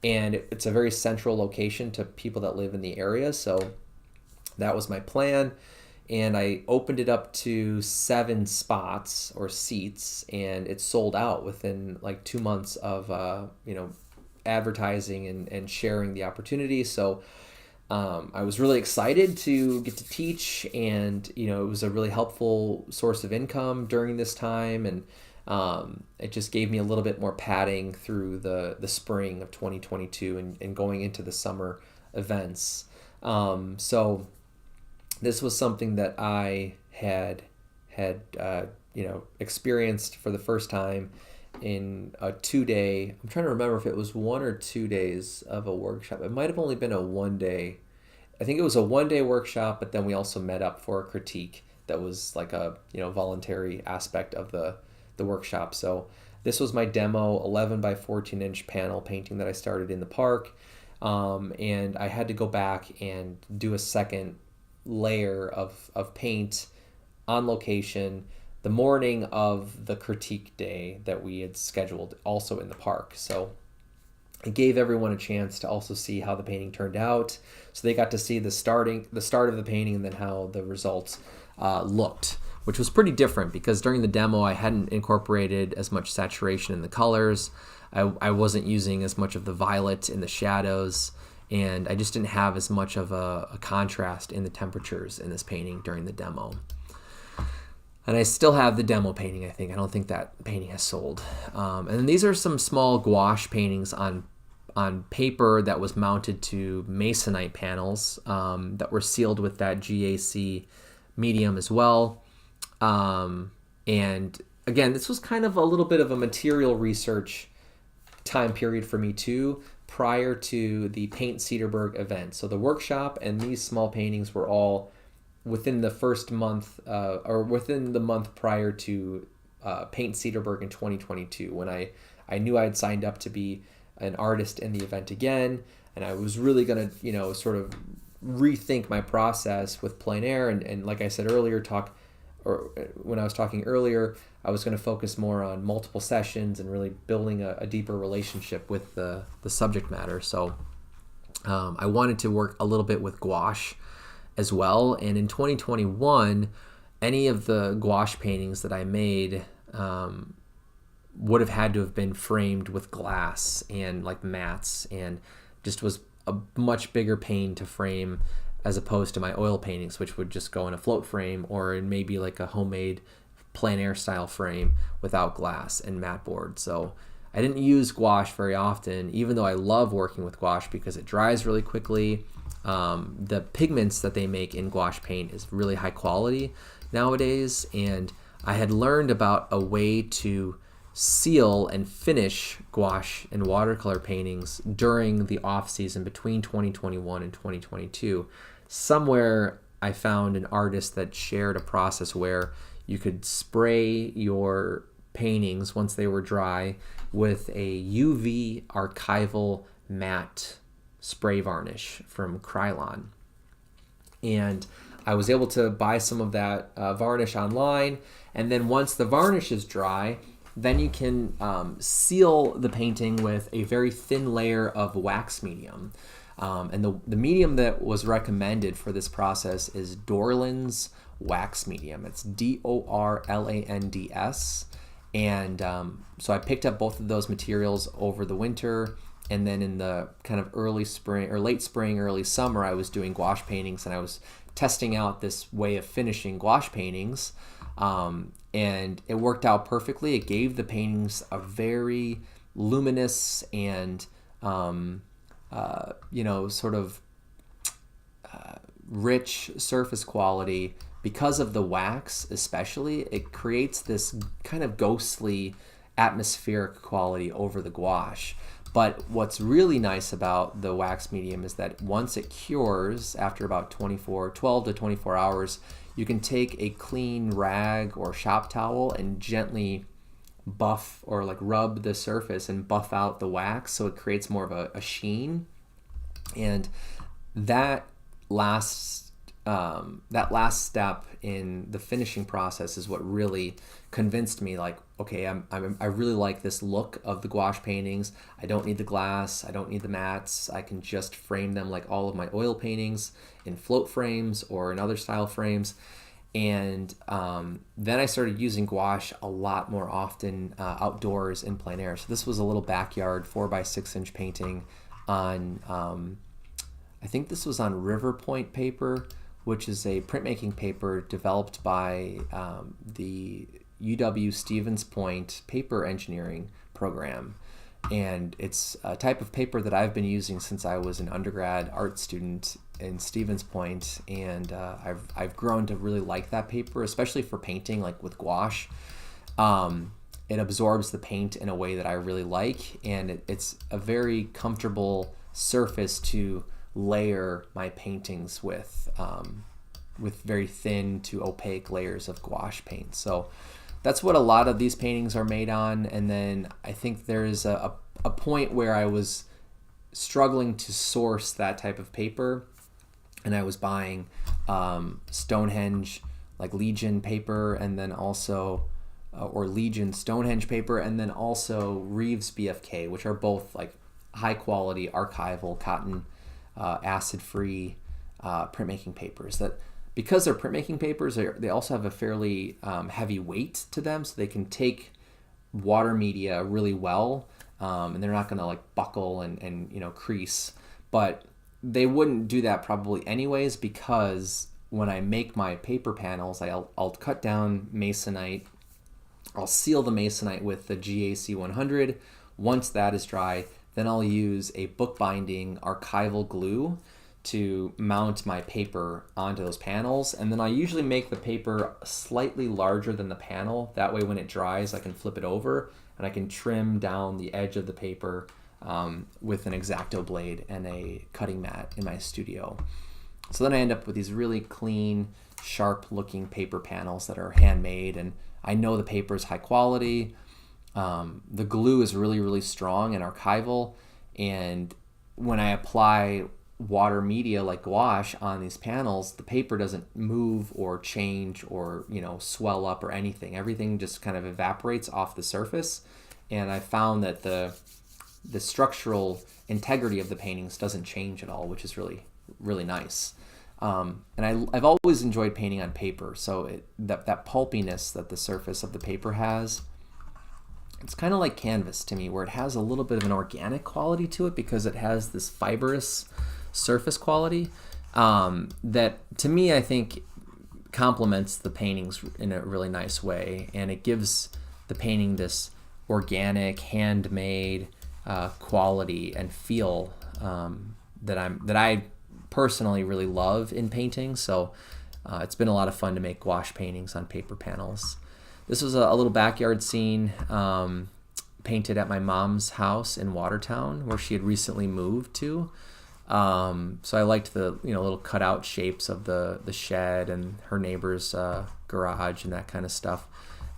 And it's a very central location to people that live in the area. So that was my plan. And I opened it up to 7 spots or seats, and it sold out within like 2 months of advertising and sharing the opportunity. So I was really excited to get to teach, and it was a really helpful source of income during this time, and it just gave me a little bit more padding through the spring of 2022 and going into the summer events. So this was something that I had experienced for the first time in a 2-day. I'm trying to remember if it was 1 or 2 days of a workshop. It might have only been a 1-day. I think it was a 1-day workshop, but then we also met up for a critique that was like a voluntary aspect of the workshop. So this was my demo 11 by 14 inch panel painting that I started in the park, and I had to go back and do a second layer of paint on location the morning of the critique day that we had scheduled, also in the park. So it gave everyone a chance to also see how the painting turned out. So they got to see the start of the painting and then how the results looked, which was pretty different because during the demo I hadn't incorporated as much saturation in the colors. I wasn't using as much of the violet in the shadows, and I just didn't have as much of a contrast in the temperatures in this painting during the demo. And I still have the demo painting, I think. I don't think that painting has sold. And then these are some small gouache paintings on paper that was mounted to masonite panels that were sealed with that GAC medium as well. And again, this was kind of a little bit of a material research time period for me too, prior to the Paint Cedarburg event. So the workshop and these small paintings were all within the first month or within the month prior to Paint Cedarburg in 2022, when I knew I had signed up to be an artist in the event again, and I was really going to sort of rethink my process with plein air and like I said earlier, talk or when I was talking earlier, I was going to focus more on multiple sessions and really building a deeper relationship with the subject matter. So I wanted to work a little bit with gouache as well. And in 2021, any of the gouache paintings that I made would have had to have been framed with glass and like mats, and just was a much bigger pain to frame as opposed to my oil paintings, which would just go in a float frame or in maybe like a homemade plein air style frame without glass and mat board. So I didn't use gouache very often, even though I love working with gouache because it dries really quickly. The pigments that they make in gouache paint is really high quality nowadays, and I had learned about a way to seal and finish gouache and watercolor paintings during the off season between 2021 and 2022. Somewhere I found an artist that shared a process where you could spray your paintings once they were dry with a UV archival matte spray varnish from Krylon. And I was able to buy some of that varnish online, and then once the varnish is dry, then you can seal the painting with a very thin layer of wax medium. And the medium that was recommended for this process is Dorland's wax medium. It's Dorlands. And so I picked up both of those materials over the winter, and then in the kind of early spring or late spring, early summer, I was doing gouache paintings, and I was testing out this way of finishing gouache paintings. And it worked out perfectly. It gave the paintings a very luminous and, sort of rich surface quality. Because of the wax especially, it creates this kind of ghostly atmospheric quality over the gouache. But what's really nice about the wax medium is that once it cures, after about 12 to 24 hours, you can take a clean rag or shop towel and gently buff or like rub the surface and buff out the wax so it creates more of a sheen. And that last step in the finishing process is what really convinced me, like, okay, I really like this look of the gouache paintings. I don't need the glass, I don't need the mats. I can just frame them like all of my oil paintings in float frames or in other style frames. And then I started using gouache a lot more often outdoors in plein air. So this was a little backyard 4x6 inch painting on, I think this was on River Point paper, which is a printmaking paper developed by the UW Stevens Point paper engineering program. And it's a type of paper that I've been using since I was an undergrad art student in Stevens Point, and I've grown to really like that paper, especially for painting, like with gouache. It absorbs the paint in a way that I really like, and it's a very comfortable surface to layer my paintings with very thin to opaque layers of gouache paint. So that's what a lot of these paintings are made on. And then I think there's a point where I was struggling to source that type of paper, and I was buying Stonehenge, like Legion paper, and then also or Legion Stonehenge paper, and then also Reeves BFK, which are both like high quality archival cotton acid-free printmaking papers. That because they're printmaking papers, they also have a fairly heavy weight to them, so they can take water media really well, and they're not going to like buckle and crease. But they wouldn't do that probably anyways, because when I make my paper panels, I'll cut down masonite. I'll seal the masonite with the GAC 100. Once that is dry, then I'll use a bookbinding archival glue to mount my paper onto those panels. And then I usually make the paper slightly larger than the panel. That way when it dries, I can flip it over and I can trim down the edge of the paper with an X-Acto blade and a cutting mat in my studio. So then I end up with these really clean, sharp looking paper panels that are handmade, and I know the paper is high quality. The glue is really, really strong and archival, and when I apply water media like gouache on these panels, the paper doesn't move or change or, swell up or anything. Everything just kind of evaporates off the surface. And I found that the structural integrity of the paintings doesn't change at all, which is really, really nice. And I've always enjoyed painting on paper. So that pulpiness that the surface of the paper has, it's kind of like canvas to me, where it has a little bit of an organic quality to it because it has this fibrous surface quality that, to me, I think complements the paintings in a really nice way. And it gives the painting this organic, handmade quality and feel that I personally really love in painting. So it's been a lot of fun to make gouache paintings on paper panels. This was a little backyard scene painted at my mom's house in Watertown, where she had recently moved to. So I liked the little cutout shapes of the shed and her neighbor's garage and that kind of stuff.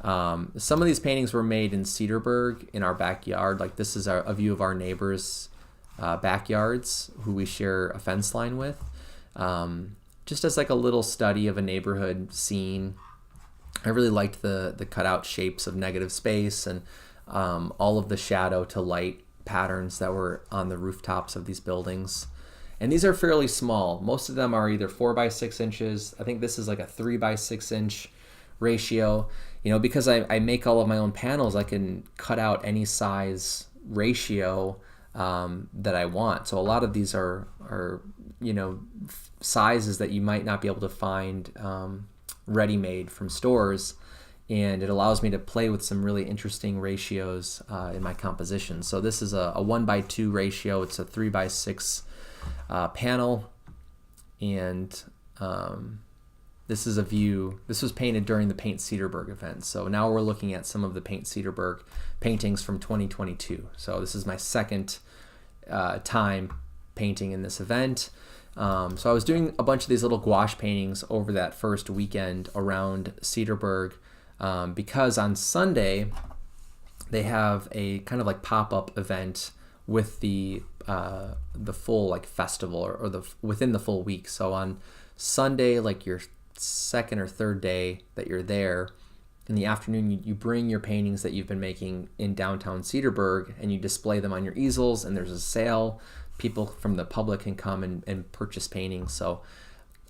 Some of these paintings were made in Cedarburg in our backyard. Like, this is a view of our neighbors' backyards, who we share a fence line with. Just as like a little study of a neighborhood scene. I really liked the cutout shapes of negative space and all of the shadow to light patterns that were on the rooftops of these buildings. And these are fairly small. Most of them are either 4 by 6 inches. I think this is like a 3 by 6 inch ratio. Because I make all of my own panels, I can cut out any size ratio that I want. So a lot of these are sizes that you might not be able to find ready-made from stores, and it allows me to play with some really interesting ratios in my composition. So this is a 1 by 2 ratio. It's a 3 by 6 panel, and this is a view. This was painted during the Paint Cedarburg event. So now we're looking at some of the Paint Cedarburg paintings from 2022. So this is my second time painting in this event. So I was doing a bunch of these little gouache paintings over that first weekend around Cedarburg because on Sunday they have a kind of like pop-up event with the full like festival or within the full week. So on Sunday, like your second or third day that you're there, in the afternoon you bring your paintings that you've been making in downtown Cedarburg and you display them on your easels, and there's a sale. People from the public can come and purchase paintings. So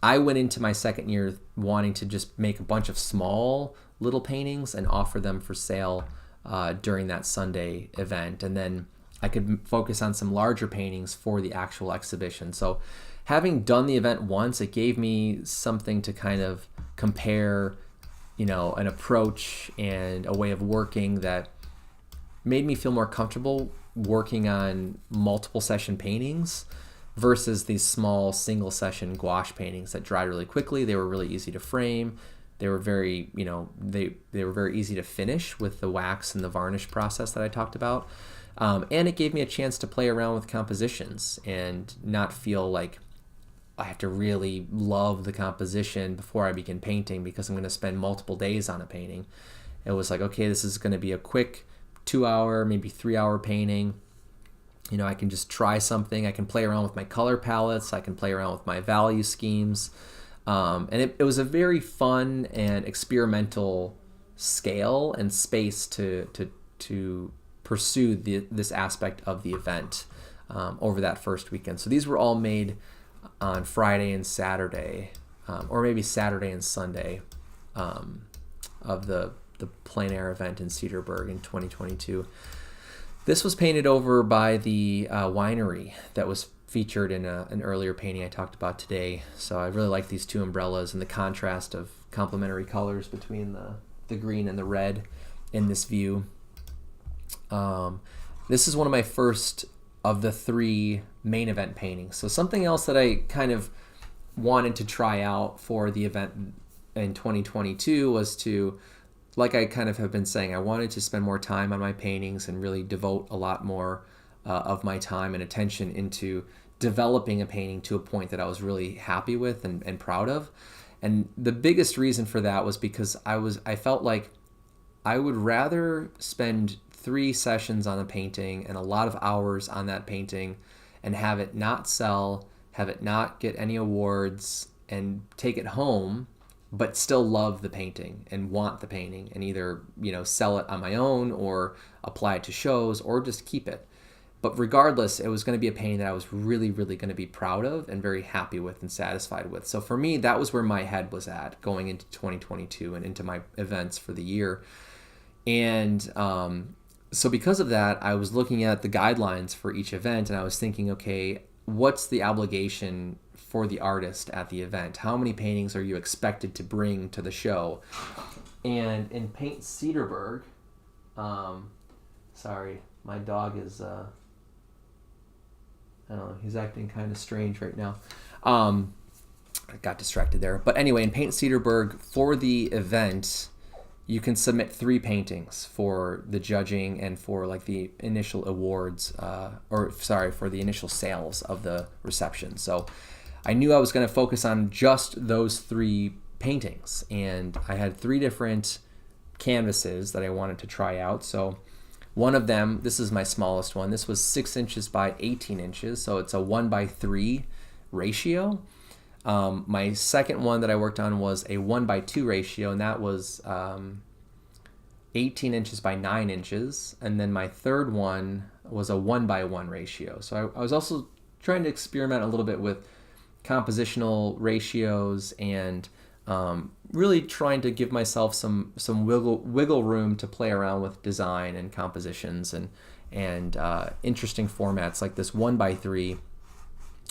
I went into my second year wanting to just make a bunch of small little paintings and offer them for sale during that Sunday event. And then I could focus on some larger paintings for the actual exhibition. So having done the event once, it gave me something to kind of compare, an approach and a way of working that made me feel more comfortable working on multiple session paintings versus these small single session gouache paintings that dried really quickly. They were really easy to frame. They were very, they were very easy to finish with the wax and the varnish process that I talked about. And it gave me a chance to play around with compositions and not feel like I have to really love the composition before I begin painting because I'm going to spend multiple days on a painting. It was like, okay, this is going to be a quick 2-hour, maybe 3-hour painting. I can just try something. I can play around with my color palettes. I can play around with my value schemes. And it was a very fun and experimental scale and space to pursue this aspect of the event over that first weekend. So these were all made on Friday and Saturday, or maybe Saturday and Sunday of the Plein event in Cedarburg in 2022. This was painted over by the winery that was featured in an earlier painting I talked about today. So I really like these two umbrellas and the contrast of complementary colors between the green and the red in this view. This is one of my first of the 3 main event paintings. So something else that I kind of wanted to try out for the event in 2022 was to, like I kind of have been saying, I wanted to spend more time on my paintings and really devote a lot more of my time and attention into developing a painting to a point that I was really happy with and proud of. And the biggest reason for that was because I felt like I would rather spend 3 sessions on a painting and a lot of hours on that painting and have it not sell have it not get any awards, and take it home, but still love the painting and want the painting, and either, sell it on my own or apply it to shows or just keep it. But regardless, it was going to be a painting that I was really, really going to be proud of and very happy with and satisfied with. So for me, that was where my head was at going into 2022 and into my events for the year. And so because of that, I was looking at the guidelines for each event, and I was thinking, okay, what's the obligation for the artist at the event? How many paintings are you expected to bring to the show? And in Paint Cedarburg, sorry, my dog is, I don't know, he's acting kind of strange right now. I got distracted there. But anyway, in Paint Cedarburg, for the event, you can submit 3 paintings for the judging and for like the initial awards, for the initial sales of the reception. So I knew I was going to focus on just those 3 paintings, and I had 3 different canvases that I wanted to try out. So one of them, this is my smallest one. This was 6 inches by 18 inches, so it's a 1:3 ratio. My second one that I worked on was a 1:2 ratio, and that was 18 inches by 9 inches. And then my third one was a 1:1 ratio. So I was also trying to experiment a little bit with compositional ratios and really trying to give myself some wiggle room to play around with design and compositions and interesting formats like this 1:3.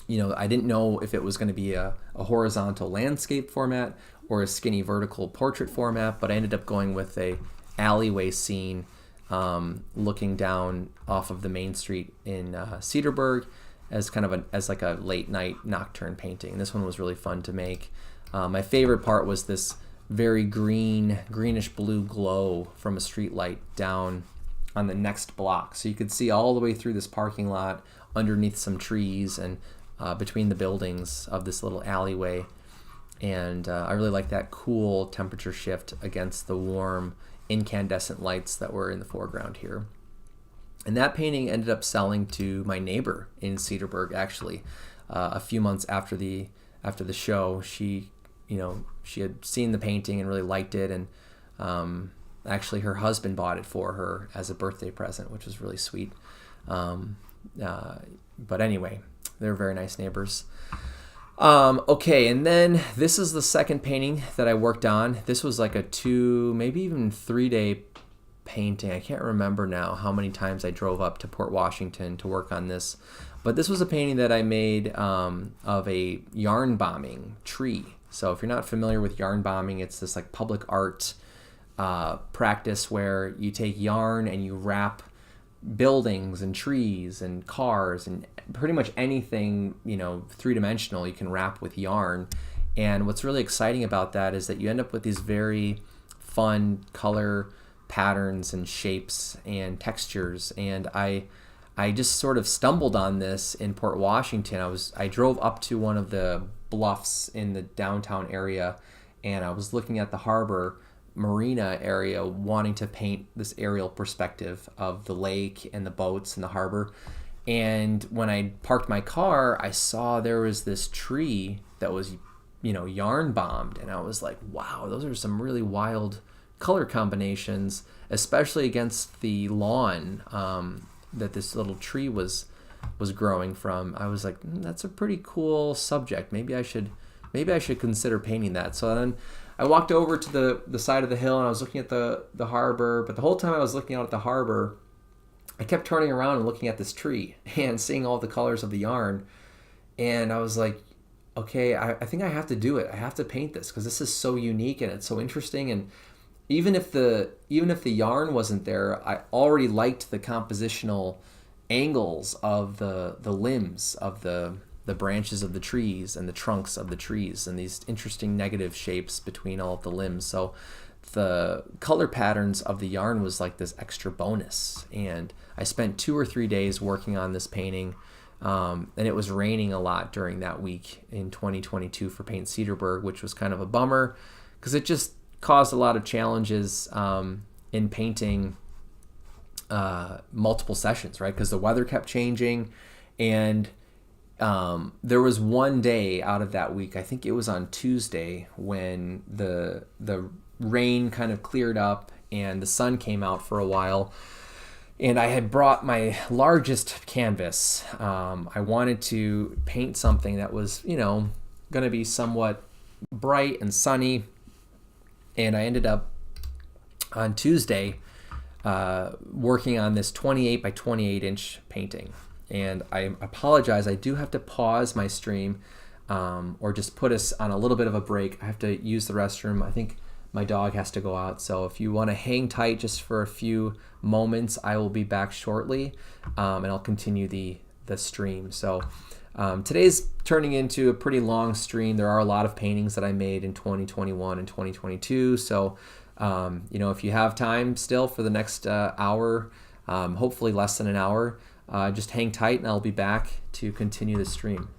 I didn't know if it was going to be a horizontal landscape format or a skinny vertical portrait format, but I ended up going with a alleyway scene looking down off of the main street in Cedarburg as kind of as like a late night nocturne painting. This one was really fun to make. My favorite part was this very greenish blue glow from a street light down on the next block. So you could see all the way through this parking lot underneath some trees and between the buildings of this little alleyway. And I really like that cool temperature shift against the warm incandescent lights that were in the foreground here. And that painting ended up selling to my neighbor in Cedarburg, actually, a few months after the show. She had seen the painting and really liked it, and actually her husband bought it for her as a birthday present, which was really sweet. But anyway, they're very nice neighbors. Okay, and then this is the second painting that I worked on. This was like a 2, maybe even 3-day painting. I can't remember now how many times I drove up to Port Washington to work on this. But this was a painting that I made of a yarn bombing tree. So if you're not familiar with yarn bombing, it's this like public art practice where you take yarn and you wrap buildings and trees and cars and pretty much anything, 3-dimensional, you can wrap with yarn. And what's really exciting about that is that you end up with these very fun color patterns and shapes and textures. And I just sort of stumbled on this in Port Washington. I drove up to one of the bluffs in the downtown area, and I was looking at the harbor marina area wanting to paint this aerial perspective of the lake and the boats and the harbor. And when I parked my car, I saw there was this tree that was, yarn bombed, and I was like, wow, those are some really wild color combinations, especially against the lawn that this little tree was growing from. I was like, that's a pretty cool subject. Maybe I should consider painting that. So then I walked over to the side of the hill, and I was looking at the harbor. But the whole time I was looking out at the harbor, I kept turning around and looking at this tree and seeing all the colors of the yarn. And I was like, okay, I think I have to do it. I have to paint this because this is so unique and it's so interesting. And even if the yarn wasn't there, I already liked the compositional angles of the limbs of the branches of the trees and the trunks of the trees and these interesting negative shapes between all of the limbs. So the color patterns of the yarn was like this extra bonus. And I spent 2 or 3 days working on this painting, and it was raining a lot during that week in 2022 for Paint Cedarburg, which was kind of a bummer because it just caused a lot of challenges in painting multiple sessions, right? Because the weather kept changing, and there was one day out of that week, I think it was on Tuesday, when the rain kind of cleared up and the sun came out for a while. And I had brought my largest canvas. I wanted to paint something that was, going to be somewhat bright and sunny. And I ended up on Tuesday working on this 28 by 28 inch painting. And I apologize, I do have to pause my stream or just put us on a little bit of a break. I have to use the restroom. I think my dog has to go out. So if you want to hang tight just for a few moments, I will be back shortly and I'll continue the stream. So today's turning into a pretty long stream. There are a lot of paintings that I made in 2021 and 2022. So, if you have time still for the next hour, hopefully less than an hour, just hang tight and I'll be back to continue the stream.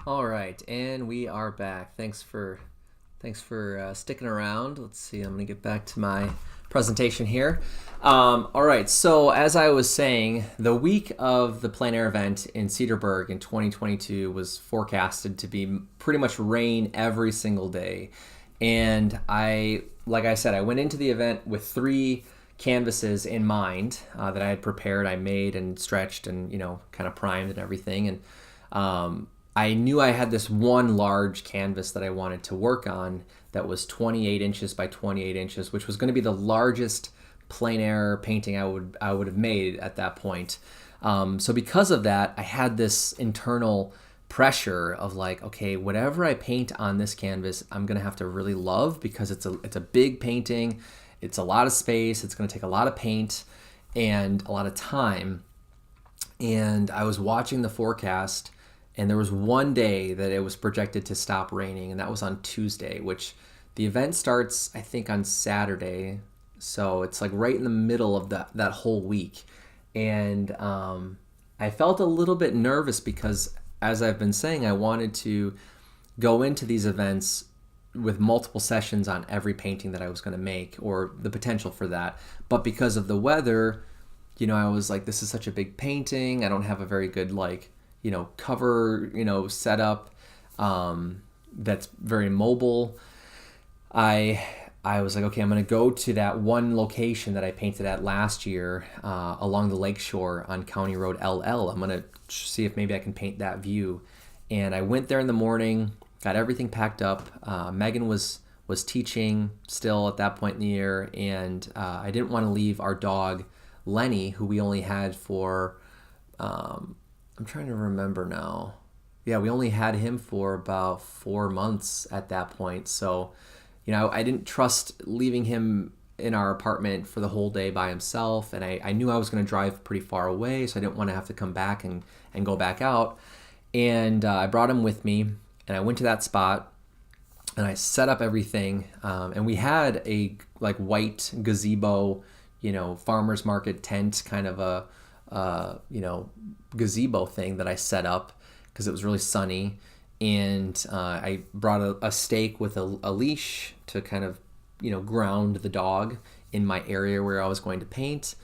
All right, and we are back. Thanks for sticking around. Let's see, I'm gonna get back to my presentation here. All right, so as I was saying, the week of the plein air event in Cedarburg in 2022 was forecasted to be pretty much rain every single day. And like I said, I went into the event with 3 canvases in mind that I had prepared. I made and stretched and, kind of primed and everything. And I knew I had this one large canvas that I wanted to work on that was 28 inches by 28 inches, which was going to be the largest plein air painting I would have made at that point. So because of that, I had this internal pressure of like, okay, whatever I paint on this canvas, I'm going to have to really love, because it's a big painting. It's a lot of space. It's going to take a lot of paint and a lot of time. And I was watching the forecast, and there was one day that it was projected to stop raining, and that was on Tuesday, which the event starts, I think, on Saturday. So it's like right in the middle of that whole week. And I felt a little bit nervous because, as I've been saying, I wanted to go into these events with multiple sessions on every painting that I was going to make, or the potential for that. But because of the weather, I was like, this is such a big painting. I don't have a very good cover, setup that's very mobile. I was like, okay, I'm going to go to that one location that I painted at last year along the lakeshore on County Road LL. I'm going to see if maybe I can paint that view. And I went there in the morning, got everything packed up. Megan was teaching still at that point in the year, and I didn't want to leave our dog, Lenny, who we only had for... I'm trying to remember now. Yeah, we only had him for about 4 months at that point. So, I didn't trust leaving him in our apartment for the whole day by himself, and I knew I was going to drive pretty far away, so I didn't want to have to come back and go back out. And I brought him with me, and I went to that spot, and I set up everything, and we had a like white gazebo, farmer's market tent kind of a gazebo thing that I set up because it was really sunny. And I brought a stake with a leash to kind of, ground the dog in my area where I was going to paint.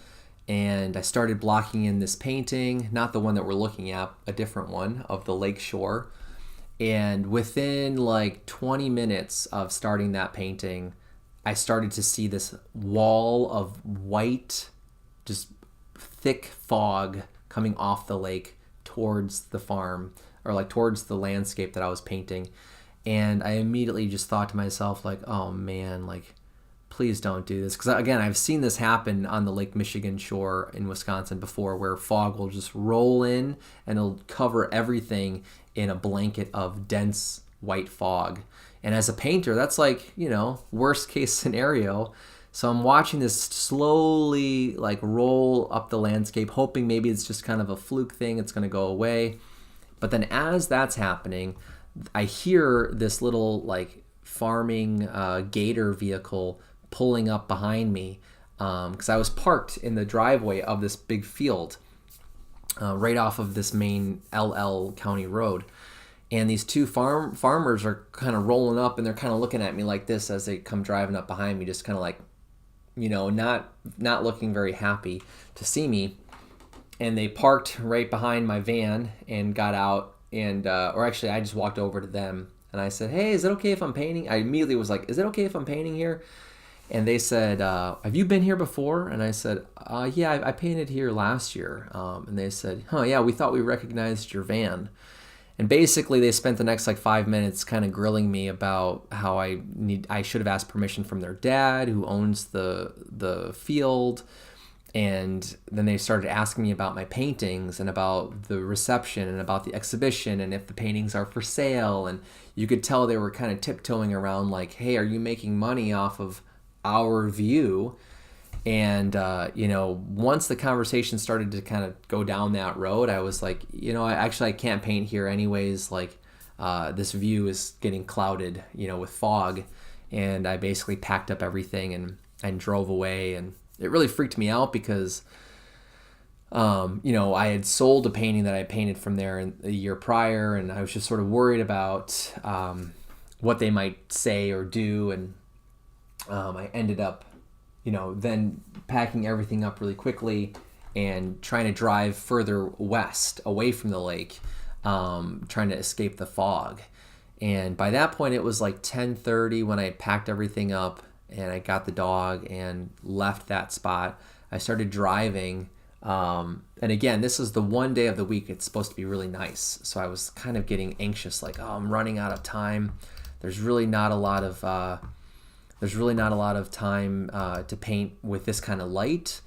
And I started blocking in this painting, not the one that we're looking at, a different one of the lake shore. And within like 20 minutes of starting that painting, I started to see this wall of white, just thick fog coming off the lake towards the farm, or like towards the landscape that I was painting. And I immediately just thought to myself, like, oh man, like, please don't do this. Because again, I've seen this happen on the Lake Michigan shore in Wisconsin before, where fog will just roll in and it'll cover everything in a blanket of dense white fog. And as a painter, that's like, worst case scenario. So I'm watching this slowly like roll up the landscape, hoping maybe it's just kind of a fluke thing, it's going to go away. But then as that's happening, I hear this little like farming gator vehicle pulling up behind me, because I was parked in the driveway of this big field right off of this main LL County road. And these two farmers are kind of rolling up, and they're kind of looking at me like this as they come driving up behind me, just kind of like, not looking very happy to see me. And they parked right behind my van and got out, and or actually I just walked over to them and I said, hey, is it okay if I'm painting? I immediately was like, is it okay if I'm painting here? And they said, have you been here before? And I said, yeah, I painted here last year. And they said, yeah, we thought we recognized your van. And basically they spent the next like 5 minutes kind of grilling me about how I should have asked permission from their dad, who owns the field. And then they started asking me about my paintings and about the reception and about the exhibition and if the paintings are for sale. And you could tell they were kind of tiptoeing around like, hey, are you making money off of our view? And, once the conversation started to kind of go down that road, I was like, I can't paint here anyways. Like, this view is getting clouded, with fog. And I basically packed up everything and drove away. And it really freaked me out because, I had sold a painting that I painted from there a year prior, and I was just sort of worried about what they might say or do. And I ended up, then packing everything up really quickly and trying to drive further west away from the lake, trying to escape the fog. And by that point, it was like 10:30 when I had packed everything up and I got the dog and left that spot. I started driving. And again, this is the one day of the week it's supposed to be really nice. So I was kind of getting anxious, like, oh, I'm running out of time. There's really not a lot of time to paint with this kind of light.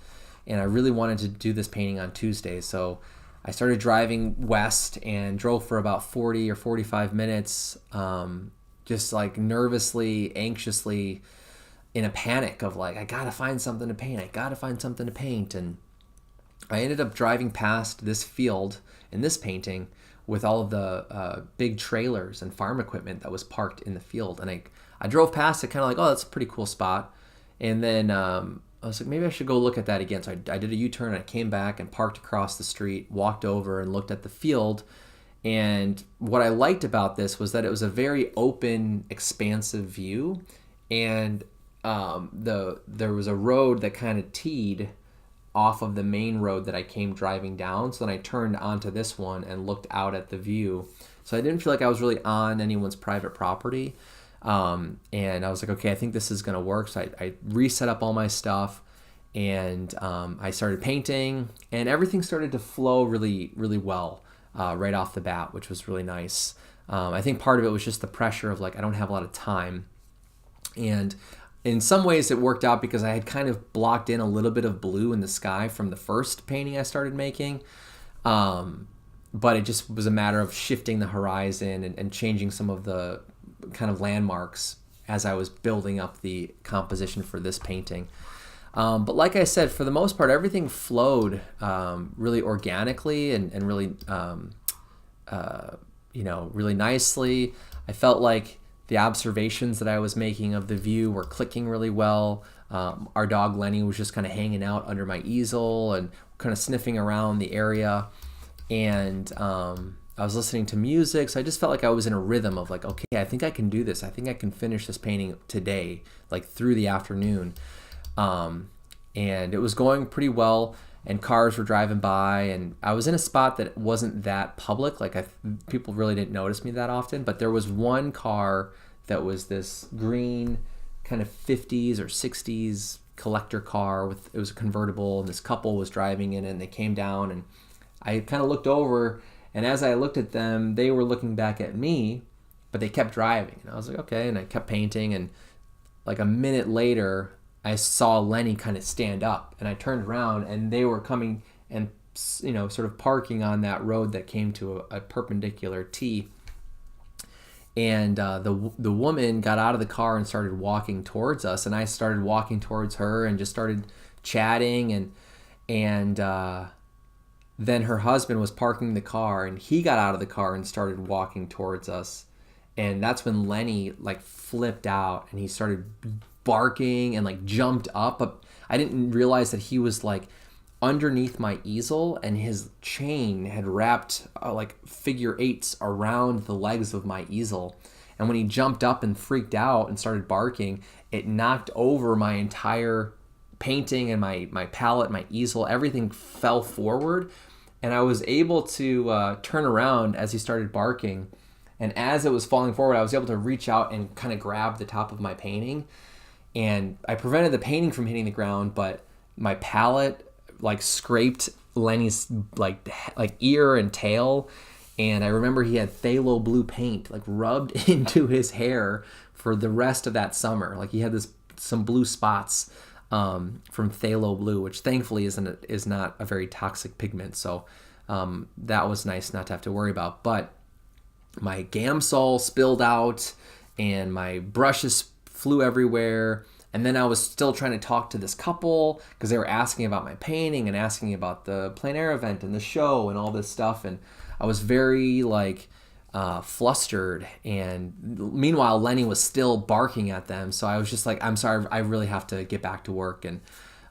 And I really wanted to do this painting on Tuesday. So I started driving west and drove for about 40 or 45 minutes, just like nervously, anxiously, in a panic of like, I gotta find something to paint. And I ended up driving past this field in this painting with all of the big trailers and farm equipment that was parked in the field. And I drove past it kind of like, oh, that's a pretty cool spot. And then I was like, maybe I should go look at that again. So I did a U-turn and I came back and parked across the street, walked over and looked at the field. And what I liked about this was that it was a very open, expansive view. And there was a road that kind of teed off of the main road that I came driving down. So then I turned onto this one and looked out at the view. So I didn't feel like I was really on anyone's private property. And I was like, okay, I think this is going to work. So I reset up all my stuff and I started painting, and everything started to flow really, really well right off the bat, which was really nice. I think part of it was just the pressure of like, I don't have a lot of time. And in some ways it worked out because I had kind of blocked in a little bit of blue in the sky from the first painting I started making. But it just was a matter of shifting the horizon and changing some of the kind of landmarks as I was building up the composition for this painting. But like I said, for the most part, everything flowed really organically and really, really nicely. I felt like the observations that I was making of the view were clicking really well. Our dog Lenny was just kind of hanging out under my easel and kind of sniffing around the area. And I was listening to music, so I just felt like I was in a rhythm of like, okay, I think I can do this. I think I can finish this painting today, like through the afternoon. And it was going pretty well, and cars were driving by, and I was in a spot that wasn't that public. Like people really didn't notice me that often, but there was one car that was this green kind of 50s or 60s collector car it was a convertible, and this couple was driving in it, and they came down, and I kind of looked over, and as I looked at them, they were looking back at me, but they kept driving. And I was like, okay, and I kept painting, and like a minute later, I saw Lenny kind of stand up, and I turned around, and they were coming and, sort of parking on that road that came to a perpendicular T. And the woman got out of the car and started walking towards us, and I started walking towards her and just started chatting, and then her husband was parking the car, and he got out of the car and started walking towards us. And that's when Lenny like flipped out, and he started barking and like jumped up. I didn't realize that he was like underneath my easel, and his chain had wrapped like figure eights around the legs of my easel. And when he jumped up and freaked out and started barking, it knocked over my entire painting and my palette, my easel, everything fell forward. And I was able to turn around as he started barking. And as it was falling forward, I was able to reach out and kind of grab the top of my painting. And I prevented the painting from hitting the ground, but my palette like scraped Lenny's like ear and tail. And I remember he had phthalo blue paint like rubbed into his hair for the rest of that summer. Like he had some blue spots from phthalo blue, which thankfully is not a very toxic pigment. So that was nice not to have to worry about. But my Gamsol spilled out, and my brushes flew everywhere. And then I was still trying to talk to this couple because they were asking about my painting and asking about the plein air event and the show and all this stuff. And I was very flustered. And meanwhile, Lenny was still barking at them. So I was just like, I'm sorry, I really have to get back to work, and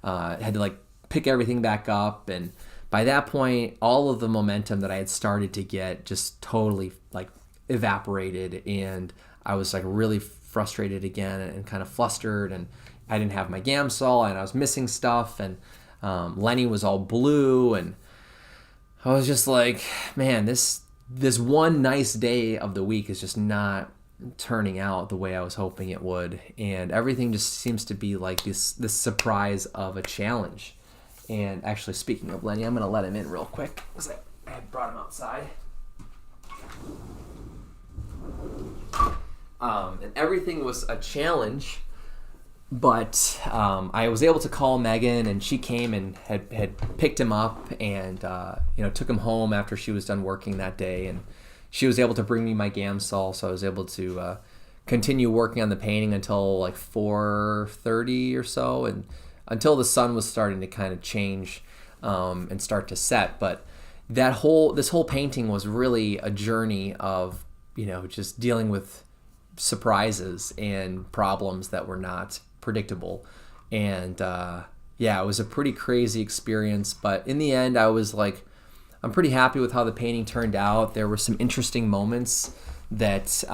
had to like pick everything back up. And by that point, all of the momentum that I had started to get just totally like evaporated, and I was like really frustrated again and kind of flustered, and I didn't have my Gamsol, and I was missing stuff, and Lenny was all blue, and I was just like, man, this one nice day of the week is just not turning out the way I was hoping it would, and everything just seems to be like this surprise of a challenge. And actually, speaking of Lenny, I'm gonna let him in real quick because I had brought him outside. And everything was a challenge, but I was able to call Megan, and she came and had picked him up and took him home after she was done working that day, and she was able to bring me my Gamsol, so I was able to continue working on the painting until like 4:30 or so, and until the sun was starting to kind of change and start to set. But this whole painting was really a journey of just dealing with surprises and problems that were not predictable. And it was a pretty crazy experience, but in the end I was like, I'm pretty happy with how the painting turned out. There were some interesting moments that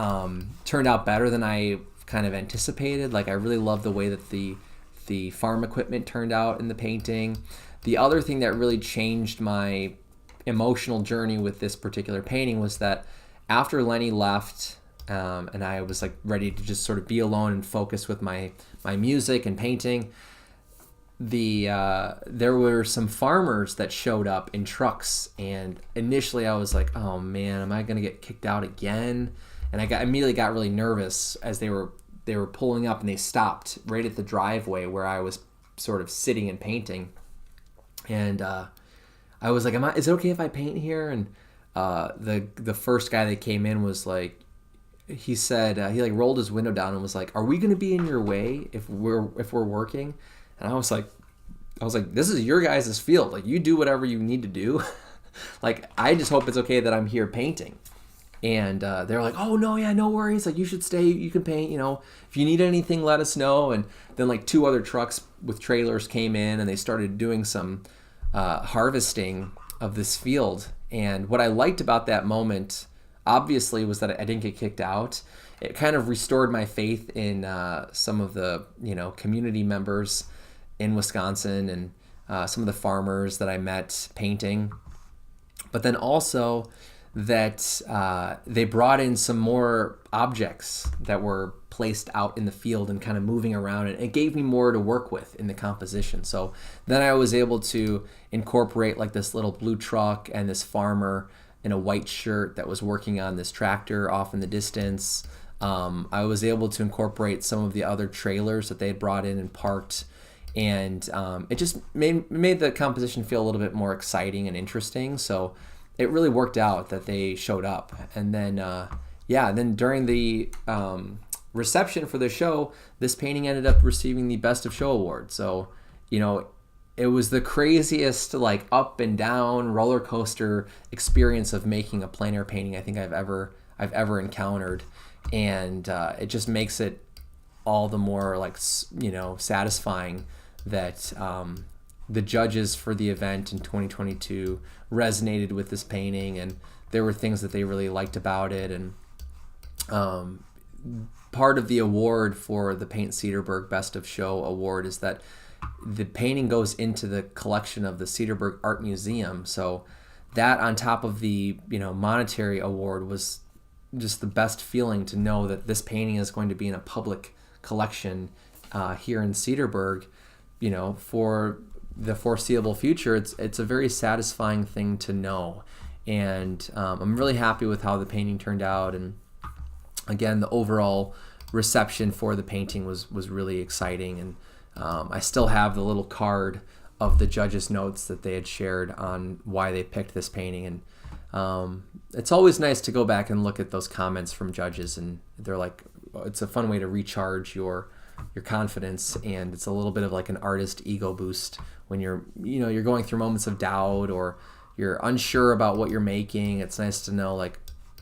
turned out better than I kind of anticipated. Like I really loved the way that the farm equipment turned out in the painting. The other thing that really changed my emotional journey with this particular painting was that after Lenny left, and I was like ready to just sort of be alone and focus with my music and painting, there were some farmers that showed up in trucks, and initially I was like, oh man, am I gonna get kicked out again? And I immediately got really nervous as they were pulling up, and they stopped right at the driveway where I was sort of sitting and painting. And I was like, is it okay if I paint here? And the first guy that came in was like, he said he like rolled his window down and was like, "Are we going to be in your way if we're working?" And I was like, "This is your guys' field. Like, you do whatever you need to do. Like, I just hope it's okay that I'm here painting." And they're like, "Oh no, yeah, no worries. Like, you should stay. You can paint. You know, if you need anything, let us know." And then like 2 other trucks with trailers came in and they started doing some harvesting of this field. And what I liked about that moment, obviously, was that I didn't get kicked out. It kind of restored my faith in some of the, you know, community members in Wisconsin and some of the farmers that I met painting. But then also that they brought in some more objects that were placed out in the field and kind of moving around, and it gave me more to work with in the composition. So then I was able to incorporate like this little blue truck and this farmer in a white shirt that was working on this tractor off in the distance. I was able to incorporate some of the other trailers that they had brought in and parked, and it just made the composition feel a little bit more exciting and interesting. So it really worked out that they showed up. And then then during the reception for the show, this painting ended up receiving the Best of Show award. So, you know, it was the craziest like up and down roller coaster experience of making a plein air painting I think I've ever encountered. And it just makes it all the more like, you know, satisfying that the judges for the event in 2022 resonated with this painting, and there were things that they really liked about it. And part of the award for the Paint Cedarburg Best of Show award is that the painting goes into the collection of the Cedarburg Art Museum. So that, on top of the, you know, monetary award, was just the best feeling to know that this painting is going to be in a public collection here in Cedarburg, you know, for the foreseeable future. It's a very satisfying thing to know. And I'm really happy with how the painting turned out. And again, the overall reception for the painting was really exciting. And I still have the little card of the judges' notes that they had shared on why they picked this painting. And it's always nice to go back and look at those comments from judges, and they're like, it's a fun way to recharge your confidence, and it's a little bit of like an artist ego boost when you're going through moments of doubt or you're unsure about what you're making. It's nice to know like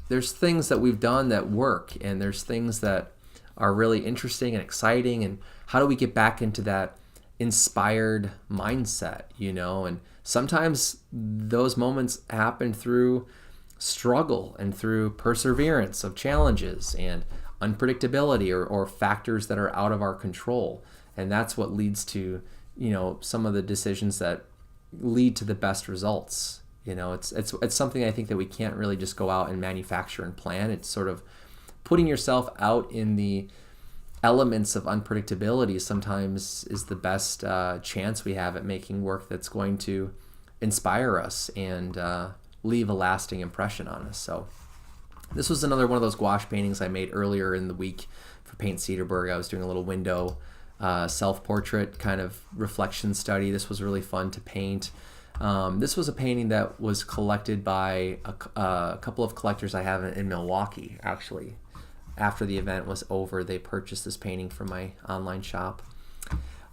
there's things that we've done that work, and there's things that are really interesting and exciting, and how do we get back into that inspired mindset, you know? And sometimes those moments happen through struggle and through perseverance of challenges and unpredictability or factors that are out of our control. And that's what leads to, you know, some of the decisions that lead to the best results. You know, it's something I think that we can't really just go out and manufacture and plan. It's sort of putting yourself out in the elements of unpredictability sometimes is the best chance we have at making work that's going to inspire us and leave a lasting impression on us. So this was another one of those gouache paintings I made earlier in the week for Paint Cedarburg. I was doing a little window self-portrait kind of reflection study. This was really fun to paint. This was a painting that was collected by a couple of collectors I have in Milwaukee, actually. After the event was over, they purchased this painting from my online shop.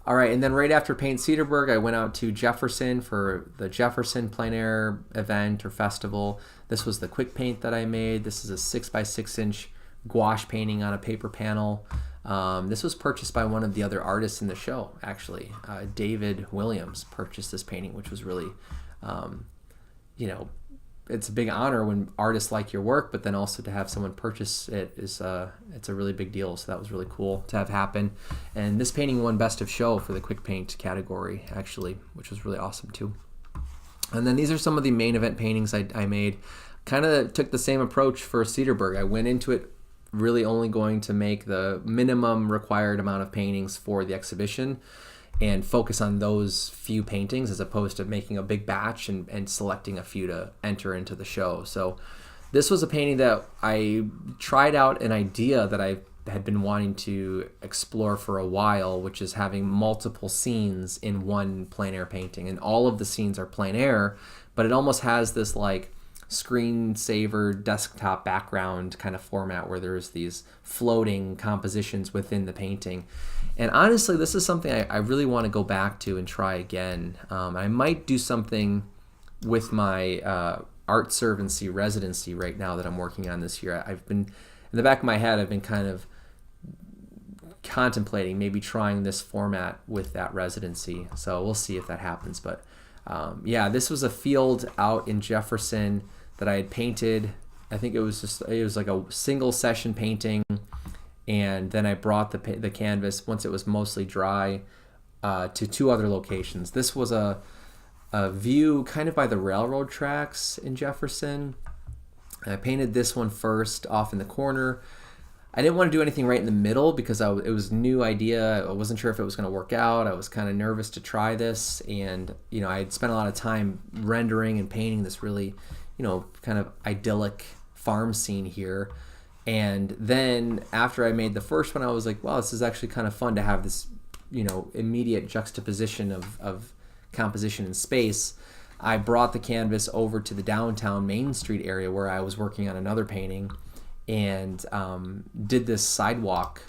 All right, and then right after Paint Cedarburg, I went out to Jefferson for the Jefferson Plein Air event or festival. This was the quick paint that I made. This is a 6x6 inch gouache painting on a paper panel. This was purchased by one of the other artists in the show, actually. David Williams purchased this painting, which was really, you know, it's a big honor when artists like your work, but then also to have someone purchase it is it's a really big deal. So that was really cool to have happen. And this painting won Best of Show for the quick paint category, actually, which was really awesome too. And then these are some of the main event paintings I made. Kind of took the same approach for Cedarburg. I went into it really only going to make the minimum required amount of paintings for the exhibition and focus on those few paintings as opposed to making a big batch and selecting a few to enter into the show. So this was a painting that I tried out an idea that I had been wanting to explore for a while, which is having multiple scenes in one plein air painting. And all of the scenes are plein air, but it almost has this like screensaver desktop background kind of format where there's these floating compositions within the painting. And honestly, this is something I really want to go back to and try again. I might do something with my art servancy residency right now that I'm working on this year. I've been, in the back of my head, I've been kind of contemplating maybe trying this format with that residency. So we'll see if that happens. But yeah, this was a field out in Jefferson that I had painted. I think it was like a single session painting. And then I brought the canvas, once it was mostly dry, to 2 other locations. This was a view kind of by the railroad tracks in Jefferson. And I painted this one first off in the corner. I didn't want to do anything right in the middle because it was a new idea. I wasn't sure if it was going to work out. I was kind of nervous to try this. And, I had spent a lot of time rendering and painting this really, kind of idyllic farm scene here. And then after I made the first one, I was like, wow, this is actually kind of fun to have this, immediate juxtaposition of composition and space. I brought the canvas over to the downtown Main Street area where I was working on another painting and did this sidewalk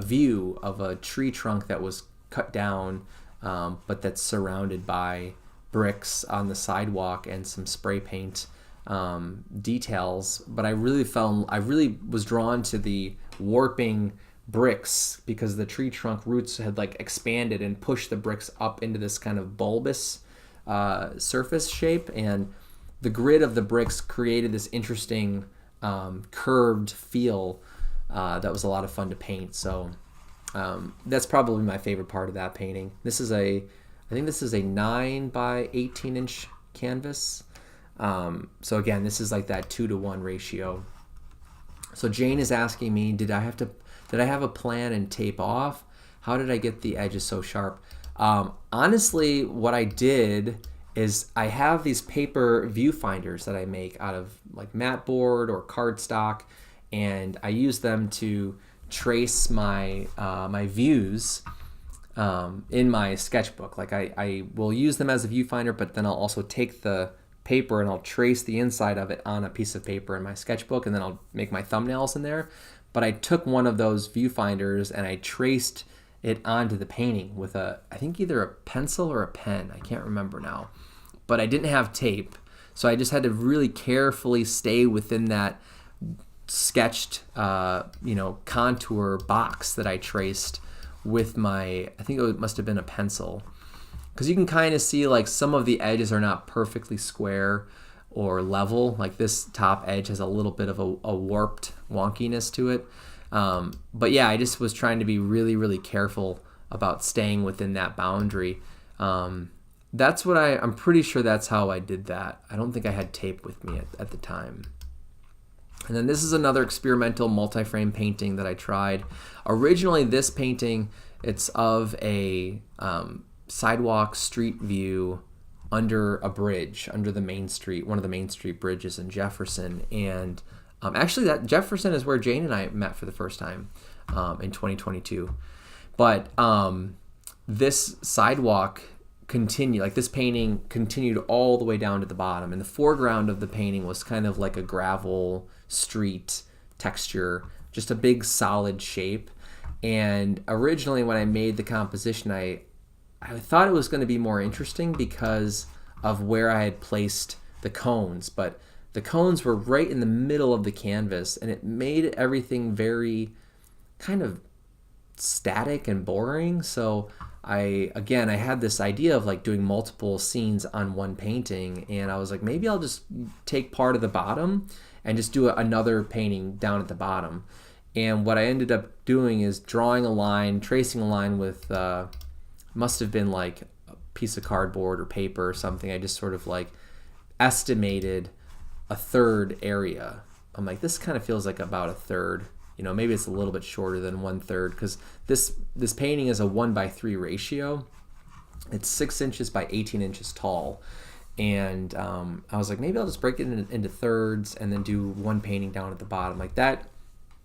view of a tree trunk that was cut down, but that's surrounded by bricks on the sidewalk and some spray paint details. But I really was drawn to the warping bricks because the tree trunk roots had like expanded and pushed the bricks up into this kind of bulbous surface shape, and the grid of the bricks created this interesting curved feel that was a lot of fun to paint. So that's probably my favorite part of that painting. I think this is a 9 by 18 inch canvas. So again, this is like that 2-to-1 ratio. So Jane is asking me, did I have a plan and tape off? How did I get the edges so sharp? Honestly, what I did is I have these paper viewfinders that I make out of like mat board or cardstock, and I use them to trace my my views in my sketchbook. Like I will use them as a viewfinder, but then I'll also take the paper and I'll trace the inside of it on a piece of paper in my sketchbook, and then I'll make my thumbnails in there. But I took one of those viewfinders and I traced it onto the painting with I think either a pencil or a pen. I can't remember now. But I didn't have tape, so I just had to really carefully stay within that sketched, contour box that I traced with I think it must have been a pencil. Because you can kind of see like some of the edges are not perfectly square or level. Like this top edge has a little bit of a warped wonkiness to it. But yeah, I just was trying to be really, really careful about staying within that boundary. That's what I'm pretty sure that's how I did that. I don't think I had tape with me at the time. And then this is another experimental multi-frame painting that I tried. Originally, this painting, it's of a sidewalk street view under a bridge, under the main street, one of the Main Street bridges in Jefferson. And actually, that Jefferson is where Jane and I met for the first time in 2022. But this sidewalk this painting continued all the way down to the bottom. And the foreground of the painting was kind of like a gravel street texture, just a big solid shape. And originally when I made the composition, I thought it was going to be more interesting because of where I had placed the cones, but the cones were right in the middle of the canvas, and it made everything very kind of static and boring. So I had this idea of like doing multiple scenes on one painting, and I was like, maybe I'll just take part of the bottom and just do another painting down at the bottom. And what I ended up doing is drawing a line, tracing a line with must have been like a piece of cardboard or paper or something. I just sort of like estimated a third area. I'm like, this kind of feels like about a third. Maybe it's a little bit shorter than 1/3 because this painting is a 1:3 ratio. It's 6 inches by 18 inches tall. And I was like, maybe I'll just break it into thirds and then do one painting down at the bottom like that.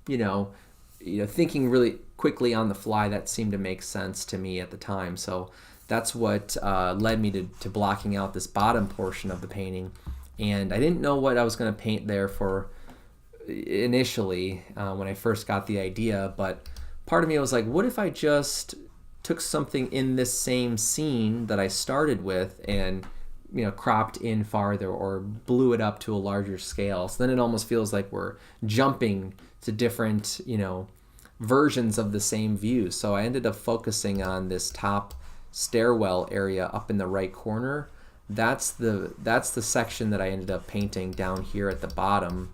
Thinking really quickly on the fly, that seemed to make sense to me at the time. So that's what led me to blocking out this bottom portion of the painting And I didn't know what I was going to paint there for initially when I first got the idea, but part of me was like, what if I just took something in this same scene that I started with and cropped in farther or blew it up to a larger scale? So then it almost feels like we're jumping to different versions of the same view. So I ended up focusing on this top stairwell area up in the right corner. That's the section that I ended up painting down here at the bottom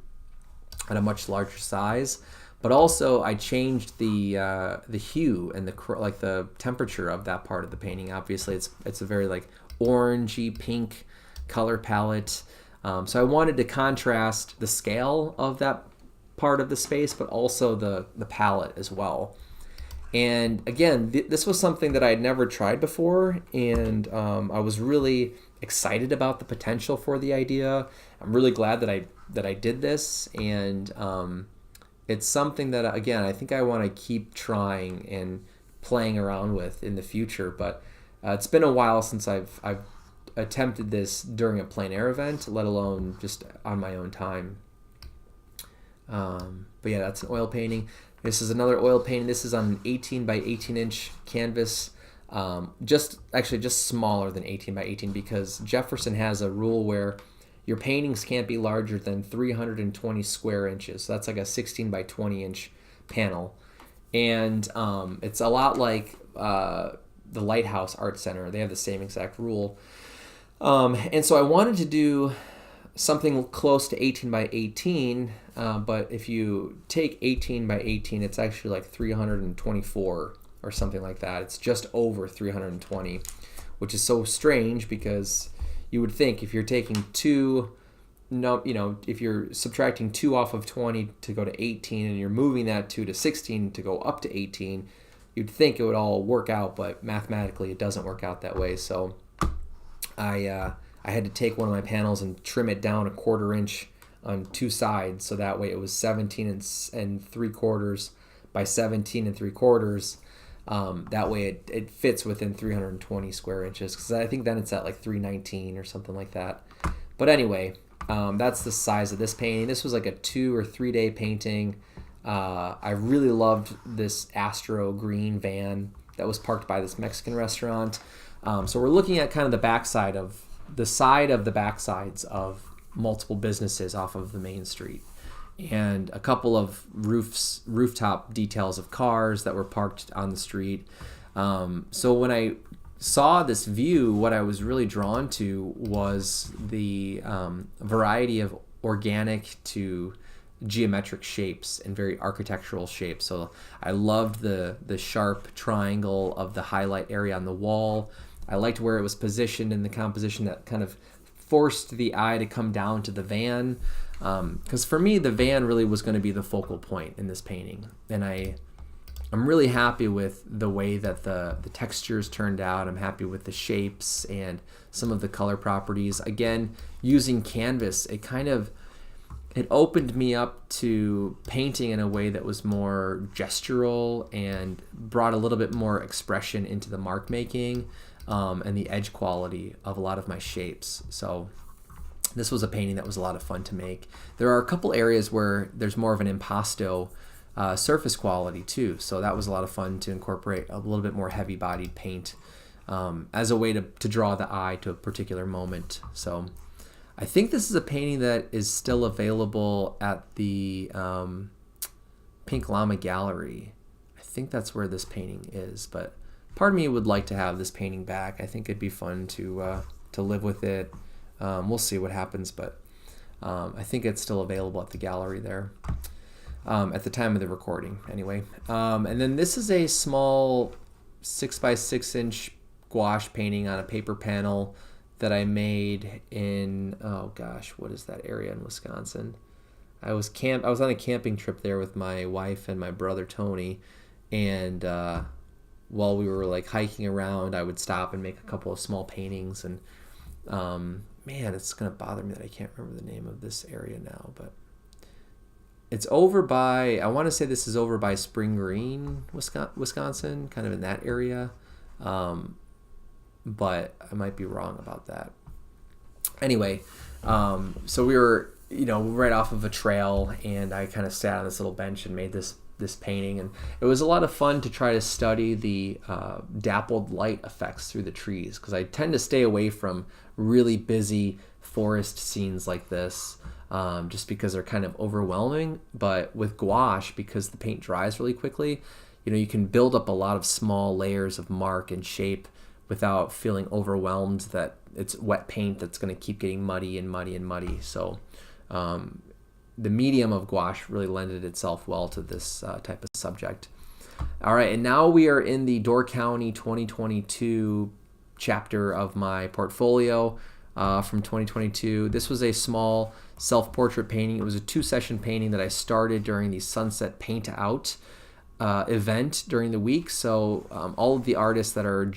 at a much larger size. But also I changed the hue and the temperature of that part of the painting. Obviously it's a very like orangey pink color palette. So I wanted to contrast the scale of that part of the space, but also the palette as well. And again, this was something that I had never tried before, and I was really excited about the potential for the idea. I'm really glad that I did this, and it's something that, again, I think I want to keep trying and playing around with in the future. But it's been a while since I've attempted this during a plein air event, let alone just on my own time. But yeah, that's an oil painting. This is another oil painting. This is on an 18 by 18 inch canvas. Just smaller than 18 by 18, because Jefferson has a rule where your paintings can't be larger than 320 square inches. So that's like a 16 by 20 inch panel. And it's a lot like the Lighthouse Art Center. They have the same exact rule. And so I wanted to do something close to 18 by 18, but if you take 18 by 18, it's actually like 324 or something like that. It's just over 320, which is so strange because you would think if you're taking if you're subtracting 2 off of 20 to go to 18 and you're moving that 2 to 16 to go up to 18, you'd think it would all work out, but mathematically it doesn't work out that way. So I had to take one of my panels and trim it down 1/4 inch on 2 sides, so that way it was 17 and 3/4 by 17 and 3/4. That way it fits within 320 square inches, because I think then it's at like 319 or something like that. But anyway, that's the size of this painting. This was like a 2 or 3 day painting. I really loved this Astro green van that was parked by this Mexican restaurant. So we're looking at kind of the side of the backsides of multiple businesses off of the main street, and a couple of rooftop details of cars that were parked on the street. So when I saw this view, what I was really drawn to was the variety of organic to geometric shapes and very architectural shapes. So I loved the sharp triangle of the highlight area on the wall. I liked where it was positioned in the composition that kind of forced the eye to come down to the van. Because for me, the van really was going to be the focal point in this painting. And I'm really happy with the way that the textures turned out. I'm happy with the shapes and some of the color properties. Again, using canvas, it opened me up to painting in a way that was more gestural and brought a little bit more expression into the mark making. And the edge quality of a lot of my shapes. So this was a painting that was a lot of fun to make. There are a couple areas where there's more of an impasto surface quality too. So that was a lot of fun to incorporate a little bit more heavy bodied paint as a way to draw the eye to a particular moment. So I think this is a painting that is still available at the Pink Llama Gallery. I think that's where this painting is, but part of me would like to have this painting back. I think it'd be fun to live with it. We'll see what happens, but I think it's still available at the gallery there at the time of the recording anyway. And then this is a small 6 by 6 inch gouache painting on a paper panel that I made in, oh gosh, what is that area in Wisconsin? I was on a camping trip there with my wife and my brother Tony, and while we were like hiking around, I would stop and make a couple of small paintings. And man, it's gonna bother me that I can't remember the name of this area now, but it's over by, I want to say this is over by Spring Green, Wisconsin, kind of in that area, but I might be wrong about that. Anyway, so we were, right off of a trail, and I kind of sat on this little bench and made this painting, and it was a lot of fun to try to study the dappled light effects through the trees, because I tend to stay away from really busy forest scenes like this, just because they're kind of overwhelming. But with gouache, because the paint dries really quickly, you can build up a lot of small layers of mark and shape without feeling overwhelmed that it's wet paint that's going to keep getting muddy and muddy and muddy. So the medium of gouache really lended itself well to this type of subject. All right, and now we are in the Door County 2022 chapter of my portfolio from 2022. This was a small self-portrait painting. It was a 2-session painting that I started during the Sunset Paint Out event during the week. So all of the artists that are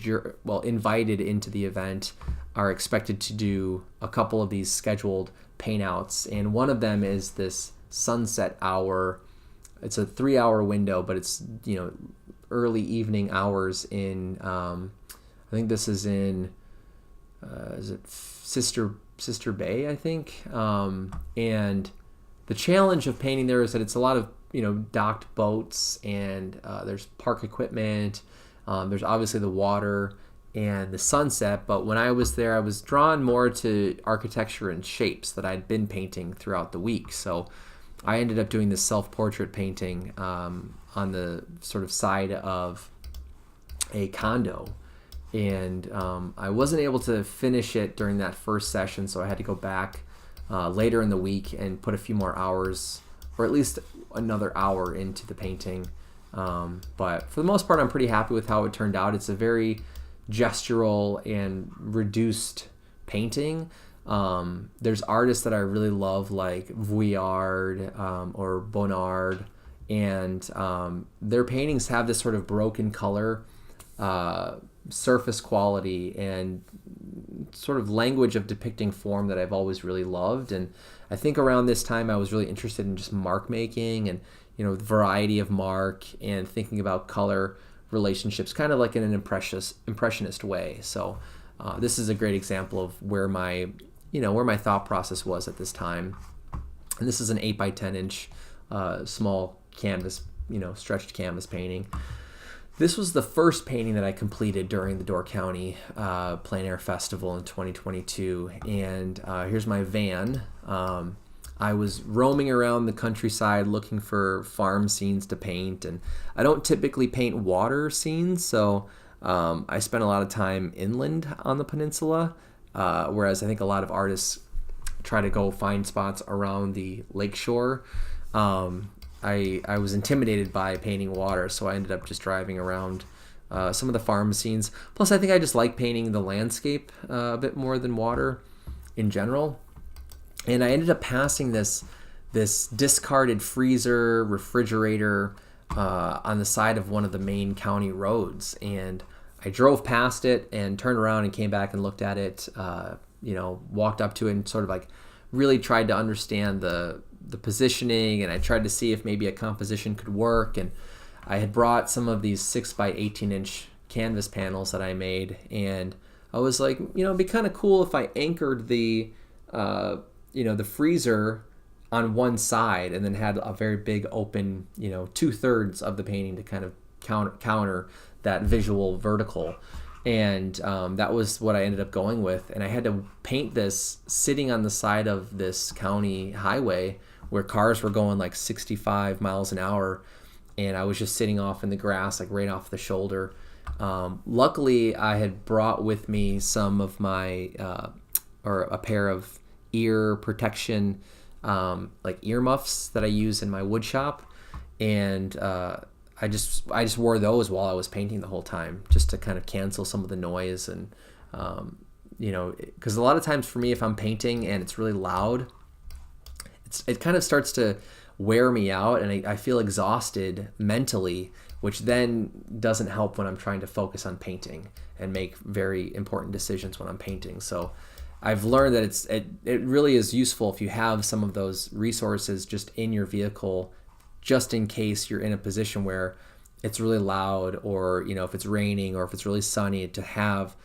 invited into the event are expected to do a couple of these scheduled paint outs, and one of them is this sunset hour. It's a 3-hour window, but it's early evening hours in I think this is in is it Sister Bay, I think. And the challenge of painting there is that it's a lot of docked boats, and there's park equipment, there's obviously the water and the sunset. But when I was there, I was drawn more to architecture and shapes that I'd been painting throughout the week. So I ended up doing this self-portrait painting on the sort of side of a condo, and I wasn't able to finish it during that first session, so I had to go back later in the week and put a few more hours, or at least another hour, into the painting. But for the most part, I'm pretty happy with how it turned out. It's a very gestural and reduced painting. There's artists that I really love, like Vuillard or Bonnard, and their paintings have this sort of broken color, surface quality, and sort of language of depicting form that I've always really loved. And I think around this time I was really interested in just mark making, and the variety of mark, and thinking about color relationships kind of like in an impressionist way. So this is a great example of where my thought process was at this time. And this is an 8 by 10 inch small canvas, stretched canvas painting. This was the first painting that I completed during the Door County Plein Air Festival in 2022. And here's my van. I was roaming around the countryside looking for farm scenes to paint, and I don't typically paint water scenes, so I spent a lot of time inland on the peninsula, whereas I think a lot of artists try to go find spots around the lakeshore. I was intimidated by painting water, so I ended up just driving around some of the farm scenes. Plus, I think I just like painting the landscape a bit more than water in general. And I ended up passing this discarded freezer refrigerator on the side of one of the main county roads, and I drove past it and turned around and came back and looked at it. Walked up to it and sort of like really tried to understand the positioning, and I tried to see if maybe a composition could work. And I had brought some of these 6 by 18 inch canvas panels that I made, and I was like, it'd be kind of cool if I anchored the freezer on one side, and then had a very big open, 2/3 of the painting to kind of counter that visual vertical. And that was what I ended up going with. And I had to paint this sitting on the side of this county highway where cars were going like 65 miles an hour. And I was just sitting off in the grass, like right off the shoulder. Luckily, I had brought with me some of my, or a pair of ear protection, like earmuffs that I use in my wood shop. And I just wore those while I was painting the whole time, just to kind of cancel some of the noise. And because a lot of times for me, if I'm painting and it's really loud, it kind of starts to wear me out, and I feel exhausted mentally, which then doesn't help when I'm trying to focus on painting and make very important decisions when I'm painting. So I've learned that it really is useful if you have some of those resources just in your vehicle, just in case you're in a position where it's really loud, or if it's raining, or if it's really sunny, to have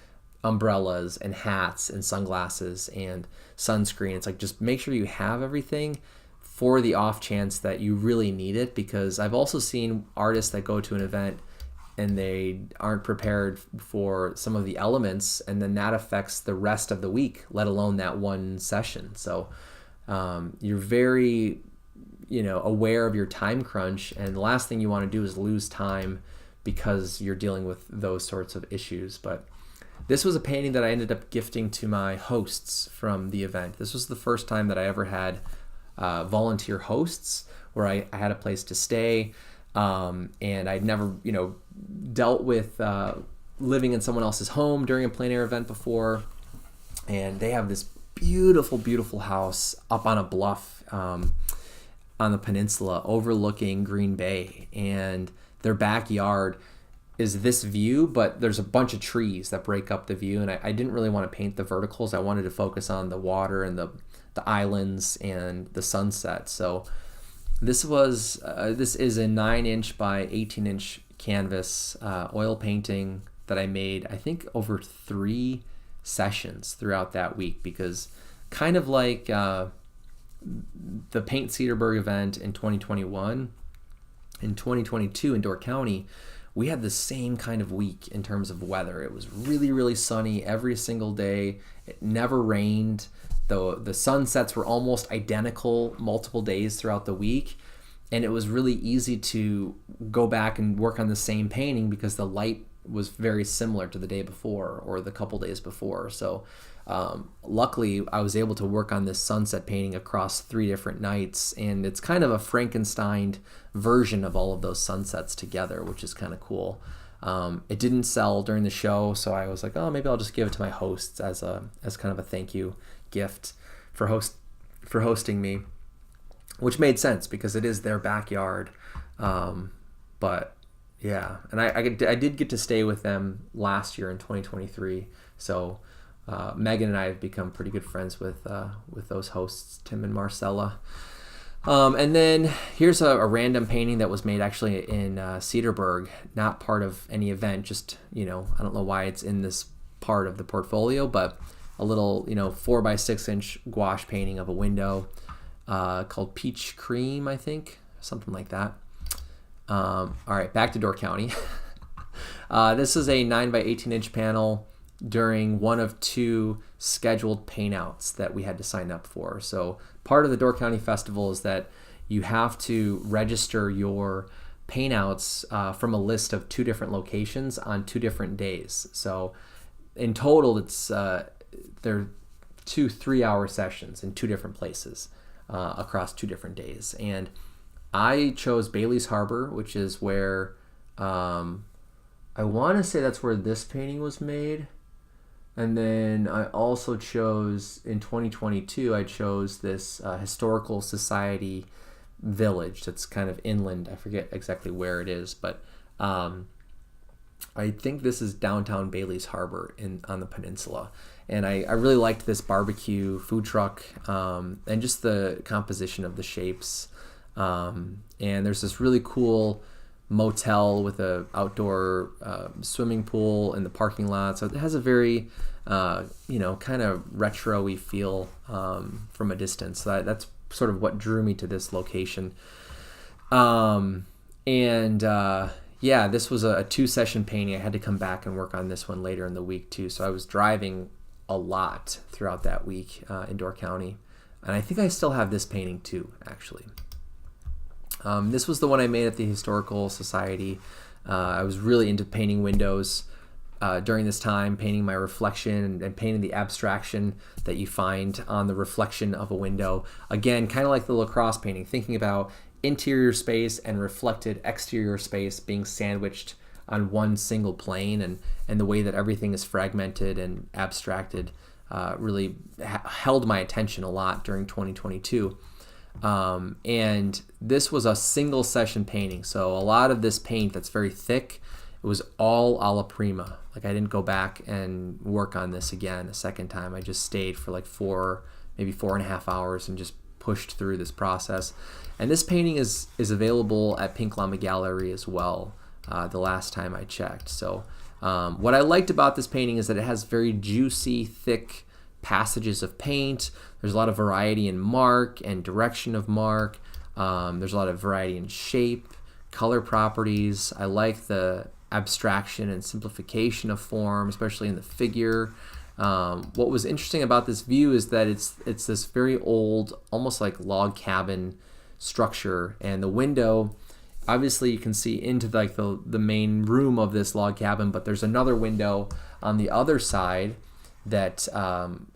umbrellas and hats and sunglasses and sunscreen. It's like, just make sure you have everything for the off chance that you really need it, because I've also seen artists that go to an event and they aren't prepared for some of the elements, and then that affects the rest of the week, let alone that one session. So you're very, aware of your time crunch, and the last thing you want to do is lose time because you're dealing with those sorts of issues. But this was a painting that I ended up gifting to my hosts from the event. This was the first time that I ever had volunteer hosts, where I had a place to stay, and I'd never, dealt with living in someone else's home during a plein air event before. And they have this beautiful, beautiful house up on a bluff on the peninsula overlooking Green Bay, and their backyard is this view, but there's a bunch of trees that break up the view, and I didn't really want to paint the verticals. I wanted to focus on the water and the islands and the sunset. So this is a 9-inch by 18-inch canvas oil painting that I made, I think, over 3 sessions throughout that week, because kind of like the Paint Cedarburg event in 2021, in 2022 in Door County, we had the same kind of week in terms of weather. It was really, really sunny every single day. It never rained. The sunsets were almost identical multiple days throughout the week. And it was really easy to go back and work on the same painting because the light was very similar to the day before or the couple days before. So luckily, I was able to work on this sunset painting across 3 different nights. And it's kind of a Frankenstein version of all of those sunsets together, which is kind of cool. It didn't sell during the show, so I was like, oh, maybe I'll just give it to my hosts as kind of a thank you gift for hosting me, which made sense because it is their backyard. But yeah, and I did get to stay with them last year in 2023. So Megan and I have become pretty good friends with those hosts, Tim and Marcella. And then here's a random painting that was made actually in Cedarburg, not part of any event. Just, I don't know why it's in this part of the portfolio, but a little, 4 by 6 inch gouache painting of a window called Peach Cream, I think, something like that. All right, back to Door County. This is a 9 by 18 inch panel during one of 2 scheduled paint outs that we had to sign up for. So part of the Door County Festival is that you have to register your paint outs from a list of 2 different locations on 2 different days. So in total, it's they're 2 3-hour sessions in 2 different places across 2 different days. And I chose Bailey's Harbor, which is where I want to say that's where this painting was made. And then I also chose, in 2022, I chose this historical society village that's kind of inland. I forget exactly where it is, but I think this is downtown Bailey's Harbor on the peninsula. And I really liked this barbecue food truck and just the composition of the shapes. And there's this really cool motel with a outdoor swimming pool in the parking lot. So it has a very, kind of retro-y feel from a distance. So that's sort of what drew me to this location. Yeah, this was a 2-session painting. I had to come back and work on this one later in the week too. So I was driving a lot throughout that week in Door County. And I think I still have this painting too, actually. This was the one I made at the Historical Society. I was really into painting windows during this time, painting my reflection and painting the abstraction that you find on the reflection of a window. Again, kind of like the lacrosse painting, thinking about interior space and reflected exterior space being sandwiched on one single plane, and the way that everything is fragmented and abstracted really held my attention a lot during 2022. And this was a single session painting. So a lot of this paint that's very thick, it was all alla prima. Like I didn't go back and work on this again a second time. I just stayed for like 4, maybe 4.5 hours and just pushed through this process. And this painting is available at Pink Llama Gallery as well, the last time I checked. So What I liked about this painting is that it has very juicy, thick passages of paint. There's a lot of variety in mark and direction of mark. There's a lot of variety in shape, color properties. I like the abstraction and simplification of form, especially in the figure. What was interesting about this view is that it's this very old, almost like log cabin structure, and the window, obviously you can see into like the main room of this log cabin, but there's another window on the other side that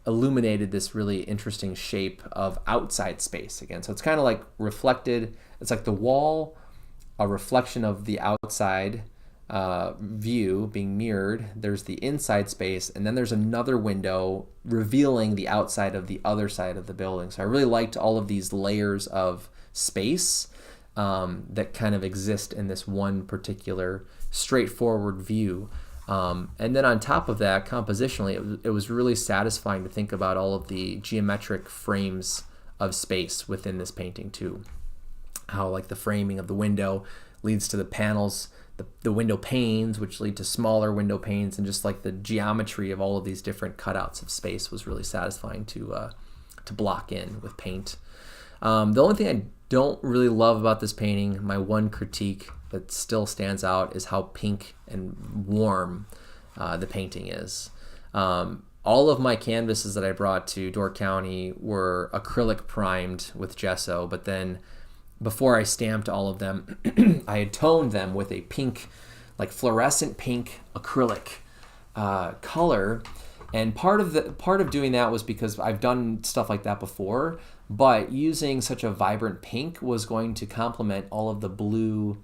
illuminated this really interesting shape of outside space again. So it's kind of like reflected. It's like the wall, a reflection of the outside view being mirrored. There's the inside space, and then there's another window revealing the outside of the other side of the building. So I really liked all of these layers of space that kind of exist in this one particular straightforward view. And then on top of that, compositionally, it was really satisfying to think about all of the geometric frames of space within this painting too. How like the framing of the window leads to the panels, the window panes, which lead to smaller window panes, and just like the geometry of all of these different cutouts of space was really satisfying to block in with paint. The only thing I don't really love about this painting, my one critique that still stands out, is how pink and warm the painting is. All of my canvases that I brought to Door County were acrylic primed with gesso, but then before I stamped all of them, I had toned them with a pink, like fluorescent pink acrylic color. And part of doing that was because I've done stuff like that before, but using such a vibrant pink was going to complement all of the blue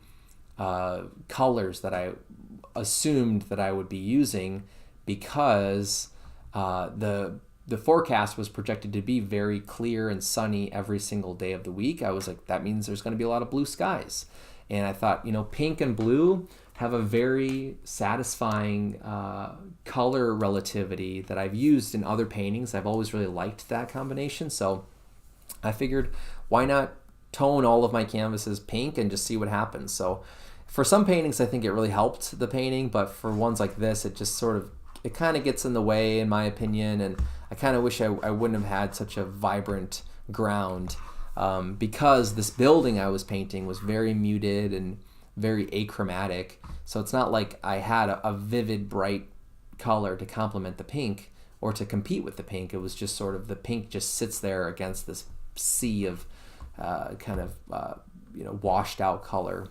colors that I assumed that I would be using, because the forecast was projected to be very clear and sunny every single day of the week. I was like, that means there's going to be a lot of blue skies. And I thought, pink and blue have a very satisfying color relativity that I've used in other paintings. I've always really liked that combination. So I figured, why not tone all of my canvases pink and just see what happens. So for some paintings, I think it really helped the painting, but for ones like this, it just it kind of gets in the way, in my opinion, and I kind of wish I wouldn't have had such a vibrant ground, because this building I was painting was very muted and very achromatic. So it's not like I had a vivid, bright color to complement the pink or to compete with the pink. It was just sort of the pink just sits there against this sea of washed out color.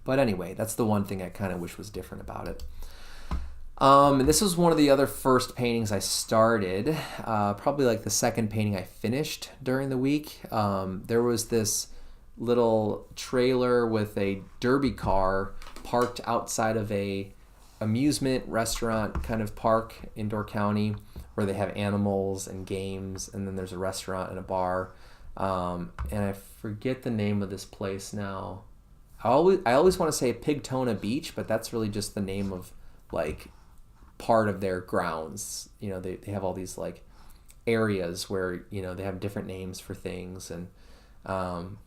But anyway, that's the one thing I kind of wish was different about it. And this was one of the other first paintings I started, probably like the second painting I finished during the week. There was this little trailer with a derby car parked outside of a amusement restaurant kind of park in Door County, where they have animals and games, and then there's a restaurant and a bar. And I forget the name of this place now. I always want to say Pigtona Beach, but that's really just the name of like part of their grounds. They have all these like areas where they have different names for things. And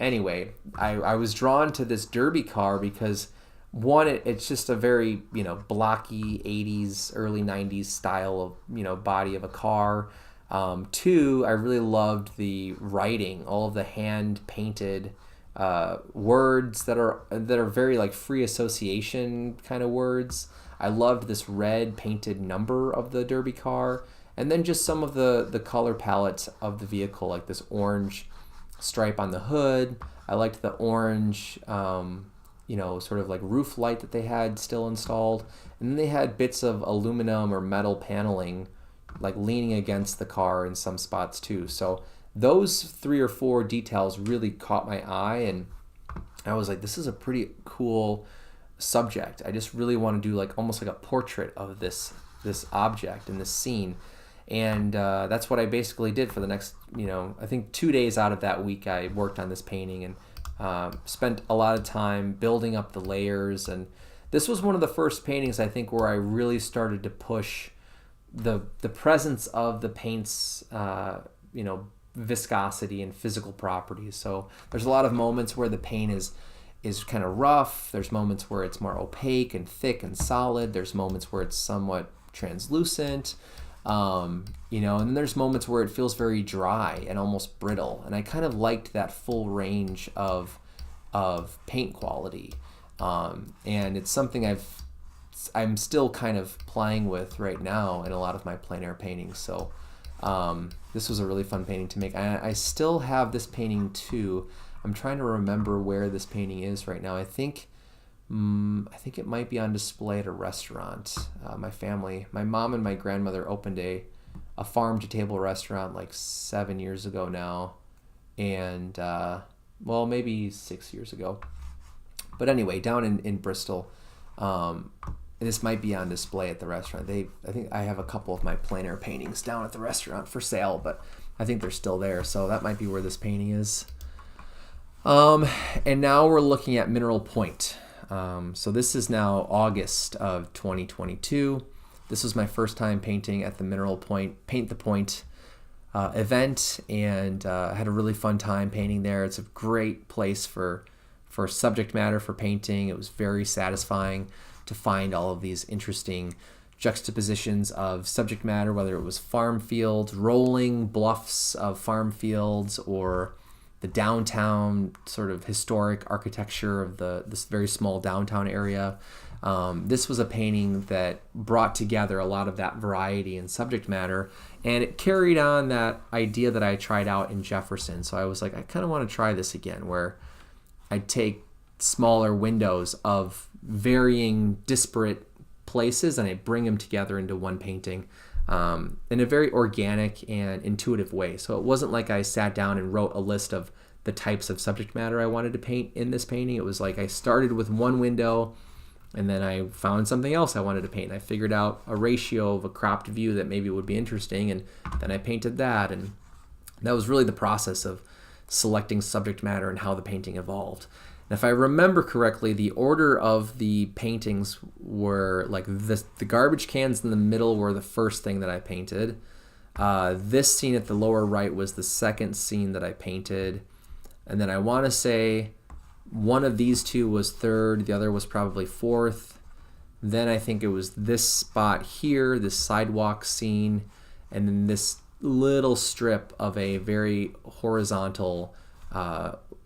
anyway, I was drawn to this derby car because one, it's just a very blocky 80s early 90s style of body of a car. Two, I really loved the writing, all of the hand painted words that are very like free association kind of words. I loved this red painted number of the derby car, and then just some of the color palette of the vehicle, like this orange stripe on the hood. I liked the orange sort of like roof light that they had still installed, and then they had bits of aluminum or metal paneling like leaning against the car in some spots too. So those 3 or 4 details really caught my eye, and I was like, this is a pretty cool subject. I just really want to do like almost like a portrait of this object in this scene. And that's what I basically did for the next, I think 2 days out of that week. I worked on this painting and spent a lot of time building up the layers. And this was one of the first paintings, I think, where I really started to push the presence of the paint's viscosity and physical properties. So there's a lot of moments where the paint is is kind of rough. There's moments where it's more opaque and thick and solid. There's moments where it's somewhat translucent. And then there's moments where it feels very dry and almost brittle. And I kind of liked that full range of paint quality. And it's something I'm still kind of playing with right now in a lot of my plein air paintings. So this was a really fun painting to make. I still have this painting too. I'm trying to remember where this painting is right now. I think it might be on display at a restaurant. My mom and my grandmother opened a farm to table restaurant like 7 years ago now, and maybe 6 years ago. But anyway, down in Bristol, this might be on display at the restaurant. I think I have a couple of my plein air paintings down at the restaurant for sale, but I think they're still there, so that might be where this painting is. And now we're looking at Mineral Point. So this is now August of 2022. This was my first time painting at the Mineral Point, Paint the Point event, and I had a really fun time painting there. It's a great place for subject matter for painting. It was very satisfying to find all of these interesting juxtapositions of subject matter, whether it was farm fields, rolling bluffs of farm fields, or the downtown sort of historic architecture of this very small downtown area. This was a painting that brought together a lot of that variety and subject matter, and it carried on that idea that I tried out in Jefferson. So I was like, I kind of want to try this again, where I'd take smaller windows of varying disparate places and I'd bring them together into one painting. In a very organic and intuitive way. So it wasn't like I sat down and wrote a list of the types of subject matter I wanted to paint in this painting. It was like I started with one window and then I found something else I wanted to paint. I figured out a ratio of a cropped view that maybe would be interesting, and then I painted that. And that was really the process of selecting subject matter and how the painting evolved. And if I remember correctly, the order of the paintings were like this: the garbage cans in the middle were the first thing that I painted. This scene at the lower right was the second scene that I painted. And then I want to say one of these two was third, the other was probably fourth. Then I think it was this spot here, this sidewalk scene, and then this little strip of a very horizontal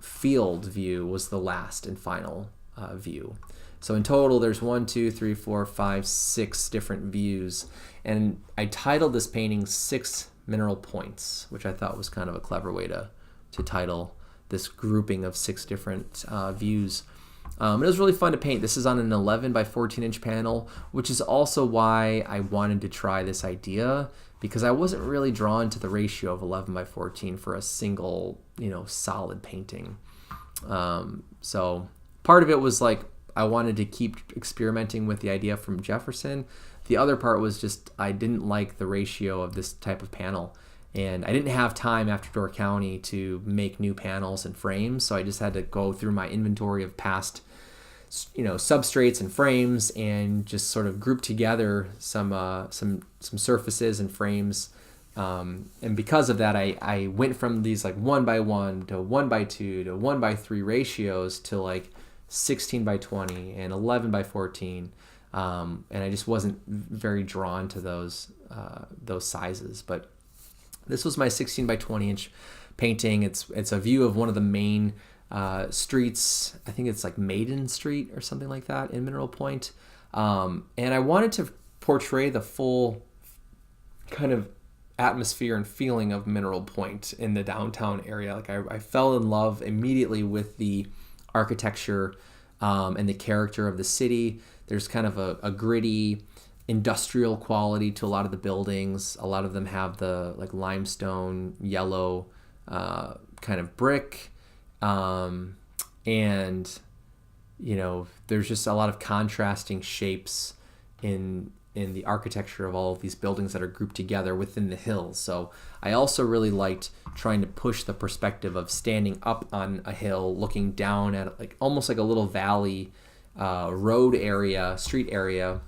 field view was the last and final view. So in total, there's 1, 2, 3, 4, 5, 6 different views. And I titled this painting 6 Mineral Points, which I thought was kind of a clever way to title this grouping of 6 different views. It was really fun to paint. This is on an 11 by 14 inch panel, which is also why I wanted to try this idea, because I wasn't really drawn to the ratio of 11 by 14 for a single, solid painting. So part of it was like I wanted to keep experimenting with the idea from Jefferson. The other part was just I didn't like the ratio of this type of panel, and I didn't have time after Door County to make new panels and frames, so I just had to go through my inventory of past substrates and frames and just sort of group together some surfaces and frames. And because of that, I went from these like 1 by 1 to 1 by 2 to 1 by 3 ratios to like 16 by 20 and 11 by 14. And I just wasn't very drawn to those sizes. But this was my 16 by 20 inch painting. It's a view of one of the main streets. I think it's like Maiden Street or something like that in Mineral Point. And I wanted to portray the full kind of atmosphere and feeling of Mineral Point in the downtown area. Like I fell in love immediately with the architecture and the character of the city. There's kind of a gritty industrial quality to a lot of the buildings. A lot of them have the like limestone yellow kind of brick. And there's just a lot of contrasting shapes in the architecture of all of these buildings that are grouped together within the hills. So I also really liked trying to push the perspective of standing up on a hill, looking down at like almost like a little valley road area, street area,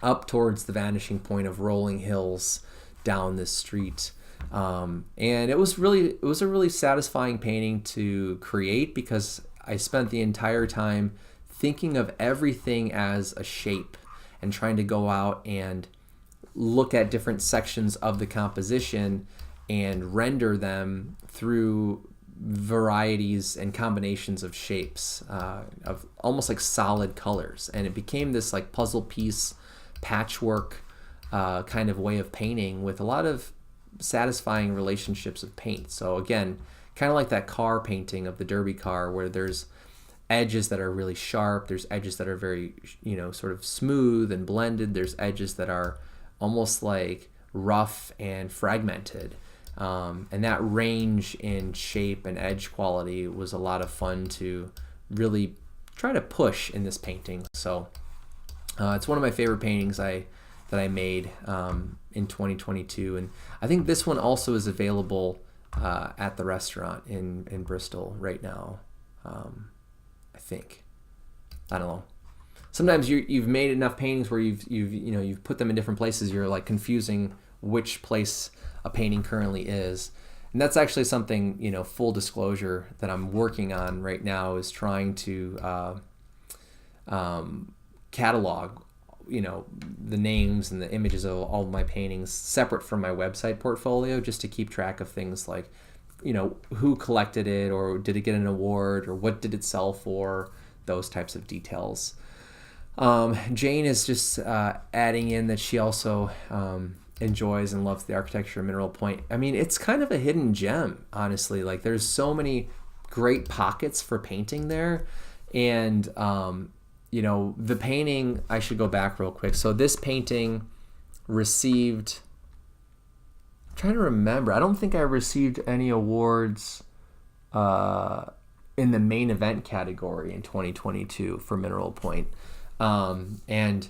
up towards the vanishing point of rolling hills down this street. And it was a really satisfying painting to create, because I spent the entire time thinking of everything as a shape and trying to go out and look at different sections of the composition and render them through varieties and combinations of shapes, of almost like solid colors. And it became this like puzzle piece, patchwork kind of way of painting with a lot of satisfying relationships of paint. So again, kind of like that car painting of the derby car, where there's edges that are really sharp, there's edges that are very, sort of smooth and blended, there's edges that are almost like rough and fragmented. And that range in shape and edge quality was a lot of fun to really try to push in this painting. So it's one of my favorite paintings that I made in 2022, and I think this one also is available at the restaurant in Bristol right now. I think, I don't know. Sometimes you've made enough paintings where you've put them in different places. You're like confusing which place a painting currently is, and that's actually something, full disclosure, that I'm working on right now, is trying to catalog the names and the images of all of my paintings separate from my website portfolio, just to keep track of things like who collected it, or did it get an award, or what did it sell for, those types of details. Jane is just adding in that she also enjoys and loves the architecture of Mineral Point. I mean, it's kind of a hidden gem, honestly. Like, there's so many great pockets for painting there. And, the painting, I should go back real quick. So this painting received, I'm trying to remember, I don't think I received any awards in the main event category in 2022 for Mineral Point. And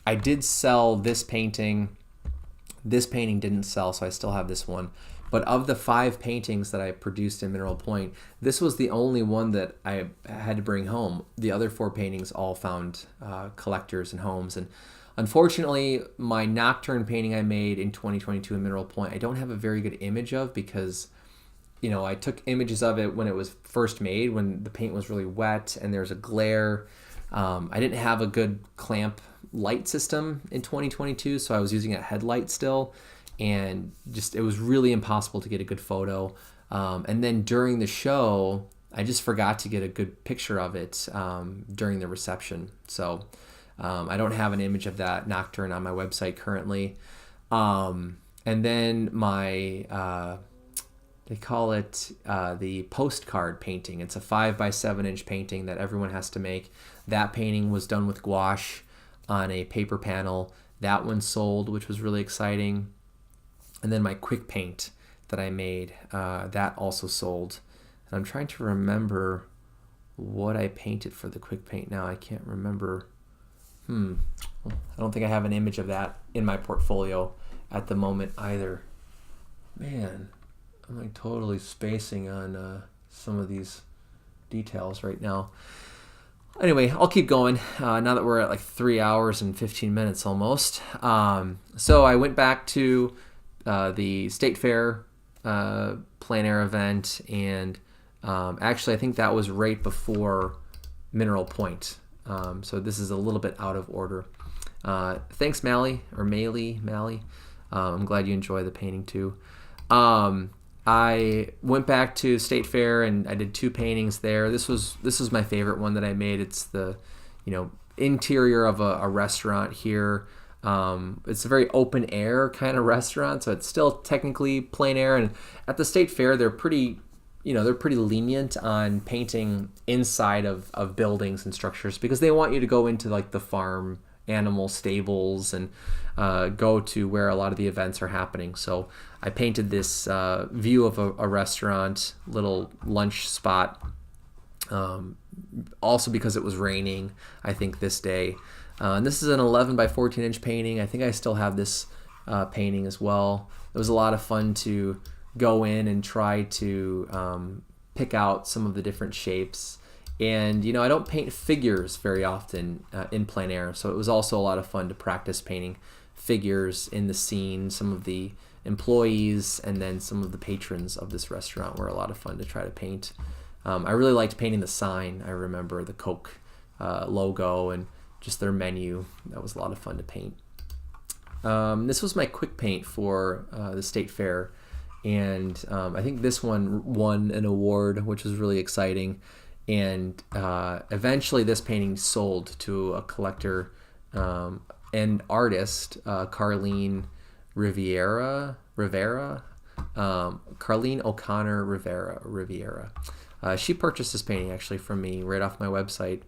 I did sell this painting. This painting didn't sell, so I still have this one. But of the 5 paintings that I produced in Mineral Point, this was the only one that I had to bring home. The other 4 paintings all found collectors and homes. And unfortunately, my Nocturne painting I made in 2022 in Mineral Point, I don't have a very good image of, because I took images of it when it was first made, when the paint was really wet and there's a glare. I didn't have a good clamp light system in 2022, so I was using a headlight still, and it was really impossible to get a good photo. And then during the show, I just forgot to get a good picture of it during the reception. So I don't have an image of that Nocturne on my website currently. And then my they call it the postcard painting. It's a 5x7 inch painting that everyone has to make. That painting was done with gouache on a paper panel. That one sold, which was really exciting. And then my quick paint that I made, that also sold. And I'm trying to remember what I painted for the quick paint now. I can't remember. I don't think I have an image of that in my portfolio at the moment either. Man, I'm like totally spacing on some of these details right now. Anyway, I'll keep going now that we're at like 3 hours and 15 minutes almost. So I went back to the State Fair plein air event, and actually I think that was right before Mineral Point. So this is a little bit out of order. Thanks, Mally. I'm glad you enjoy the painting too. I went back to State Fair and I did 2 paintings there. This was my favorite one that I made. It's the interior of a restaurant here. It's a very open air kind of restaurant, so it's still technically plein air. And at the State Fair, they're pretty lenient on painting inside of buildings and structures, because they want you to go into like the farm animal stables and go to where a lot of the events are happening. So I painted this view of a restaurant, little lunch spot, also because it was raining, I think, this day. And this is an 11 by 14 inch painting. I think I still have this painting as well. It was a lot of fun to go in and try to pick out some of the different shapes. And, I don't paint figures very often in plein air, so it was also a lot of fun to practice painting figures in the scene. Some of the employees and then some of the patrons of this restaurant were a lot of fun to try to paint. I really liked painting the sign. I remember the Coke logo and just their menu. That was a lot of fun to paint. This was my quick paint for the state fair, and I think this one won an award, which was really exciting. And eventually this painting sold to a collector and artist, Carleen Rivera, Carleen O'Connor Riviera. She purchased this painting actually from me right off my website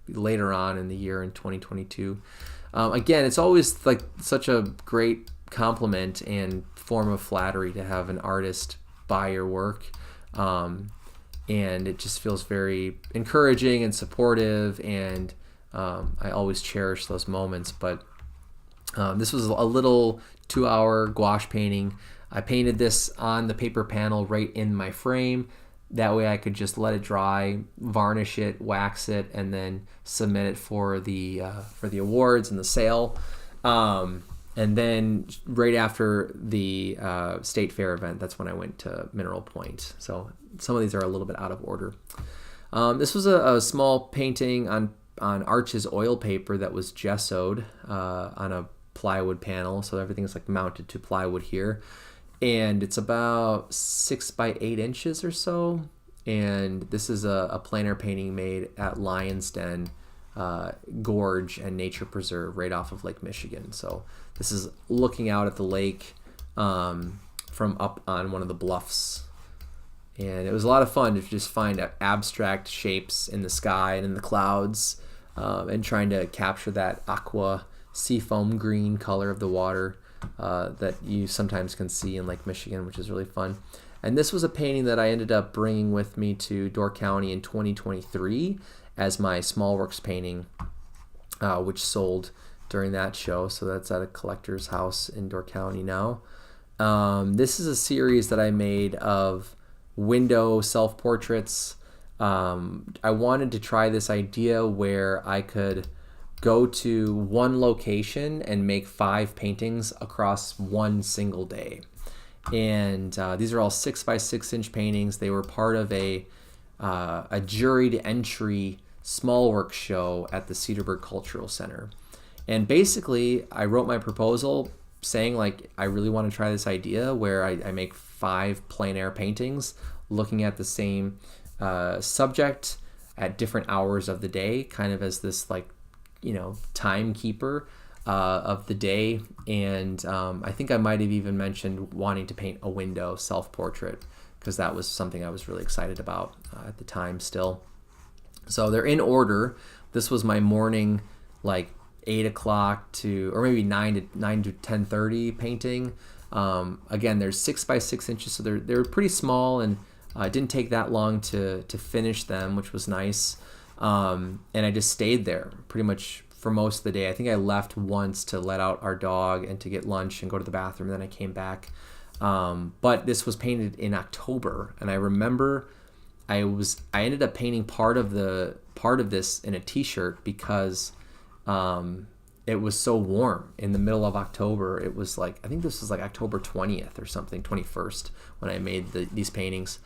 later on in the year in 2022. Again, it's always like such a great compliment and form of flattery to have an artist buy your work. And it just feels very encouraging and supportive, and I always cherish those moments. But this was a little 2-hour gouache painting. I painted this on the paper panel right in my frame. That way I could just let it dry, varnish it, wax it, and then submit it for the awards and the sale. And then right after the state fair event, that's when I went to Mineral Point. So some of these are a little bit out of order. This was a small painting on Arches oil paper that was gessoed on a plywood panel. So everything's like mounted to plywood here. And it's about 6 by 8 inches or so. And this is a plein air painting made at Lion's Den Gorge and Nature Preserve right off of Lake Michigan. So this is looking out at the lake from up on one of the bluffs. And it was a lot of fun to just find abstract shapes in the sky and in the clouds and trying to capture that aqua seafoam green color of the water that you sometimes can see in Lake Michigan, which is really fun. And this was a painting that I ended up bringing with me to Door County in 2023 as my small works painting, which sold during that show. So that's at a collector's house in Door County now. This is a series that I made of window self-portraits. I wanted to try this idea where I could go to one location and make 5 paintings across one single day. And these are all 6 by 6 inch paintings. They were part of a juried entry small work show at the Cedarburg Cultural Center. And basically, I wrote my proposal saying like, I really want to try this idea where I make 5 plein air paintings looking at the same subject at different hours of the day, kind of as this like, timekeeper of the day. And I think I might have even mentioned wanting to paint a window self-portrait because that was something I was really excited about at the time still. So they're in order. This was my morning, like 8 o'clock to, or maybe 9 to 10:30 painting. Again, they're 6 by 6 inches, so they're pretty small, and it didn't take that long to finish them, which was nice. And I just stayed there pretty much for most of the day. I think I left once to let out our dog and to get lunch and go to the bathroom, and then I came back. But this was painted in October, and I remember I ended up painting part of this in a t-shirt because it was so warm in the middle of October. It was like, I think this was like October 20th or something, 21st, when I made these paintings.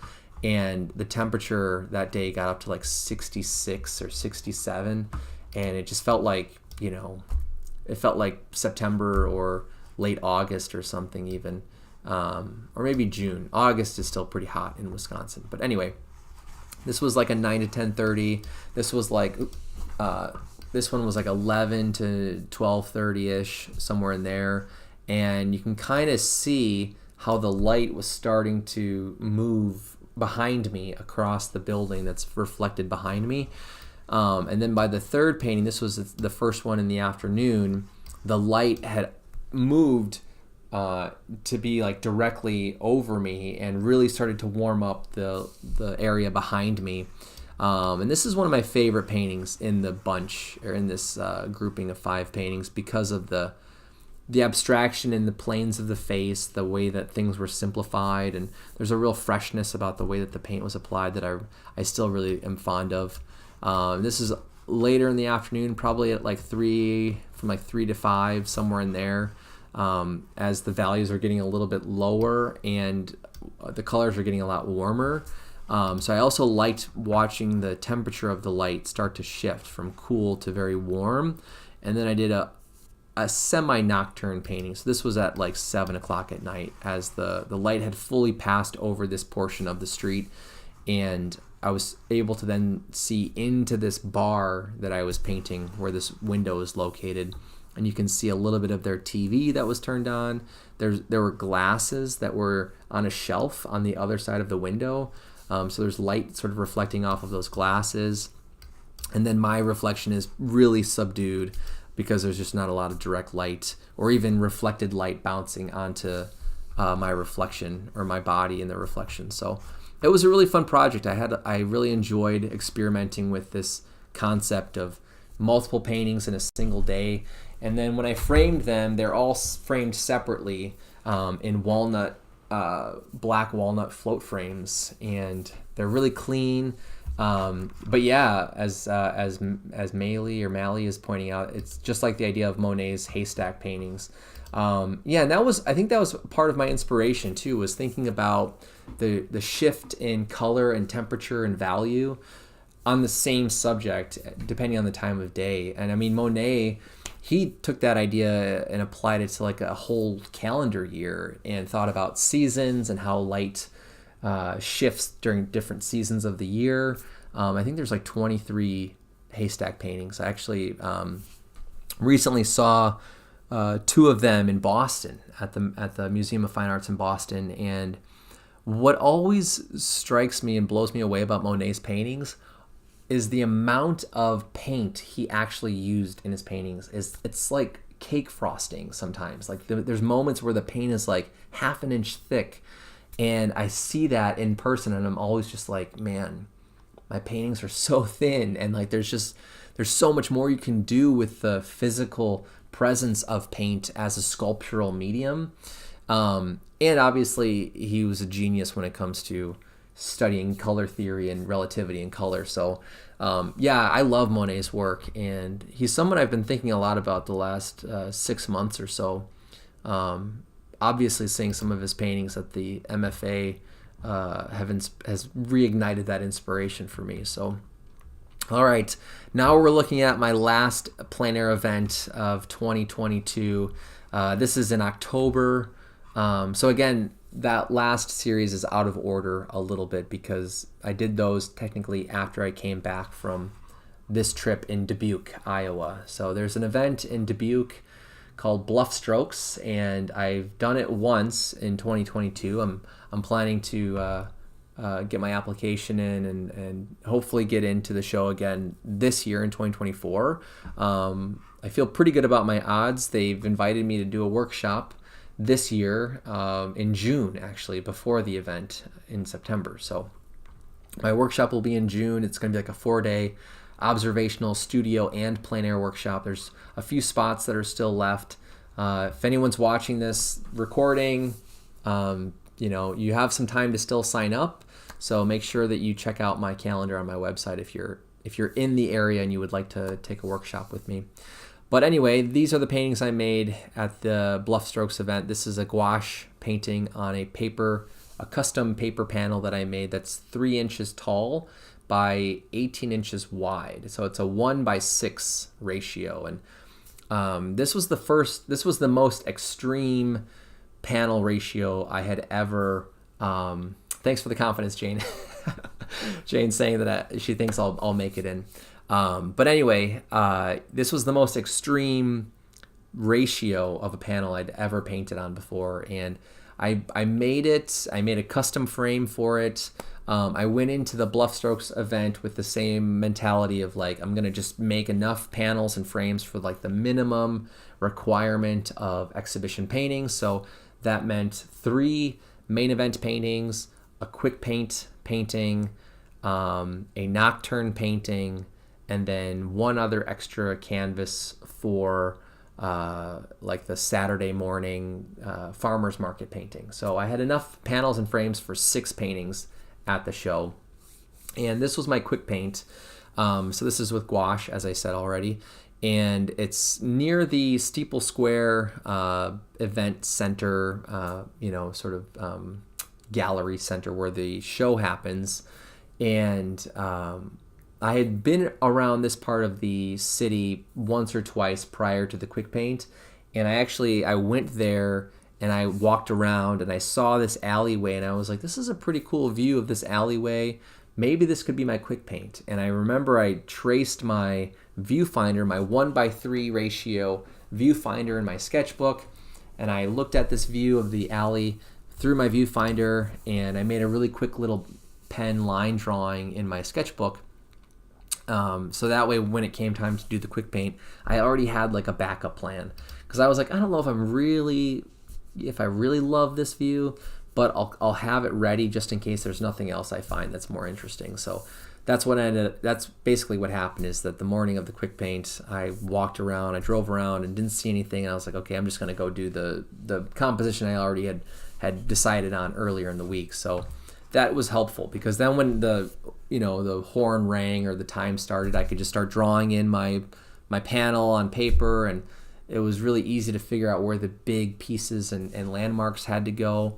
And the temperature that day got up to like 66 or 67. And it just felt like, it felt like September or late August or something even. Or maybe June. August is still pretty hot in Wisconsin. But anyway, this was like a 9 to 10:30. This was like, this one was like 11 to 12:30-ish, somewhere in there. And you can kind of see how the light was starting to move behind me across the building that's reflected behind me. And then by the third painting, this was the first one in the afternoon, the light had moved to be like directly over me and really started to warm up the area behind me. And this is one of my favorite paintings in the bunch, or in this grouping of 5 paintings, because of the abstraction in the planes of the face, the way that things were simplified, and there's a real freshness about the way that the paint was applied that I still really am fond of. This is later in the afternoon, probably at like 3 to 5, somewhere in there, as the values are getting a little bit lower and the colors are getting a lot warmer. So I also liked watching the temperature of the light start to shift from cool to very warm. And then I did a semi-nocturne painting. So this was at like 7 o'clock at night as the light had fully passed over this portion of the street, and I was able to then see into this bar that I was painting where this window is located. And you can see a little bit of their TV that was turned on. There were glasses that were on a shelf on the other side of the window. So there's light sort of reflecting off of those glasses. And then my reflection is really subdued because there's just not a lot of direct light or even reflected light bouncing onto my reflection or my body in the reflection. So it was a really fun project. I really enjoyed experimenting with this concept of multiple paintings in a single day. And then when I framed them, they're all framed separately in black walnut float frames, and they're really clean. But yeah, as Mally is pointing out, it's just like the idea of Monet's haystack paintings. Yeah, and I think that was part of my inspiration too, was thinking about the shift in color and temperature and value on the same subject depending on the time of day. And I mean, Monet, he took that idea and applied it to like a whole calendar year and thought about seasons and how light shifts during different seasons of the year. I think there's like 23 haystack paintings. I actually recently saw 2 of them in Boston at the Museum of Fine Arts in Boston. And what always strikes me and blows me away about Monet's paintings is the amount of paint he actually used in his paintings. It's like cake frosting sometimes. Like there's moments where the paint is like half an inch thick, and I see that in person and I'm always just like, man, my paintings are so thin, and like there's so much more you can do with the physical presence of paint as a sculptural medium. And obviously he was a genius when it comes to studying color theory and relativity in color. So yeah, I love Monet's work, and he's someone I've been thinking a lot about the last 6 months or so. Obviously seeing some of his paintings at the MFA has reignited that inspiration for me. So all right, now we're looking at my last plein air event of 2022. This is in October. So again, that last series is out of order a little bit because I did those technically after I came back from this trip in Dubuque, Iowa. So there's an event in Dubuque called Bluff Strokes, and I've done it once in 2022. I'm planning to get my application in and hopefully get into the show again this year in 2024. I feel pretty good about my odds. They've invited me to do a workshop this year in June, actually, before the event in September. So my workshop will be in June. It's going to be like a 4-day observational studio and plein air workshop. There's a few spots that are still left. If anyone's watching this recording, you have some time to still sign up. So make sure that you check out my calendar on my website if you're in the area and you would like to take a workshop with me. But anyway, these are the paintings I made at the Bluff Strokes event. This is a gouache painting on a custom paper panel that I made that's 3 inches tall by 18 inches wide. So it's a 1:6 ratio. And this was the most extreme panel ratio I had ever. Thanks for the confidence, Jane. Jane's saying that she thinks I'll make it in. But anyway, this was the most extreme ratio of a panel I'd ever painted on before, and I made it. I made a custom frame for it. I went into the Bluff Strokes event with the same mentality of like, I'm gonna just make enough panels and frames for like the minimum requirement of exhibition paintings. So that meant 3 main event paintings, a quick paint painting, a nocturne painting, and then 1 other extra canvas for like the Saturday morning farmer's market painting. So I had enough panels and frames for 6 paintings at the show. And this was my quick paint. So this is with gouache, as I said already. And it's near the Steeple Square event center, sort of gallery center where the show happens. And I had been around this part of the city once or twice prior to the quick paint, and I went there and I walked around and I saw this alleyway, and I was like, this is a pretty cool view of this alleyway. Maybe this could be my quick paint. And I remember I traced my viewfinder, my 1:3 ratio viewfinder in my sketchbook, and I looked at this view of the alley through my viewfinder, and I made a really quick little pen line drawing in my sketchbook. So that way when it came time to do the quick paint, I already had like a backup plan, because I was like, I don't know if I really love this view, but I'll have it ready just in case there's nothing else I find that's more interesting. So that's basically what happened, is that the morning of the quick paint, I walked around, I drove around and didn't see anything, and I was like, okay, I'm just gonna go do the composition I already had decided on earlier in the week. So that was helpful, because then when the horn rang or the time started, I could just start drawing in my panel on paper, and it was really easy to figure out where the big pieces and landmarks had to go.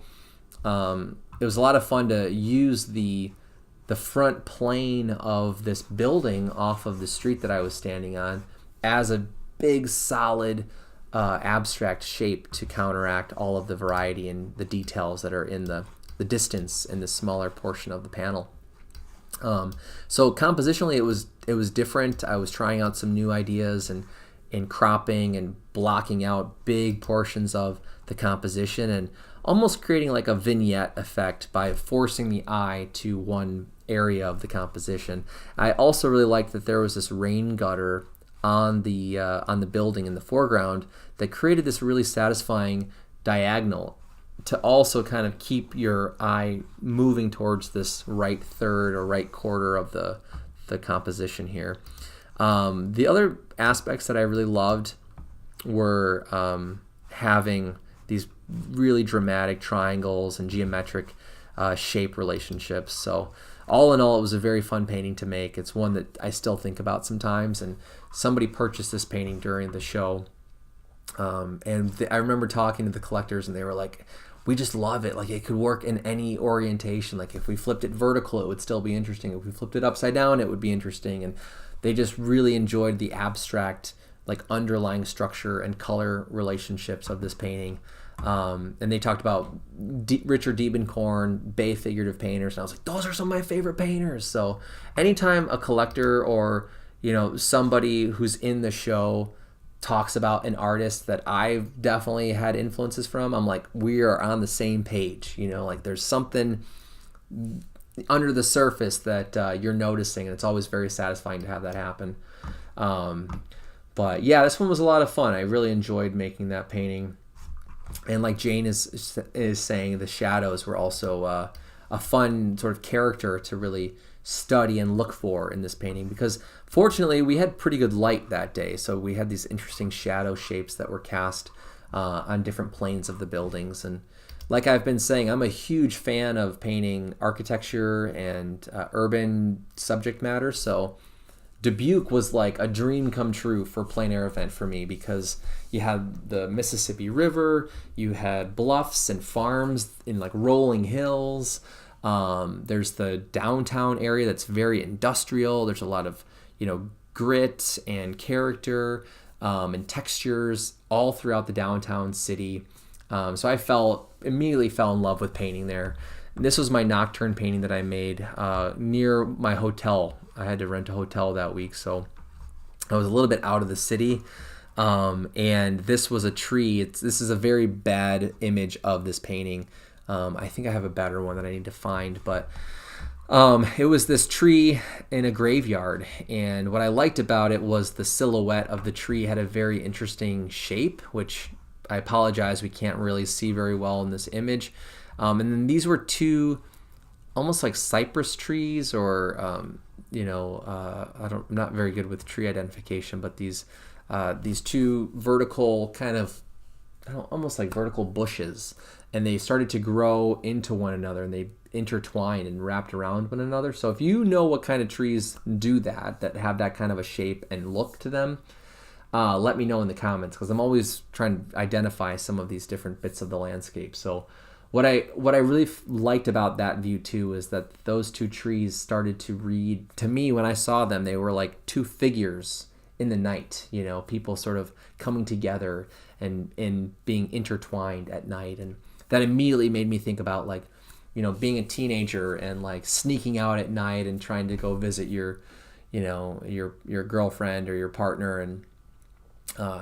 It was a lot of fun to use the front plane of this building off of the street that I was standing on as a big solid abstract shape to counteract all of the variety and the details that are in the distance in the smaller portion of the panel. So compositionally it was different. I was trying out some new ideas and cropping and blocking out big portions of the composition and almost creating like a vignette effect by forcing the eye to one area of the composition. I also really liked that there was this rain gutter on the building in the foreground that created this really satisfying diagonal to also kind of keep your eye moving towards this right third or right quarter of the composition here. The other aspects that I really loved were having these really dramatic triangles and geometric shape relationships. So all in all, it was a very fun painting to make. It's one that I still think about sometimes, and somebody purchased this painting during the show. I remember talking to the collectors, and they were like, we just love it. Like, it could work in any orientation. Like, if we flipped it vertical, it would still be interesting. If we flipped it upside down, it would be interesting. And they just really enjoyed the abstract, like, underlying structure and color relationships of this painting. And they talked about Richard Diebenkorn, Bay figurative painters, and I was like, those are some of my favorite painters. So anytime a collector or somebody who's in the show talks about an artist that I've definitely had influences from, I'm like, we are on the same page. Like, there's something under the surface that you're noticing, and it's always very satisfying to have that happen. But yeah, this one was a lot of fun. I really enjoyed making that painting. And like Jane is saying, the shadows were also a fun sort of character to really study and look for in this painting, because fortunately we had pretty good light that day, so we had these interesting shadow shapes that were cast on different planes of the buildings. And like I've been saying, I'm a huge fan of painting architecture and urban subject matter, so Dubuque was like a dream come true for plein air event for me, because you had the Mississippi River, you had bluffs and farms in like rolling hills. There's the downtown area that's very industrial. There's a lot of grit and character and textures all throughout the downtown city. So I immediately fell in love with painting there. And this was my nocturne painting that I made near my hotel. I had to rent a hotel that week, so I was a little bit out of the city. And this was a tree. This is a very bad image of this painting. I think I have a better one that I need to find, but it was this tree in a graveyard, and what I liked about it was the silhouette of the tree had a very interesting shape, which I apologize, we can't really see very well in this image. And then these were two almost like cypress trees, or I'm not very good with tree identification, but these two vertical kind of almost like vertical bushes, and they started to grow into one another, and they intertwined and wrapped around one another. So if you know what kind of trees do that have that kind of a shape and look to them, let me know in the comments, because I'm always trying to identify some of these different bits of the landscape. So what I really liked about that view too is that those two trees started to read to me when I saw them. They were like two figures in the night, you know, people sort of coming together and being intertwined at night, and that immediately made me think about like, you know, being a teenager and like sneaking out at night and trying to go visit your, you know, your girlfriend or your partner, and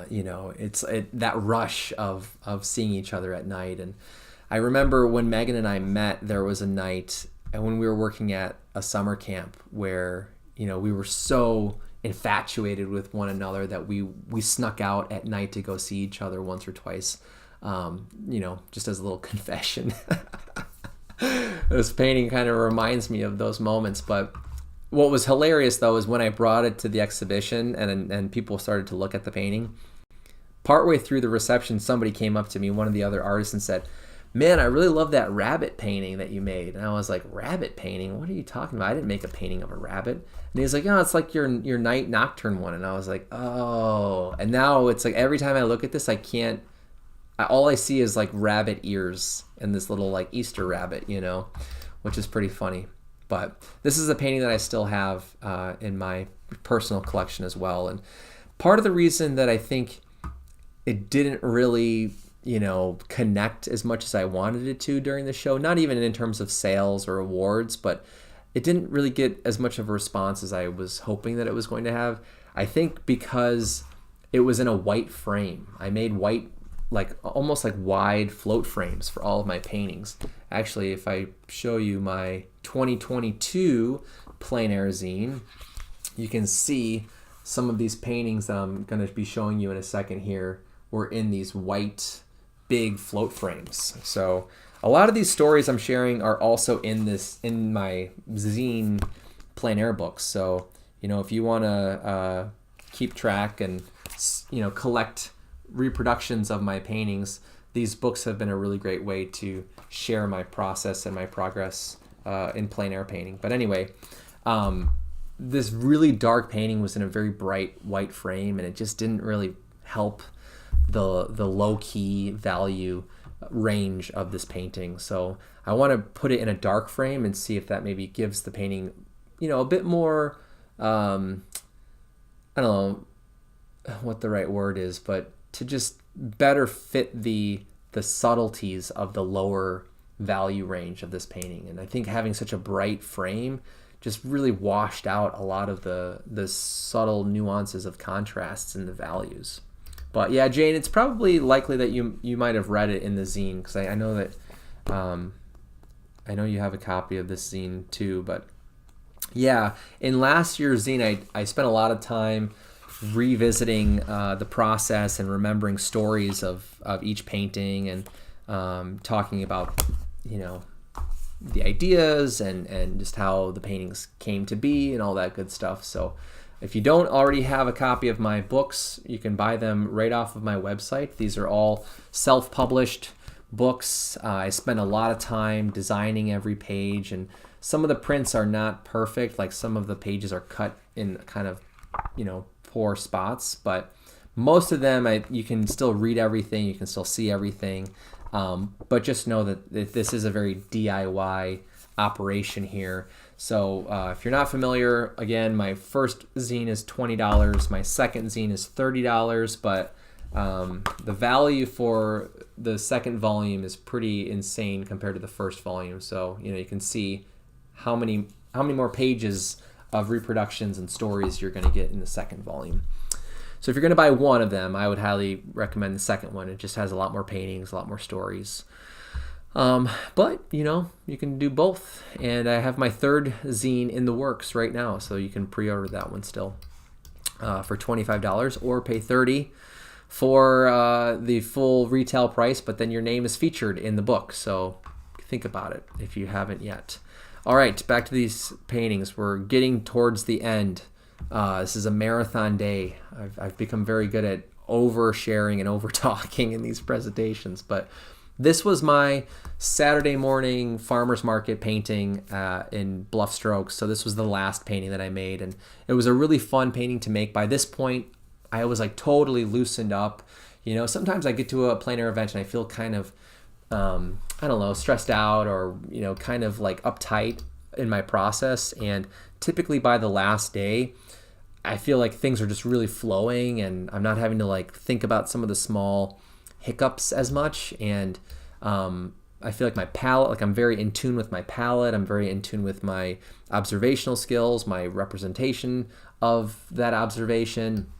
you know, it's that rush of seeing each other at night. And I remember when Megan and I met, there was a night and when we were working at a summer camp where, you know, we were so infatuated with one another that we snuck out at night to go see each other once or twice, you know, just as a little confession. This painting kind of reminds me of those moments. But what was hilarious though is when I brought it to the exhibition and people started to look at the painting, partway through the reception, somebody came up to me, one of the other artists, and said, "Man, I really love that rabbit painting that you made." And I was like, "Rabbit painting? What are you talking about? I didn't make a painting of a rabbit." And he's like, "Oh, it's like your night nocturne one." And I was like, "Oh." And now it's like every time I look at this, all I see is like rabbit ears and this little like Easter rabbit, you know, which is pretty funny. But this is a painting that I still have in my personal collection as well. And part of the reason that I think it didn't really, you know, connect as much as I wanted it to during the show, not even in terms of sales or awards, but it didn't really get as much of a response as I was hoping that it was going to have. I think because it was in a white frame. I made white, like almost like wide float frames for all of my paintings. Actually, if I show you my 2022 Plein zine, you can see some of these paintings that I'm going to be showing you in a second here were in these white big float frames. So a lot of these stories I'm sharing are also in my zine plein air books. So, you know, if you want to keep track and, you know, collect reproductions of my paintings, these books have been a really great way to share my process and my progress in plein air painting. But anyway, this really dark painting was in a very bright white frame, and it just didn't really help the low-key value range of this painting. So I want to put it in a dark frame and see if that maybe gives the painting, you know, a bit more, I don't know what the right word is, but to just better fit the subtleties of the lower value range of this painting. And I think having such a bright frame just really washed out a lot of the subtle nuances of contrasts in the values. But yeah, Jane, it's probably likely that you might have read it in the zine, because I know that I know you have a copy of this zine too. But yeah, in last year's zine, I spent a lot of time revisiting the process and remembering stories of each painting, and talking about, you know, the ideas and just how the paintings came to be and all that good stuff. So if you don't already have a copy of my books, you can buy them right off of my website. These are all self-published books. I spent a lot of time designing every page, and some of the prints are not perfect. Like some of the pages are cut in kind of, you know, poor spots, but most of them you can still read everything, you can still see everything, but just know that this is a very DIY operation here. So if you're not familiar, again, my first zine is $20, my second zine is $30, but the value for the second volume is pretty insane compared to the first volume. So, you know, you can see how many more pages of reproductions and stories you're going to get in the second volume. So if you're going to buy one of them, I would highly recommend the second one. It just has a lot more paintings, a lot more stories. But, you know, you can do both. And I have my third zine in the works right now, so you can pre-order that one still for $25, or pay $30 for the full retail price, but then your name is featured in the book. So think about it if you haven't yet. All right, back to these paintings. We're getting towards the end. This is a marathon day. I've become very good at oversharing and over-talking in these presentations, but this was my Saturday morning farmer's market painting in Bluff Strokes. So this was the last painting that I made, and it was a really fun painting to make. By this point, I was like totally loosened up. You know, sometimes I get to a plein air event and I feel kind of I don't know, stressed out or, kind of like uptight in my process. And typically by the last day, I feel like things are just really flowing and I'm not having to like think about some of the small hiccups as much. And I feel like my palette, like I'm very in tune with my palette. I'm very in tune with my observational skills, my representation of that observation.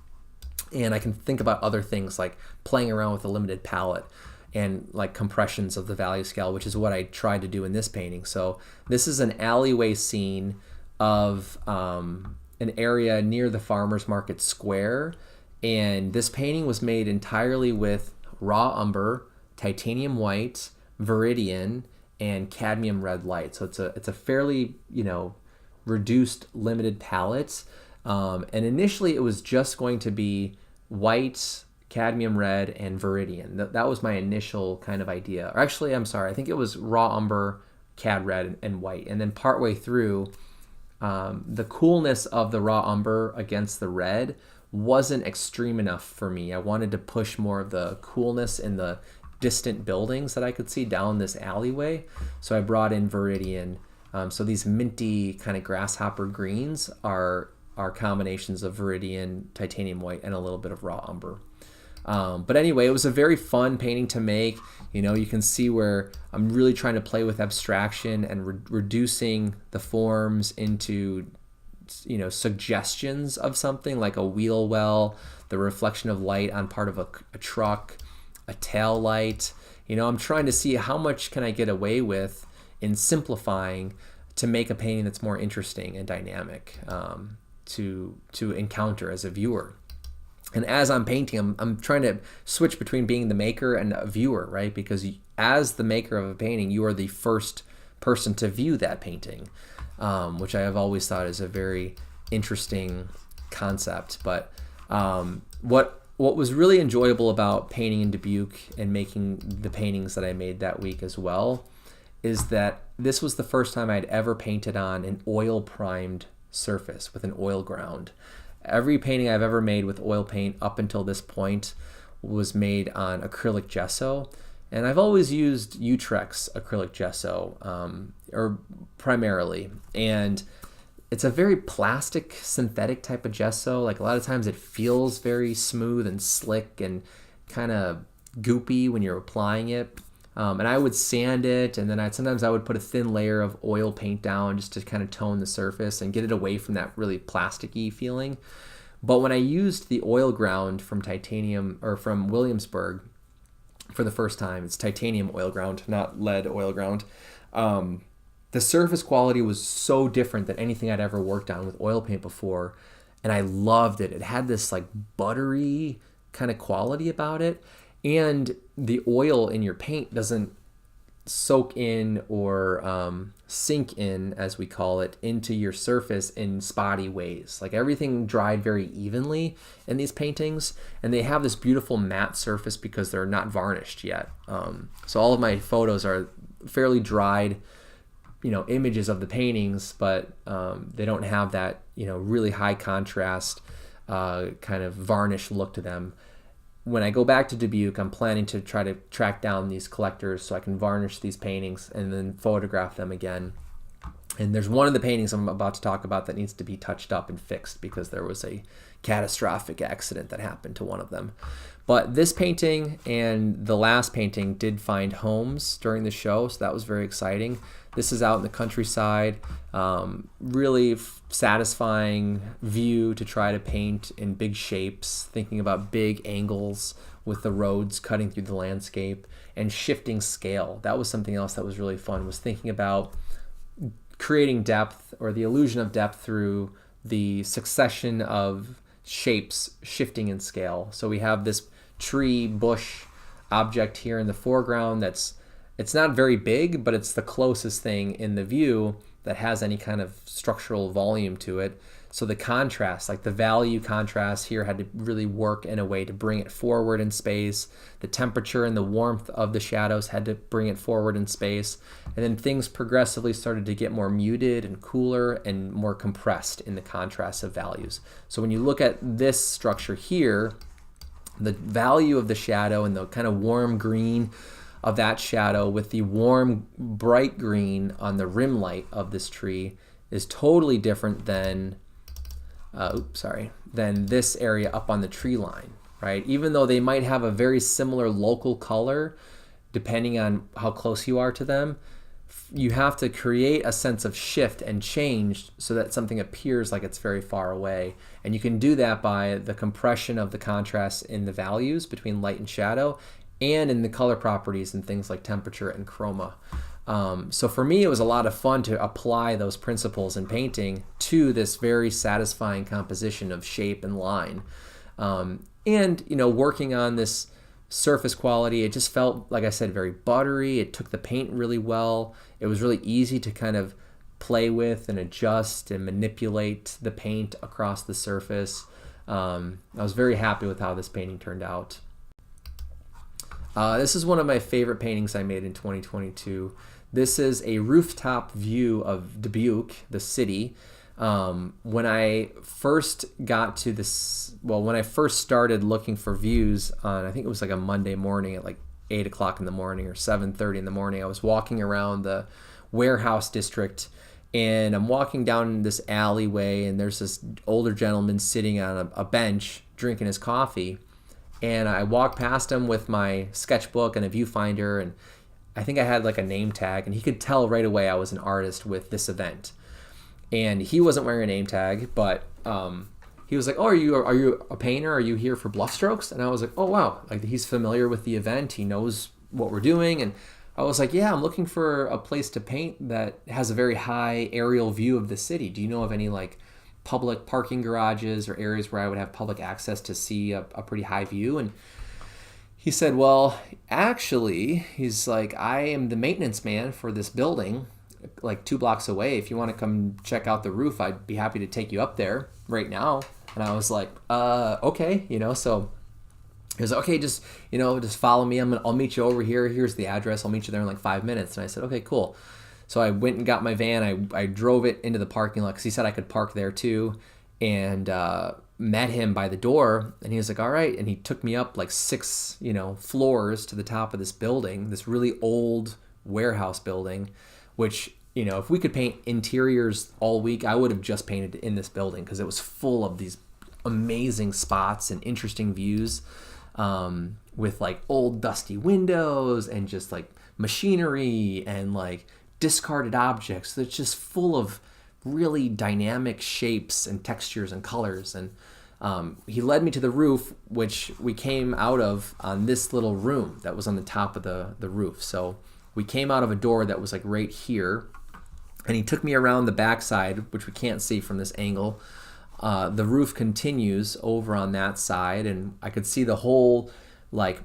And I can think about other things like playing around with a limited palette and like compressions of the value scale, which is what I tried to do in this painting. So this is an alleyway scene of an area near the farmer's market square. And this painting was made entirely with raw umber, titanium white, viridian, and cadmium red light. So it's a fairly, reduced limited palette. And initially it was just going to be white, cadmium red, and viridian. That was my initial kind of idea. Or actually, I'm sorry, I think it was raw umber, cad red, and white. And then partway through, the coolness of the raw umber against the red wasn't extreme enough for me. I wanted to push more of the coolness in the distant buildings that I could see down this alleyway. So I brought in viridian. So these minty kind of grasshopper greens are combinations of viridian, titanium white, and a little bit of raw umber. But anyway, it was a very fun painting to make. You can see where I'm really trying to play with abstraction and reducing the forms into, suggestions of something like a wheel well, the reflection of light on part of a truck, a tail light. I'm trying to see how much can I get away with in simplifying to make a painting that's more interesting and dynamic to encounter as a viewer. And as I'm painting, I'm trying to switch between being the maker and a viewer, right? Because as the maker of a painting, you are the first person to view that painting, which I have always thought is a very interesting concept. But what was really enjoyable about painting in Dubuque and making the paintings that I made that week as well is that this was the first time I'd ever painted on an oil-primed surface with an oil ground. Every painting I've ever made with oil paint up until this point was made on acrylic gesso. And I've always used Utrex acrylic gesso, or primarily. And it's a very plastic, synthetic type of gesso. Like a lot of times it feels very smooth and slick and kind of goopy when you're applying it. And I would sand it, and then sometimes I would put a thin layer of oil paint down just to kind of tone the surface and get it away from that really plasticky feeling. But when I used the oil ground from titanium or from Williamsburg for the first time, it's titanium oil ground, not lead oil ground. The surface quality was so different than anything I'd ever worked on with oil paint before, and I loved it. It had this like buttery kind of quality about it. And the oil in your paint doesn't soak in or sink in, as we call it, into your surface in spotty ways. Like everything dried very evenly in these paintings, and they have this beautiful matte surface because they're not varnished yet. So all of my photos are fairly dried, images of the paintings, but they don't have that, really high contrast kind of varnish look to them. When I go back to Dubuque, I'm planning to try to track down these collectors so I can varnish these paintings and then photograph them again. And there's one of the paintings I'm about to talk about that needs to be touched up and fixed because there was a catastrophic accident that happened to one of them. But this painting and the last painting did find homes during the show, so that was very exciting. This is out in the countryside, really satisfying view to try to paint in big shapes, thinking about big angles with the roads cutting through the landscape and shifting scale. That was something else that was really fun, was thinking about creating depth or the illusion of depth through the succession of shapes shifting in scale. So we have this tree bush object here in the foreground it's not very big, but it's the closest thing in the view that has any kind of structural volume to it. So the contrast, like the value contrast here, had to really work in a way to bring it forward in space. The temperature and the warmth of the shadows had to bring it forward in space. And then things progressively started to get more muted and cooler and more compressed in the contrast of values. So when you look at this structure here, the value of the shadow and the kind of warm green of that shadow with the warm, bright green on the rim light of this tree is totally different than, than this area up on the tree line, right? Even though they might have a very similar local color, depending on how close you are to them, you have to create a sense of shift and change so that something appears like it's very far away. And you can do that by the compression of the contrast in the values between light and shadow, and in the color properties and things like temperature and chroma. So for me, it was a lot of fun to apply those principles in painting to this very satisfying composition of shape and line. And, you know, working on this surface quality, it just felt, like I said, very buttery. It took the paint really well. It was really easy to kind of play with and adjust and manipulate the paint across the surface. I was very happy with how this painting turned out. This is one of my favorite paintings I made in 2022. This is a rooftop view of Dubuque, the city. When I first got to this, well, when I first started looking for views on, I think it was like a Monday morning at like 8 o'clock in the morning or 7:30 in the morning, I was walking around the warehouse district, and I'm walking down this alleyway, and there's this older gentleman sitting on a bench drinking his coffee. And I walked past him with my sketchbook and a viewfinder, and I think I had like a name tag, and he could tell right away I was an artist with this event. And he wasn't wearing a name tag, but he was like, "Oh, are you a painter? Are you here for Bluff Strokes?" And I was like, "Oh wow!" Like, he's familiar with the event. He knows what we're doing. And I was like, "Yeah, I'm looking for a place to paint that has a very high aerial view of the city. Do you know of any like public parking garages or areas where I would have public access to see a pretty high view?" And he said, "Well, actually," he's like, "I am the maintenance man for this building like 2 blocks away. If you want to come check out the roof, I'd be happy to take you up there right now." And I was like, okay, you know. So he was like, "Okay, just follow me. I'll meet you over here. Here's the address. I'll meet you there in like 5 minutes." And I said, "Okay, cool." So I went and got my van. I drove it into the parking lot because he said I could park there too, and met him by the door. And he was like, "All right." And he took me up like 6, floors to the top of this building, this really old warehouse building, which, if we could paint interiors all week, I would have just painted in this building because it was full of these amazing spots and interesting views, with like old dusty windows and just like machinery and like discarded objects. That's just full of really dynamic shapes and textures and colors. And he led me to the roof, which we came out of on this little room that was on the top of the roof. So we came out of a door that was like right here, and he took me around the backside, which we can't see from this angle. The roof continues over on that side, and I could see the whole like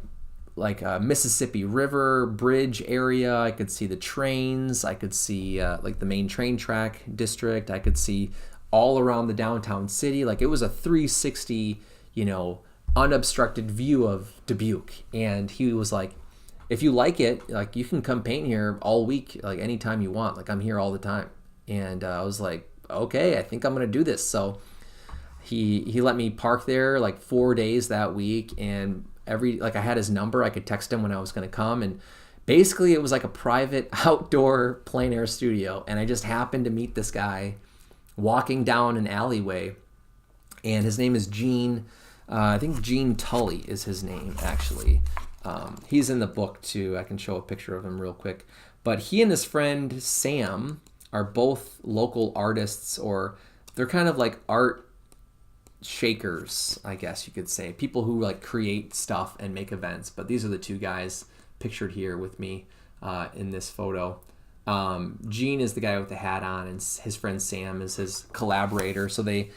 Mississippi River bridge area. I could see the trains. I could see like the main train track district. I could see all around the downtown city. Like, it was a 360, unobstructed view of Dubuque. And he was like, "If you like it, like, you can come paint here all week, like anytime you want. Like, I'm here all the time." And I was like, "Okay, I think I'm gonna do this." So he let me park there like 4 days that week, and I had his number. I could text him when I was gonna come, and basically it was like a private outdoor plein air studio. And I just happened to meet this guy walking down an alleyway, and his name is Gene. I think Gene Tully is his name, actually. He's in the book too. I can show a picture of him real quick. But he and his friend Sam are both local artists, or they're kind of like art shakers, I guess you could say. People who like create stuff and make events. But these are the two guys pictured here with me in this photo. Gene is the guy with the hat on, and his friend Sam is his collaborator. So they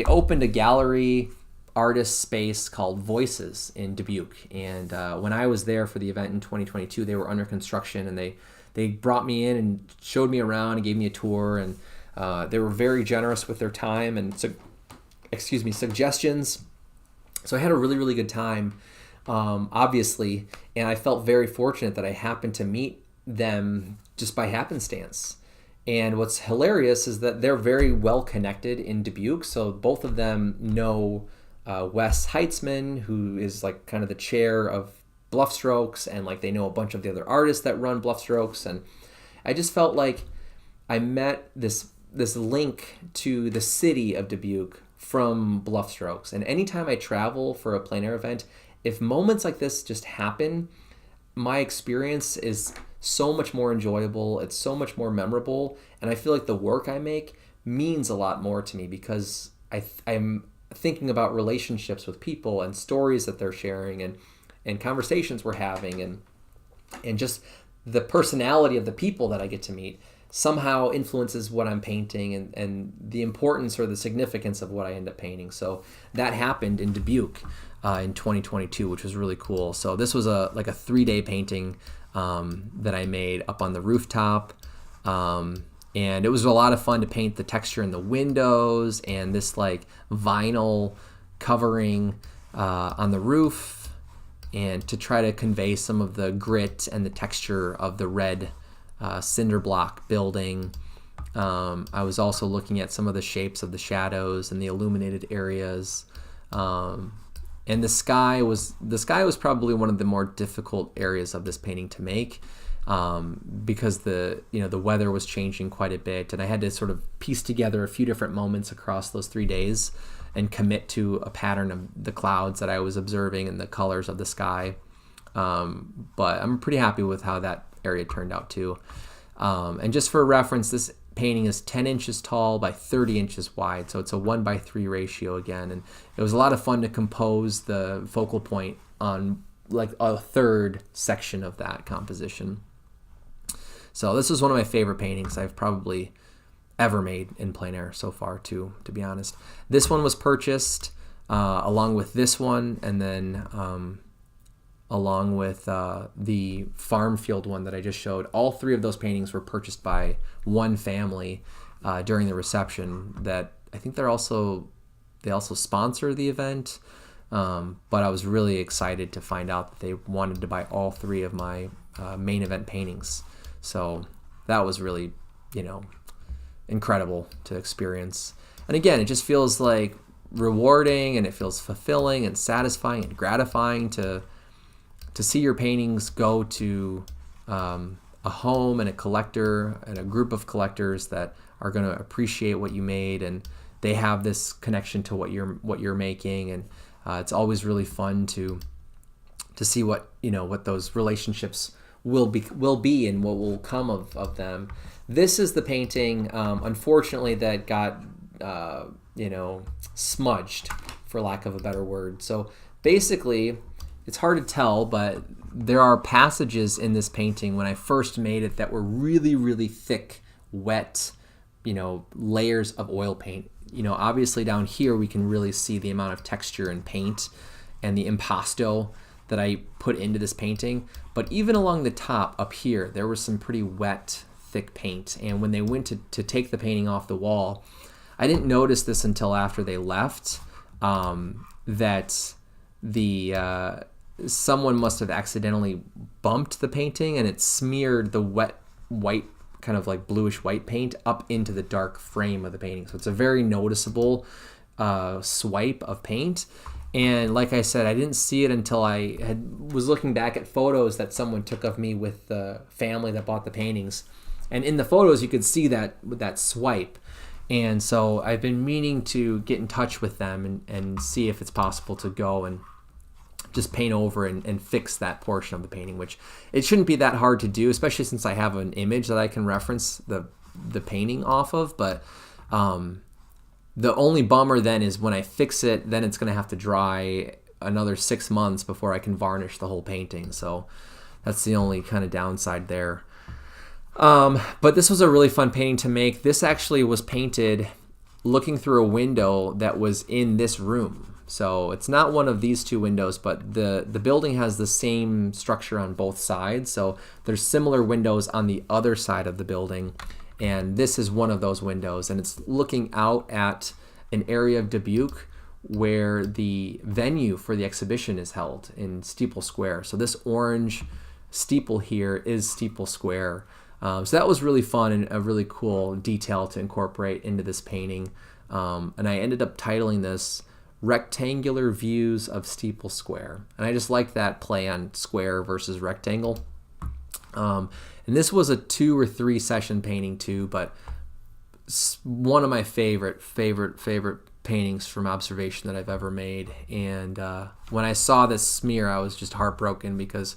opened a gallery artist space called Voices in Dubuque. And when I was there for the event in 2022, they were under construction, and they brought me in and showed me around and gave me a tour. And they were very generous with their time and suggestions. So I had a really, really good time, obviously. And I felt very fortunate that I happened to meet them just by happenstance. And what's hilarious is that they're very well connected in Dubuque. So both of them know Wes Heitzman, who is like kind of the chair of Bluff Strokes, and like they know a bunch of the other artists that run Bluff Strokes, and I just felt like I met this link to the city of Dubuque from Bluff Strokes. And anytime I travel for a plein air event, if moments like this just happen, my experience is so much more enjoyable. It's so much more memorable, and I feel like the work I make means a lot more to me because I'm thinking about relationships with people and stories that they're sharing and conversations we're having and just the personality of the people that I get to meet somehow influences what I'm painting and the importance or the significance of what I end up painting. So that happened in Dubuque in 2022, which was really cool. So this was a 3-day painting that I made up on the rooftop. And it was a lot of fun to paint the texture in the windows and this like vinyl covering on the roof, and to try to convey some of the grit and the texture of the red cinder block building. I was also looking at some of the shapes of the shadows and the illuminated areas. And the sky was probably one of the more difficult areas of this painting to make, because the weather was changing quite a bit, and I had to sort of piece together a few different moments across those 3 days and commit to a pattern of the clouds that I was observing and the colors of the sky. But I'm pretty happy with how that area turned out too. And just for reference, this painting is 10 inches tall by 30 inches wide, so it's a 1:3 ratio again, and it was a lot of fun to compose the focal point on like a third section of that composition. So this was one of my favorite paintings I've probably ever made in plein air so far too, to be honest. This one was purchased along with this one, and then along with the farm field one that I just showed. All 3 of those paintings were purchased by one family during the reception. That I think they also sponsor the event, but I was really excited to find out that they wanted to buy all 3 of my main event paintings. So that was really, incredible to experience. And again, it just feels like rewarding, and it feels fulfilling and satisfying and gratifying to see your paintings go to a home and a collector and a group of collectors that are going to appreciate what you made, and they have this connection to what you're making. And it's always really fun to see what those relationships will be and what will come of them. This is the painting, unfortunately, that got smudged, for lack of a better word. So basically, it's hard to tell, but there are passages in this painting when I first made it that were really, really thick, wet, layers of oil paint. Obviously down here we can really see the amount of texture and paint and the impasto that I put into this painting. But even along the top up here, there was some pretty wet, thick paint. And when they went to take the painting off the wall, I didn't notice this until after they left, that someone must have accidentally bumped the painting, and it smeared the wet white, kind of like bluish white paint up into the dark frame of the painting. So it's a very noticeable swipe of paint. And like I said, I didn't see it until I was looking back at photos that someone took of me with the family that bought the paintings. And in the photos, you could see that swipe. And so I've been meaning to get in touch with them and see if it's possible to go and just paint over and fix that portion of the painting, which it shouldn't be that hard to do, especially since I have an image that I can reference the painting off of. But the only bummer then is when I fix it, then it's going to have to dry another 6 months before I can varnish the whole painting. So that's the only kind of downside there. But this was a really fun painting to make. This actually was painted looking through a window that was in this room. So it's not one of these 2 windows, but the building has the same structure on both sides. So there's similar windows on the other side of the building. And this is one of those windows, and it's looking out at an area of Dubuque where the venue for the exhibition is held in Steeple Square. So this orange steeple here is Steeple Square. So that was really fun and a really cool detail to incorporate into this painting. And I ended up titling this rectangular views of steeple square. And I just like that play on square versus rectangle. And this was a 2 or 3 session painting too, but one of my favorite paintings from observation that I've ever made. And when I saw this smear, I was just heartbroken because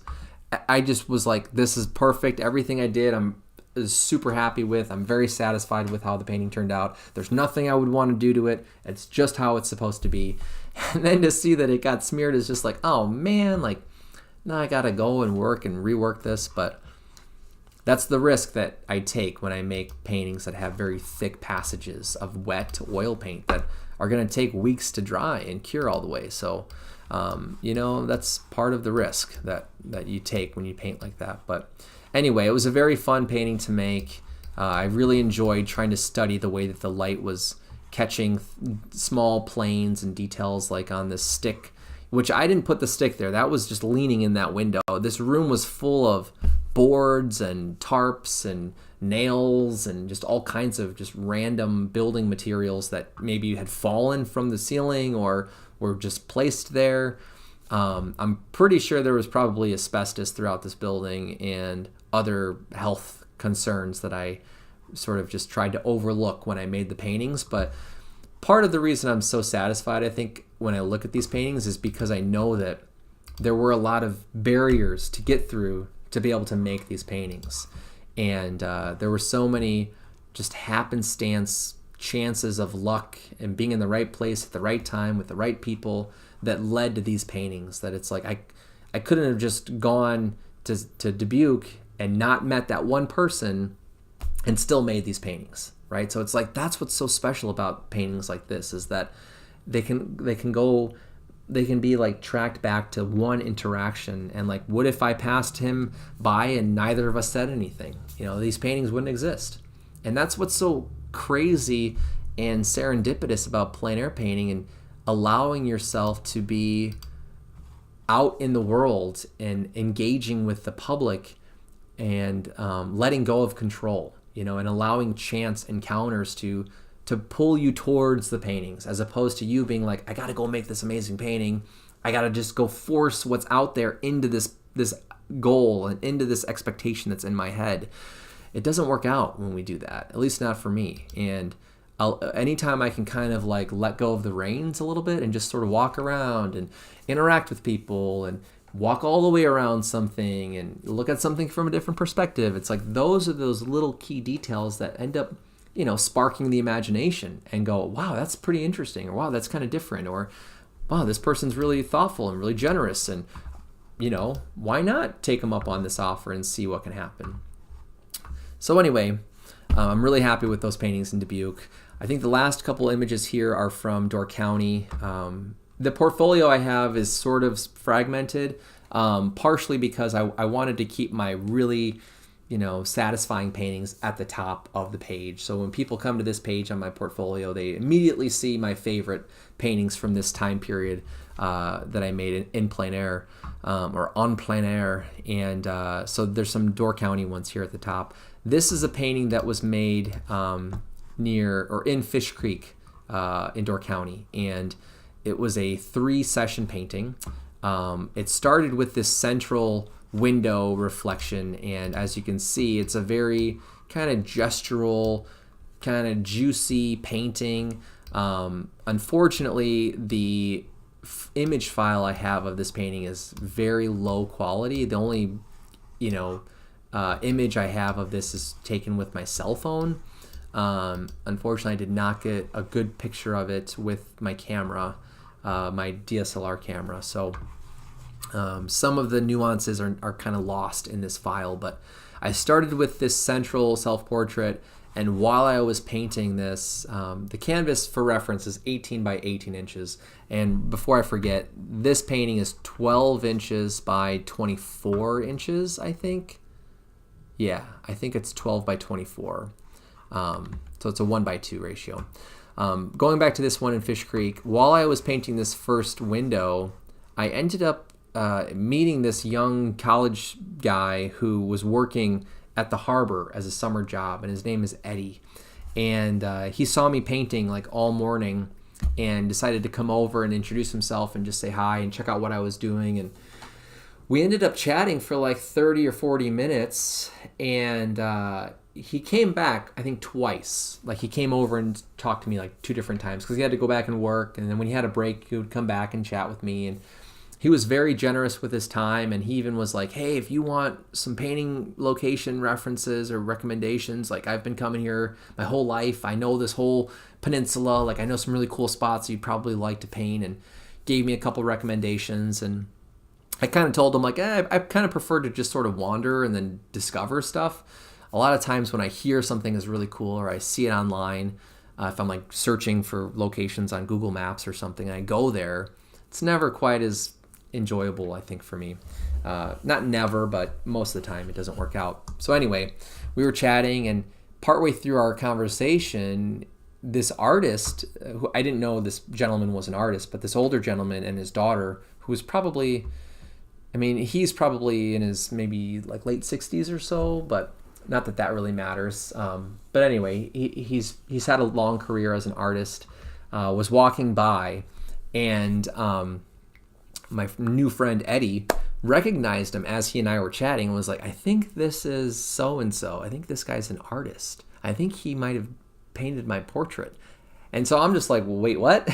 I just was like, this is perfect. Everything I did, I'm super happy with. I'm very satisfied with how the painting turned out. There's nothing I would want to do to it. It's just how it's supposed to be. And then to see that it got smeared is just like, oh man, like now I gotta go and work and rework this. But that's the risk that I take when I make paintings that have very thick passages of wet oil paint that are going to take weeks to dry and cure all the way. So, that's part of the risk that you take when you paint like that. But anyway, it was a very fun painting to make. I really enjoyed trying to study the way that the light was catching small planes and details like on this stick, which I didn't put the stick there. That was just leaning in that window. This room was full of boards and tarps and nails and just all kinds of just random building materials that maybe had fallen from the ceiling or were just placed there. I'm pretty sure there was probably asbestos throughout this building and other health concerns that I sort of just tried to overlook when I made the paintings. But part of the reason I'm so satisfied, I think, when I look at these paintings is because I know that there were a lot of barriers to get through to be able to make these paintings. And there were so many just happenstance chances of luck and being in the right place at the right time with the right people that led to these paintings, that it's like I couldn't have just gone to Dubuque and not met that one person and still made these paintings, right? So it's like that's what's so special about paintings like this, is that they can be like tracked back to one interaction. And like, what if I passed him by and neither of us said anything? These paintings wouldn't exist. And that's what's so crazy and serendipitous about plein air painting, and allowing yourself to be out in the world and engaging with the public and letting go of control, and allowing chance encounters to pull you towards the paintings, as opposed to you being like, I got to go make this amazing painting. I got to just go force what's out there into this goal and into this expectation that's in my head. It doesn't work out when we do that, at least not for me. And anytime I can kind of like let go of the reins a little bit and just sort of walk around and interact with people and walk all the way around something and look at something from a different perspective, it's like those are those little key details that end up sparking the imagination and go, wow, that's pretty interesting, or wow, that's kind of different, or wow, this person's really thoughtful and really generous, and why not take them up on this offer and see what can happen. So anyway, I'm really happy with those paintings in Dubuque. I think the last couple images here are from Door County. The portfolio I have is sort of fragmented, partially because I wanted to keep my really satisfying paintings at the top of the page. So when people come to this page on my portfolio, they immediately see my favorite paintings from this time period that I made in plein air, or on plein air. And so there's some Door County ones here at the top. This is a painting that was made near or in Fish Creek in Door County, and it was a 3-session painting. It started with this central window reflection, and as you can see, it's a very kind of gestural, kind of juicy painting. Unfortunately, the image file I have of this painting is very low quality. The only image I have of this is taken with my cell phone. Unfortunately, I did not get a good picture of it with my camera, my DSLR camera. So some of the nuances are kind of lost in this file, but I started with this central self-portrait, and while I was painting this, the canvas for reference is 18 by 18 inches. And before I forget, this painting is 12 inches by 24 inches, I think. Yeah, I think it's 12 by 24. So it's a 1:2 ratio. Going back to this one in Fish Creek, while I was painting this first window, I ended up meeting this young college guy who was working at the harbor as a summer job, and his name is Eddie. And he saw me painting like all morning, and decided to come over and introduce himself and just say hi and check out what I was doing. And we ended up chatting for like 30 or 40 minutes, and he came back, I think, twice. Like, he came over and talked to me like 2 different times because he had to go back and work, and then when he had a break, he would come back and chat with me. And he was very generous with his time, and he even was like, hey, if you want some painting location references or recommendations, like, I've been coming here my whole life. I know this whole peninsula. Like, I know some really cool spots you'd probably like to paint, and gave me a couple recommendations. And I kind of told him, like, I kind of prefer to just sort of wander and then discover stuff. A lot of times when I hear something is really cool or I see it online, if I'm like searching for locations on Google Maps or something, and I go there, it's never quite as enjoyable, I think, for me. Not never, but most of the time it doesn't work out. So anyway, we were chatting, and partway through our conversation, this artist, who I didn't know this gentleman was an artist, but this older gentleman and his daughter, who was probably, I mean, he's probably in his maybe like late 60s or so, but not that that really matters. But anyway, he's had a long career as an artist, was walking by, and my new friend Eddie recognized him as he and I were chatting and was like, I think this is so-and-so. I think this guy's an artist. I think he might have painted my portrait. And so I'm just like, well, wait, what?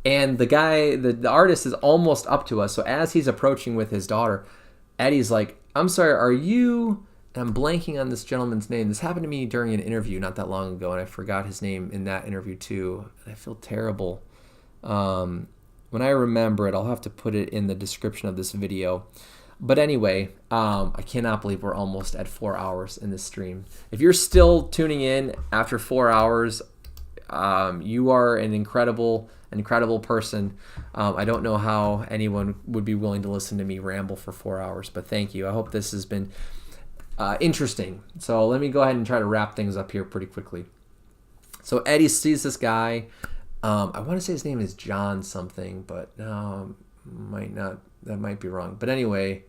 And the guy, the artist is almost up to us. So as he's approaching with his daughter, Eddie's like, I'm sorry, are you... And I'm blanking on this gentleman's name. This happened to me during an interview not that long ago, and I forgot his name in that interview too. I feel terrible. When I remember it, I'll have to put it in the description of this video. But anyway, I cannot believe we're almost at 4 hours in this stream. If you're still tuning in after 4 hours, you are an incredible person. I don't know how anyone would be willing to listen to me ramble for 4 hours, but thank you. I hope this has been interesting. So let me go ahead and try to wrap things up here pretty quickly. So Eddie sees this guy. I want to say his name is John something, but might not. That might be wrong. But anyway,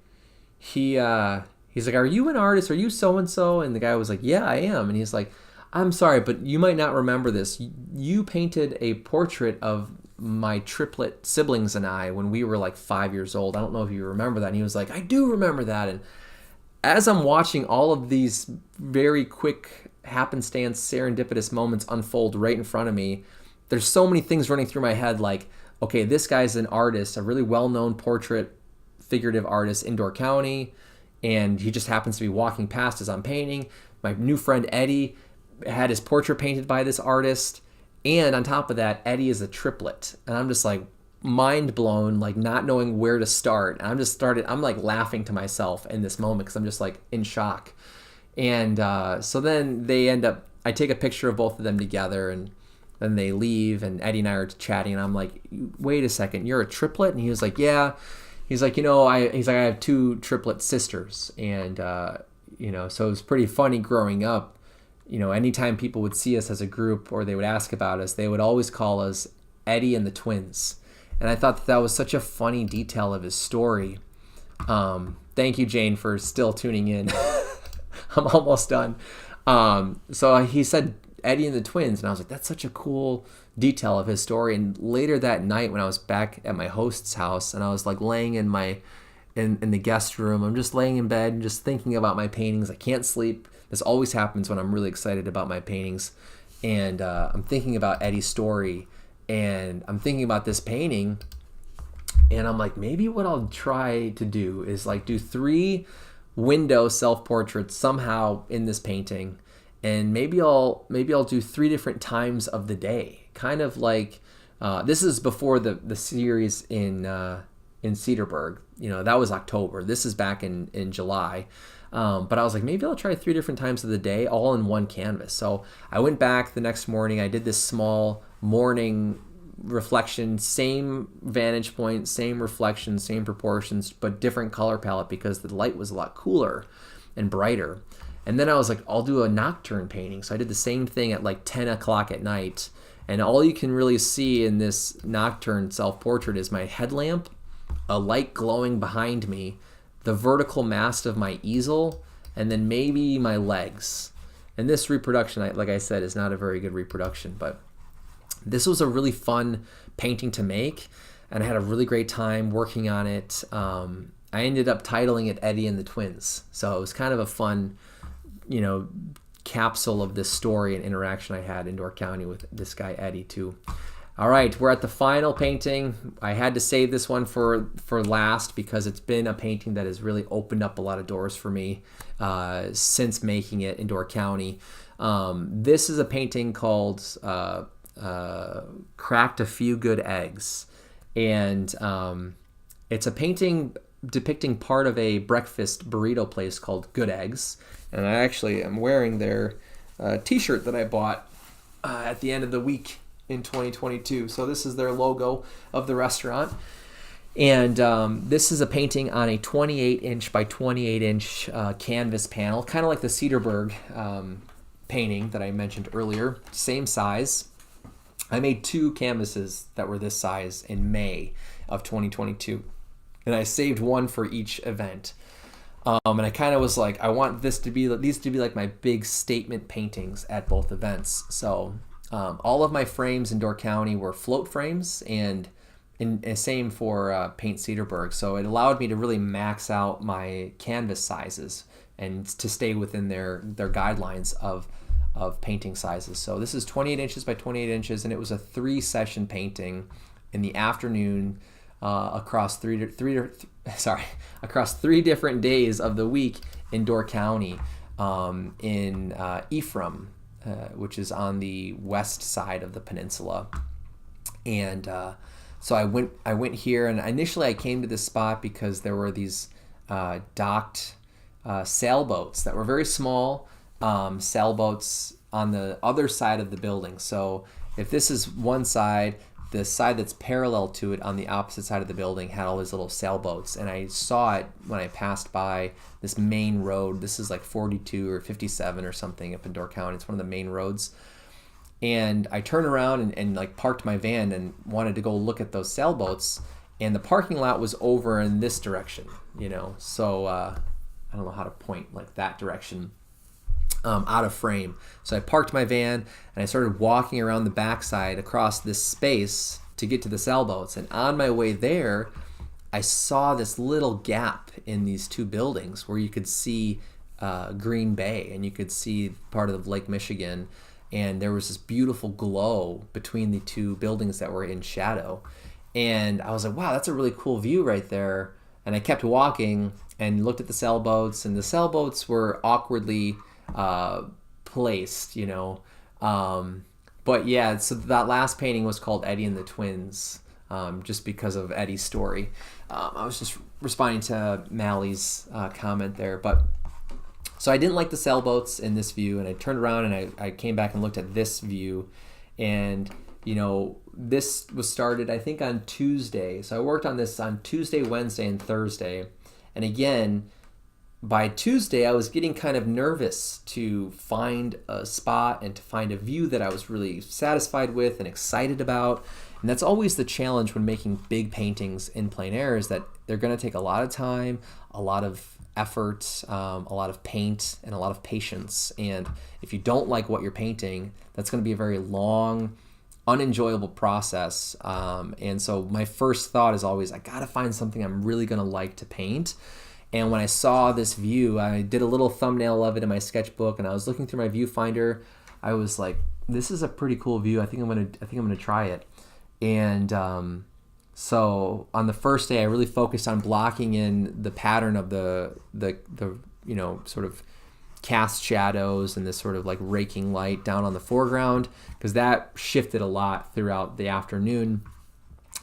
he's like, "Are you an artist? Are you so and so?" And the guy was like, "Yeah, I am." And he's like, "I'm sorry, but you might not remember this. You painted a portrait of my triplet siblings and I when we were like 5 years old. I don't know if you remember that." And he was like, "I do remember that." And as I'm watching all of these very quick happenstance, serendipitous moments unfold right in front of me, there's so many things running through my head, like, okay, this guy's an artist, a really well-known portrait figurative artist in Door County, and he just happens to be walking past as I'm painting. My new friend Eddie had his portrait painted by this artist, and on top of that, Eddie is a triplet. And I'm just like mind blown, like not knowing where to start. And I'm like laughing to myself in this moment because I'm just like in shock. And so then I take a picture of both of them together, and then they leave, and Eddie and I are chatting, and I'm like, wait a second, you're a triplet? And he was like, yeah. He's like, I have 2 triplet sisters. And, so it was pretty funny growing up. Anytime people would see us as a group or they would ask about us, they would always call us Eddie and the twins. And I thought that was such a funny detail of his story. Thank you, Jane, for still tuning in. I'm almost done. So he said Eddie and the twins, and I was like, that's such a cool detail of his story. And later that night when I was back at my host's house and I was like laying in the guest room, I'm just laying in bed and just thinking about my paintings. I can't sleep. This always happens when I'm really excited about my paintings. And I'm thinking about Eddie's story, and I'm thinking about this painting, and I'm like, maybe what I'll try to do is like do 3 window self-portraits somehow in this painting, and maybe I'll do 3 different times of the day, kind of like this is before the series in Cedarburg. That was October. This is back in July. But I was like, maybe I'll try 3 different times of the day, all in one canvas. So I went back the next morning. I did this small morning reflection, same vantage point, same reflection, same proportions, but different color palette because the light was a lot cooler and brighter. And then I was like, I'll do a nocturne painting. So I did the same thing at like 10 o'clock at night. And all you can really see in this nocturne self-portrait is my headlamp, a light glowing behind me, the vertical mast of my easel, and then maybe my legs. And this reproduction, like I said, is not a very good reproduction, but This was a really fun painting to make, and I had a really great time working on it. I ended up titling it Eddie and the Twins. So it was kind of a fun, capsule of this story and interaction I had in Door County with this guy Eddie too. All right, we're at the final painting. I had to save this one for last because it's been a painting that has really opened up a lot of doors for me since making it in Door County. This is a painting called Cracked a Few Good Eggs. And it's a painting depicting part of a breakfast burrito place called Good Eggs. And I actually am wearing their t-shirt that I bought at the end of the week in 2022. So this is their logo of the restaurant. And this is a painting on a 28-inch by 28-inch canvas panel, kind of like the Cedarburg painting that I mentioned earlier, same size. I made 2 canvases that were this size in May of 2022, and I saved one for each event. And I kind of was like, I want these to be like my big statement paintings at both events. So all of my frames in Door County were float frames, and same for Paint Cedarburg. So it allowed me to really max out my canvas sizes and to stay within their guidelines of painting sizes. So this is 28 inches by 28 inches, and it was a 3-session painting in the afternoon across three different days of the week in Door County, in Ephraim, which is on the west side of the peninsula. And so I went here, and initially I came to this spot because there were these docked sailboats that were very small, sailboats on the other side of the building. So if this is one side, the side that's parallel to it on the opposite side of the building had all these little sailboats. And I saw it when I passed by this main road. This is like 42 or 57 or something up in Door County. It's one of the main roads. And I turned around and like parked my van and wanted to go look at those sailboats. And the parking lot was over in this direction, So I don't know how to point like that direction. Out of frame. So I parked my van and I started walking around the backside across this space to get to the sailboats. And on my way there, I saw this little gap in these 2 buildings where you could see Green Bay and you could see part of Lake Michigan. And there was this beautiful glow between the 2 buildings that were in shadow. And I was like, wow, that's a really cool view right there. And I kept walking and looked at the sailboats, and the sailboats were awkwardly placed, but yeah, so that last painting was called Eddie and the Twins, just because of Eddie's story. I was just responding to Mally's comment there, but so I didn't like the sailboats in this view, and I turned around and I came back and looked at this view, and this was started I think on Tuesday. So I worked on this on Tuesday, Wednesday, and Thursday, and again, by Tuesday, I was getting kind of nervous to find a spot and to find a view that I was really satisfied with and excited about. And that's always the challenge when making big paintings in plein air, is that they're going to take a lot of time, a lot of effort, a lot of paint, and a lot of patience. And if you don't like what you're painting, that's going to be a very long, unenjoyable process. And so my first thought is always, I got to find something I'm really going to like to paint. And when I saw this view, I did a little thumbnail of it in my sketchbook, and I was looking through my viewfinder. I was like, "This is a pretty cool view. I think I'm gonna try it." And so on the first day, I really focused on blocking in the pattern of the sort of cast shadows and this sort of like raking light down on the foreground, because that shifted a lot throughout the afternoon.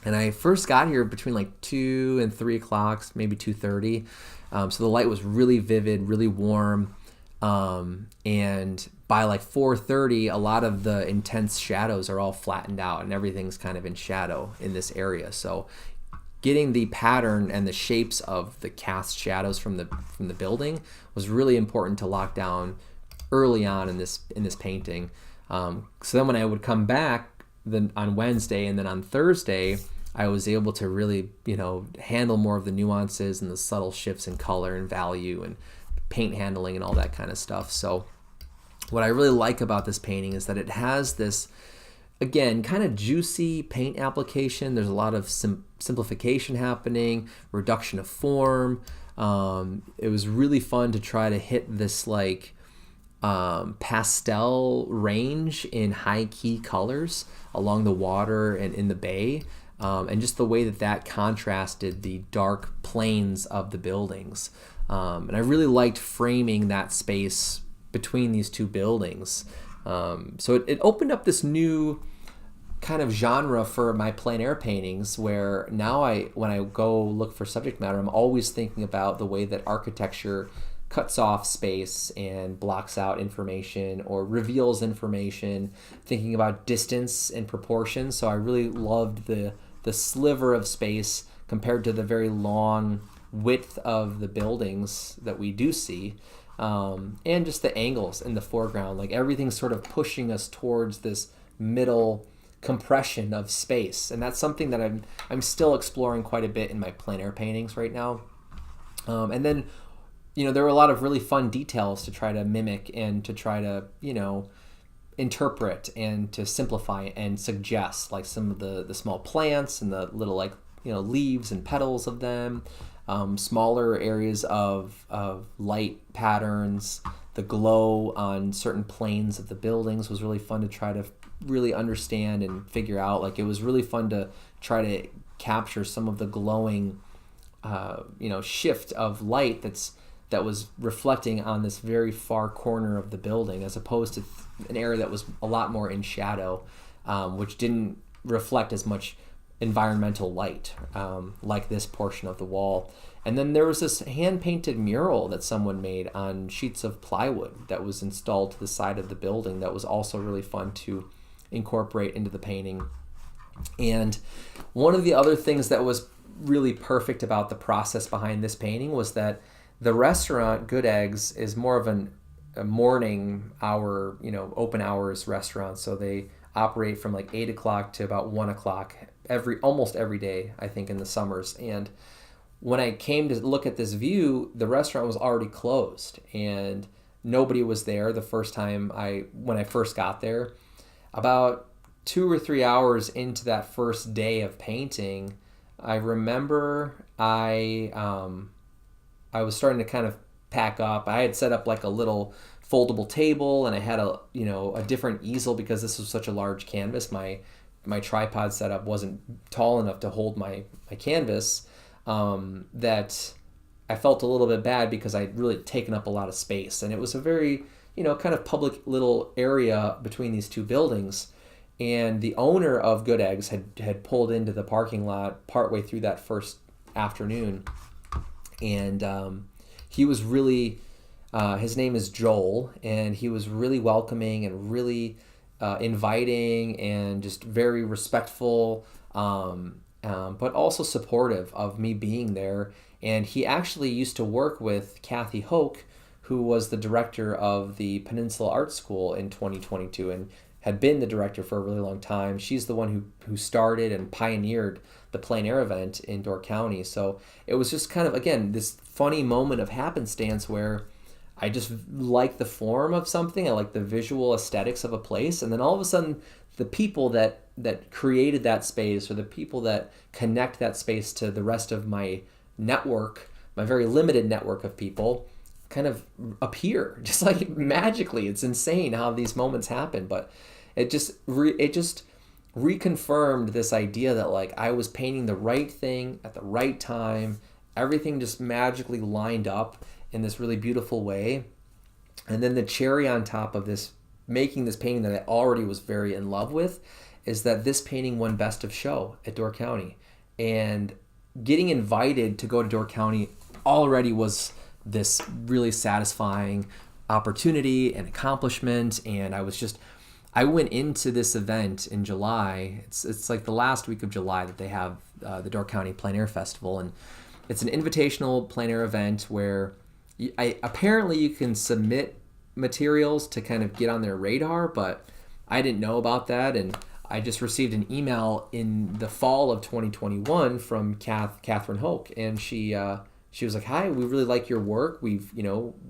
And I first got here between like 2 and 3 o'clock, maybe 2:30. So the light was really vivid, really warm. And by like 4:30, a lot of the intense shadows are all flattened out and everything's kind of in shadow in this area. So getting the pattern and the shapes of the cast shadows from the building was really important to lock down early on in this painting. So then when I would come back on Wednesday and then on Thursday, I was able to really, handle more of the nuances and the subtle shifts in color and value and paint handling and all that kind of stuff. So what I really like about this painting is that it has this again, kind of juicy paint application. There's a lot of simplification happening, reduction of form. It was really fun to try to hit this like pastel range in high key colors along the water and in the bay. And just the way that contrasted the dark planes of the buildings. And I really liked framing that space between these two buildings. So it opened up this new kind of genre for my plein air paintings, where now when I go look for subject matter, I'm always thinking about the way that architecture cuts off space and blocks out information or reveals information, thinking about distance and proportion. So I really loved the sliver of space compared to the very long width of the buildings that we do see, and just the angles in the foreground. Like everything's sort of pushing us towards this middle compression of space, and that's something that I'm still exploring quite a bit in my plein air paintings right now. And then, there were a lot of really fun details to try to mimic and to try to interpret and to simplify and suggest, like some of the small plants and the little leaves and petals of them, smaller areas of light patterns, the glow on certain planes of the buildings was really fun to try to really understand and figure out. Like it was really fun to try to capture some of the glowing shift of light that was reflecting on this very far corner of the building, as opposed to an area that was a lot more in shadow, which didn't reflect as much environmental light, like this portion of the wall. And then there was this hand-painted mural that someone made on sheets of plywood that was installed to the side of the building that was also really fun to incorporate into the painting. And one of the other things that was really perfect about the process behind this painting was that the restaurant, Good Eggs, is more of a morning hour, open hours restaurant. So they operate from like 8 o'clock to about 1 o'clock almost every day, I think, in the summers. And when I came to look at this view, the restaurant was already closed and nobody was there the first time when I first got there. About 2 or 3 hours into that first day of painting, I remember I was starting to kind of pack up. I had set up like a little foldable table, and I had a different easel because this was such a large canvas. My tripod setup wasn't tall enough to hold my canvas, that I felt a little bit bad because I'd really taken up a lot of space. And it was a very, kind of public little area between these two buildings. And the owner of Good Eggs had pulled into the parking lot partway through that first afternoon. And he was really, his name is Joel, and he was really welcoming and really inviting and just very respectful, but also supportive of me being there. And he actually used to work with Kathy Hoke, who was the director of the Peninsula Art School in 2022 and had been the director for a really long time. She's the one who started and pioneered the plein air event in Door County. So it was just kind of, again, this funny moment of happenstance where I just like the form of something. I like the visual aesthetics of a place. And then all of a sudden, the people that created that space, or the people that connect that space to the rest of my network, my very limited network of people, kind of appear just like magically. It's insane how these moments happen, but it just reconfirmed this idea that like I was painting the right thing at the right time. Everything just magically lined up in this really beautiful way. And then the cherry on top of this, making this painting that I already was very in love with, is that this painting won Best of Show at Door County. And getting invited to go to Door County already was this really satisfying opportunity and accomplishment. And I went into this event in July. It's like the last week of July that they have the Door County Plein Air Festival. And it's an invitational plein air event where apparently you can submit materials to kind of get on their radar, but I didn't know about that. And I just received an email in the fall of 2021 from Catherine Hoke, and she was like, "Hi, we really like your work. We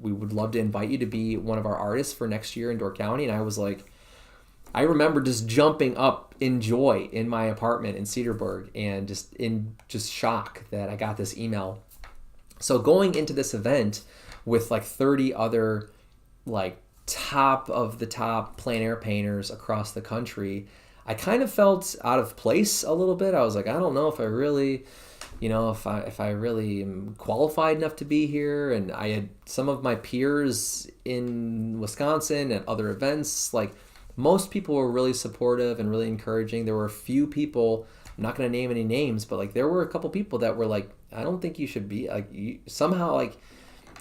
would love to invite you to be one of our artists for next year in Door County." And I was like, I remember just jumping up in joy in my apartment in Cedarburg and just in just shock that I got this email. So going into this event with like 30 other like top of the top plein air painters across the country, I kind of felt out of place a little bit. I was like, I don't know if I really, if I really am qualified enough to be here. And I had some of my peers in Wisconsin at other events, like most people were really supportive and really encouraging. There were a few people, I'm not going to name any names, but like there were a couple people that were like, I don't think you should be, like, somehow like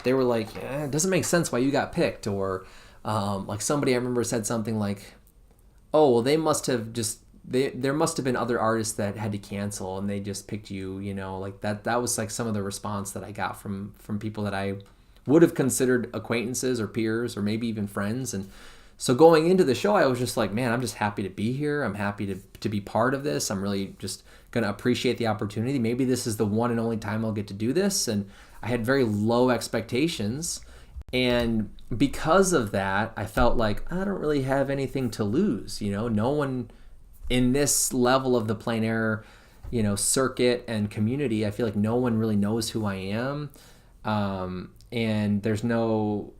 they were like, it doesn't make sense why you got picked. Or like somebody I remember said something like, oh, well, they must have just, there must have been other artists that had to cancel and they just picked you, like that was like some of the response that I got from people that I would have considered acquaintances or peers or maybe even friends. And so going into the show, I was just like, man, I'm just happy to be here. I'm happy to be part of this. I'm really just going to appreciate the opportunity. Maybe this is the one and only time I'll get to do this. And I had very low expectations. And because of that, I felt like I don't really have anything to lose. No one in this level of the plein air, circuit and community, I feel like no one really knows who I am. And there's no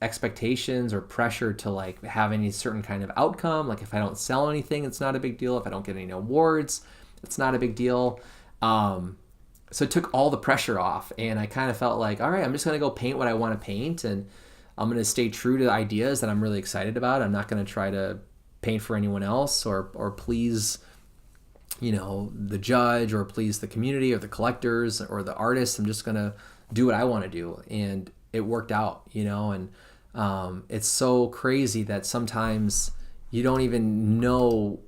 expectations or pressure to like have any certain kind of outcome. Like if I don't sell anything, it's not a big deal. If I don't get any awards, it's not a big deal. So it took all the pressure off, and I kind of felt like, all right, I'm just going to go paint what I want to paint, and I'm going to stay true to the ideas that I'm really excited about. I'm not going to try to paint for anyone else or please, the judge or please the community or the collectors or the artists. I'm just going to do what I want to do. And it worked out, and it's so crazy that sometimes you don't even know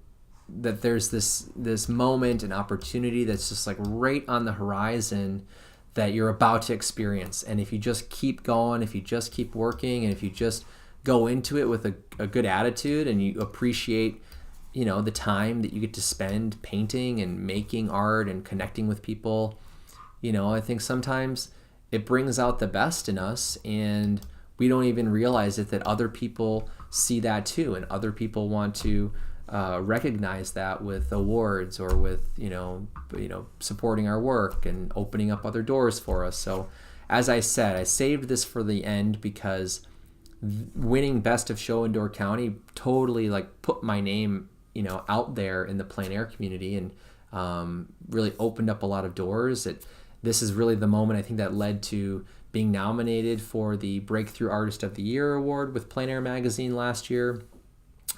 that there's this moment and opportunity that's just like right on the horizon that you're about to experience. And if you just keep going, if you just keep working, and if you just go into it with a good attitude and you appreciate, the time that you get to spend painting and making art and connecting with people, I think sometimes it brings out the best in us, and we don't even realize it, that other people see that too, and other people want to recognize that with awards or with supporting our work and opening up other doors for us. So as I said, I saved this for the end because winning Best of Show in Door County totally like put my name out there in the plein air community, and really opened up a lot of doors. This is really the moment I think that led to being nominated for the Breakthrough Artist of the Year award with Plein Air magazine last year,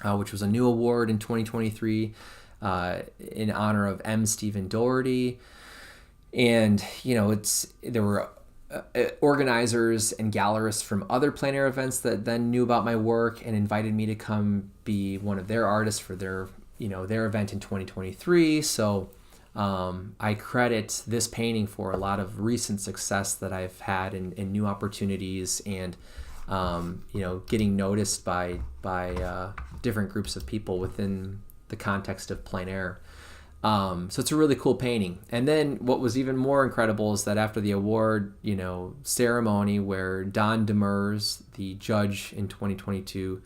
which was a new award in 2023 in honor of M. Stephen Doherty. And, there were organizers and gallerists from other plein air events that then knew about my work and invited me to come be one of their artists for their event in 2023. So I credit this painting for a lot of recent success that I've had in new opportunities and, getting noticed by different groups of people within the context of plein air. So it's a really cool painting. And then what was even more incredible is that after the award, ceremony, where Don Demers, the judge in 2022,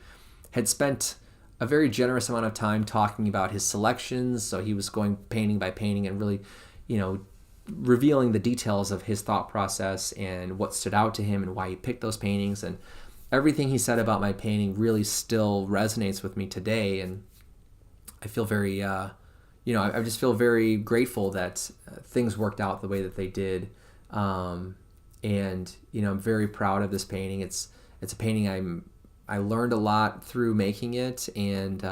had spent a very generous amount of time talking about his selections. So he was going painting by painting and really, revealing the details of his thought process and what stood out to him and why he picked those paintings. And everything he said about my painting really still resonates with me today. And I feel very, I just feel very grateful that things worked out the way that they did. And, I'm very proud of this painting. It's a painting I learned a lot through making it, and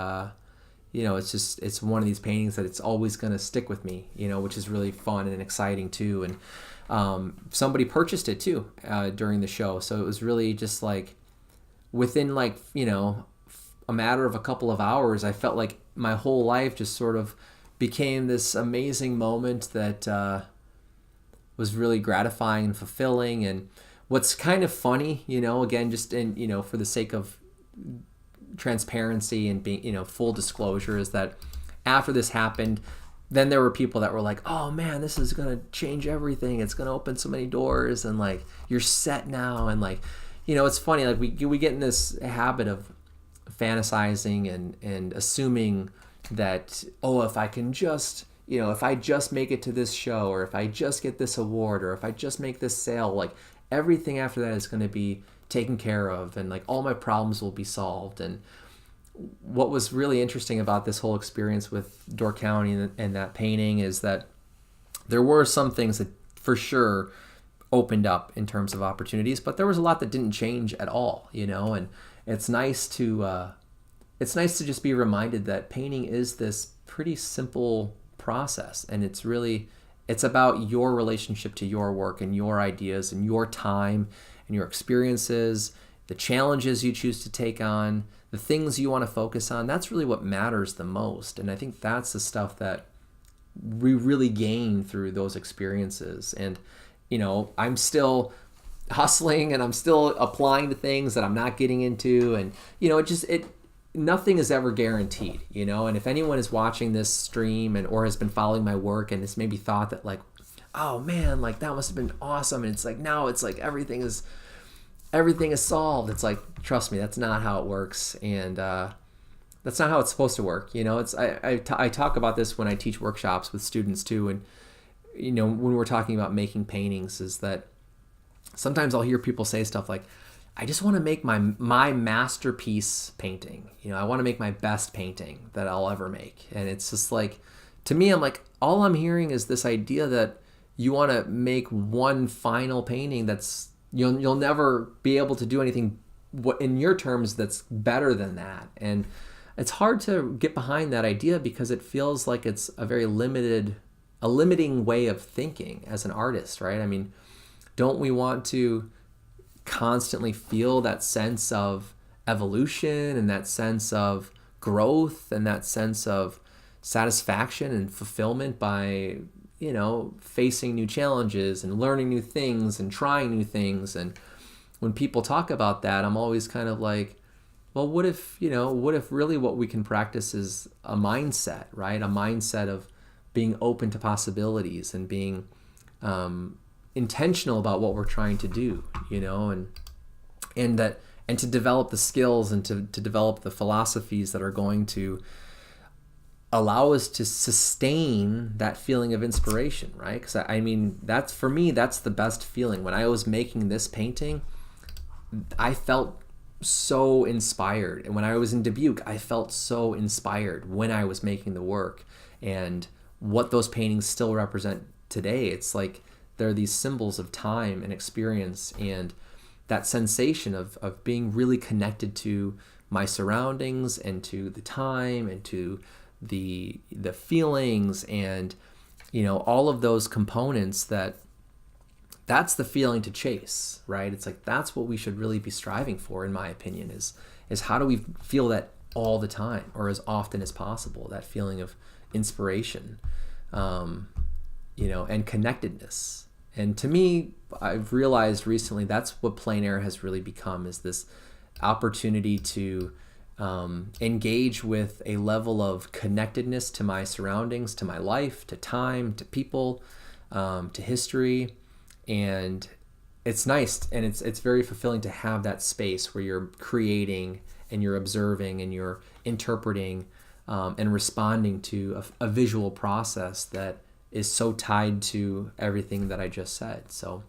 it's one of these paintings that it's always going to stick with me, which is really fun and exciting too. And somebody purchased it too during the show, so it was really just like within a matter of a couple of hours, I felt like my whole life just sort of became this amazing moment that was really gratifying and fulfilling. And what's kind of funny, again, just in, for the sake of transparency and being, full disclosure, is that after this happened, then there were people that were like, oh man, this is going to change everything. It's going to open so many doors, and like, you're set now. And like, it's funny, like we get in this habit of fantasizing and assuming that, oh, if I can just, if I just make it to this show, or if I just get this award, or if I just make this sale, like everything after that is going to be taken care of, and like all my problems will be solved. And what was really interesting about this whole experience with Door County and that painting is that there were some things that for sure opened up in terms of opportunities, but there was a lot that didn't change at all, and it's nice to just be reminded that painting is this pretty simple process, and it's about your relationship to your work and your ideas and your time and your experiences, the challenges you choose to take on, the things you want to focus on. That's really what matters the most. And I think that's the stuff that we really gain through those experiences. And, I'm still hustling and I'm still applying to things that I'm not getting into. And, nothing is ever guaranteed, and if anyone is watching this stream or has been following my work and has maybe thought that like, oh man, like that must have been awesome. And it's like, now it's like everything is solved. It's like, trust me, that's not how it works. And, that's not how it's supposed to work. I talk about this when I teach workshops with students too. And, when we're talking about making paintings, is that sometimes I'll hear people say stuff like, I just want to make my masterpiece painting. I want to make my best painting that I'll ever make. And it's just like, to me, I'm like, all I'm hearing is this idea that you want to make one final painting that's, you'll never be able to do anything in your terms that's better than that. And it's hard to get behind that idea because it feels like it's a very limiting way of thinking as an artist, right? I mean, don't we want to constantly feel that sense of evolution and that sense of growth and that sense of satisfaction and fulfillment by, facing new challenges and learning new things and trying new things? And when people talk about that, I'm always kind of like, well, what if really what we can practice is a mindset, right? A mindset of being open to possibilities and being intentional about what we're trying to do, and to develop the skills and to develop the philosophies that are going to allow us to sustain that feeling of inspiration, right? Because I mean, that's, for me, that's the best feeling. When I was making this painting, I felt so inspired. And when I was in Dubuque, I felt so inspired when I was making the work. And what those paintings still represent today, it's like they're these symbols of time and experience and that sensation of being really connected to my surroundings and to the time and to the feelings and all of those components. That's the feeling to chase, right? It's like that's what we should really be striving for, in my opinion, is how do we feel that all the time or as often as possible, that feeling of inspiration, and connectedness. And to me, I've realized recently that's what Plein Air has really become, is this opportunity to engage with a level of connectedness to my surroundings, to my life, to time, to people, to history. And it's nice, and it's very fulfilling to have that space where you're creating and you're observing and you're interpreting and responding to a visual process that is so tied to everything that I just said. So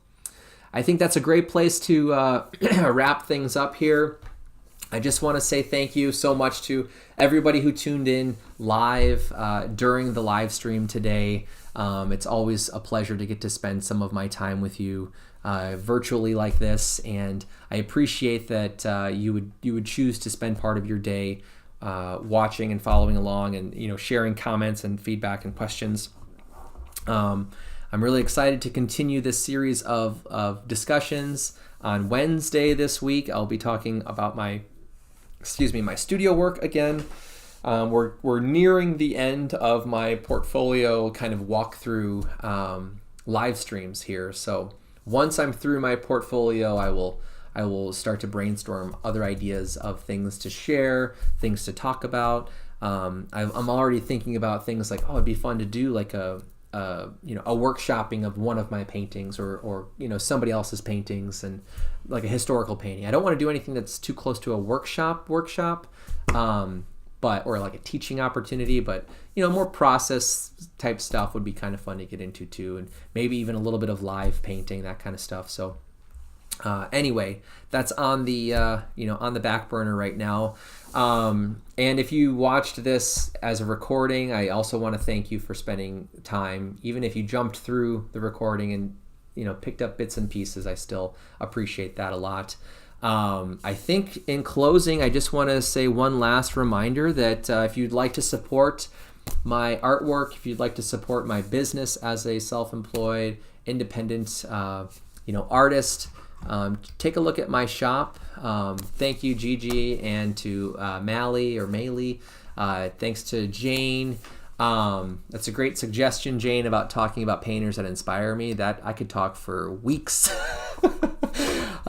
I think that's a great place to wrap things up here. I just want to say thank you so much to everybody who tuned in live during the live stream today. It's always a pleasure to get to spend some of my time with you virtually like this, and I appreciate that you would choose to spend part of your day watching and following along and sharing comments and feedback and questions. I'm really excited to continue this series of discussions. On Wednesday this week, I'll be talking about my studio work again. We're nearing the end of my portfolio kind of walkthrough live streams here. So once I'm through my portfolio, I will start to brainstorm other ideas of things to share, things to talk about. I'm already thinking about things like, it'd be fun to do like a you know, a workshopping of one of my paintings, or you know, somebody else's paintings, and like a historical painting. I don't want to do anything that's too close to a workshop, but or like a teaching opportunity, but you know, more process type stuff would be kind of fun to get into too, and maybe even a little bit of live painting, that kind of stuff. So anyway, that's on the you know, on the back burner right now. And if you watched this as a recording, I also want to thank you for spending time. Even if you jumped through the recording and, you know, picked up bits and pieces, I still appreciate that a lot. I think in closing, I just want to say one last reminder that if you'd like to support my artwork, if you'd like to support my business as a self-employed, independent, you know, artist, take a look at my shop. Thank you, Gigi, and to Maley. Thanks to Jane. That's a great suggestion, Jane, about talking about painters that inspire me. That I could talk for weeks.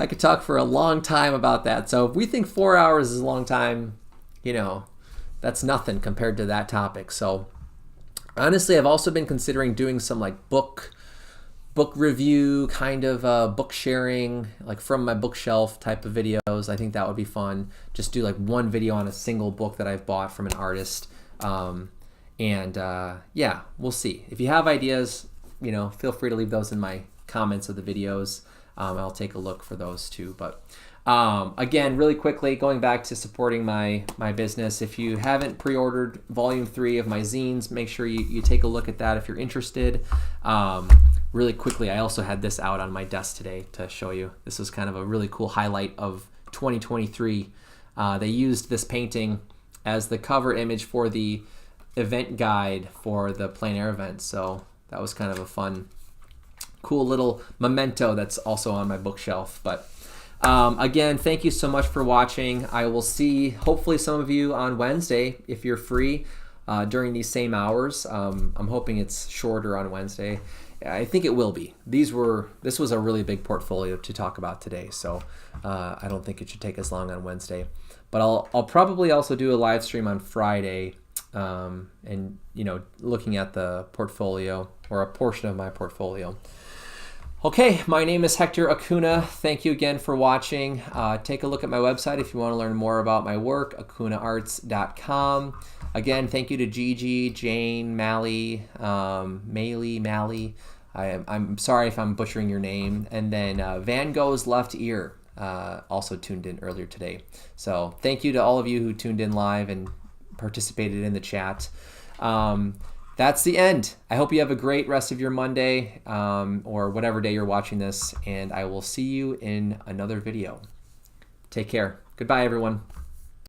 I could talk for a long time about that. So if we think 4 hours is a long time, you know, that's nothing compared to that topic. So honestly, I've also been considering doing some like book review, kind of book sharing, like from my bookshelf type of videos. I think that would be fun. Just do like one video on a single book that I've bought from an artist. Yeah, we'll see. If you have ideas, you know, feel free to leave those in my comments of the videos. I'll take a look for those too. But again, really quickly, going back to supporting my business, if you haven't pre-ordered volume 3 of my zines, make sure you take a look at that if you're interested. Really quickly, I also had this out on my desk today to show you. This was kind of a really cool highlight of 2023. They used this painting as the cover image for the event guide for the Plein Air event. So that was kind of a fun, cool little memento that's also on my bookshelf. But again, thank you so much for watching. I will see hopefully some of you on Wednesday if you're free during these same hours. I'm hoping it's shorter on Wednesday. I think it will be. This was a really big portfolio to talk about today, so I don't think it should take as long on Wednesday. But I'll probably also do a live stream on Friday, and you know, looking at the portfolio or a portion of my portfolio. Okay, my name is Hector Acuna. Thank you again for watching. Take a look at my website if you want to learn more about my work, acunaarts.com. Again, thank you to Gigi, Jane, Maley. I'm sorry if I'm butchering your name. And then Van Gogh's Left Ear also tuned in earlier today. So thank you to all of you who tuned in live and participated in the chat. That's the end. I hope you have a great rest of your Monday, or whatever day you're watching this, and I will see you in another video. Take care. Goodbye, everyone.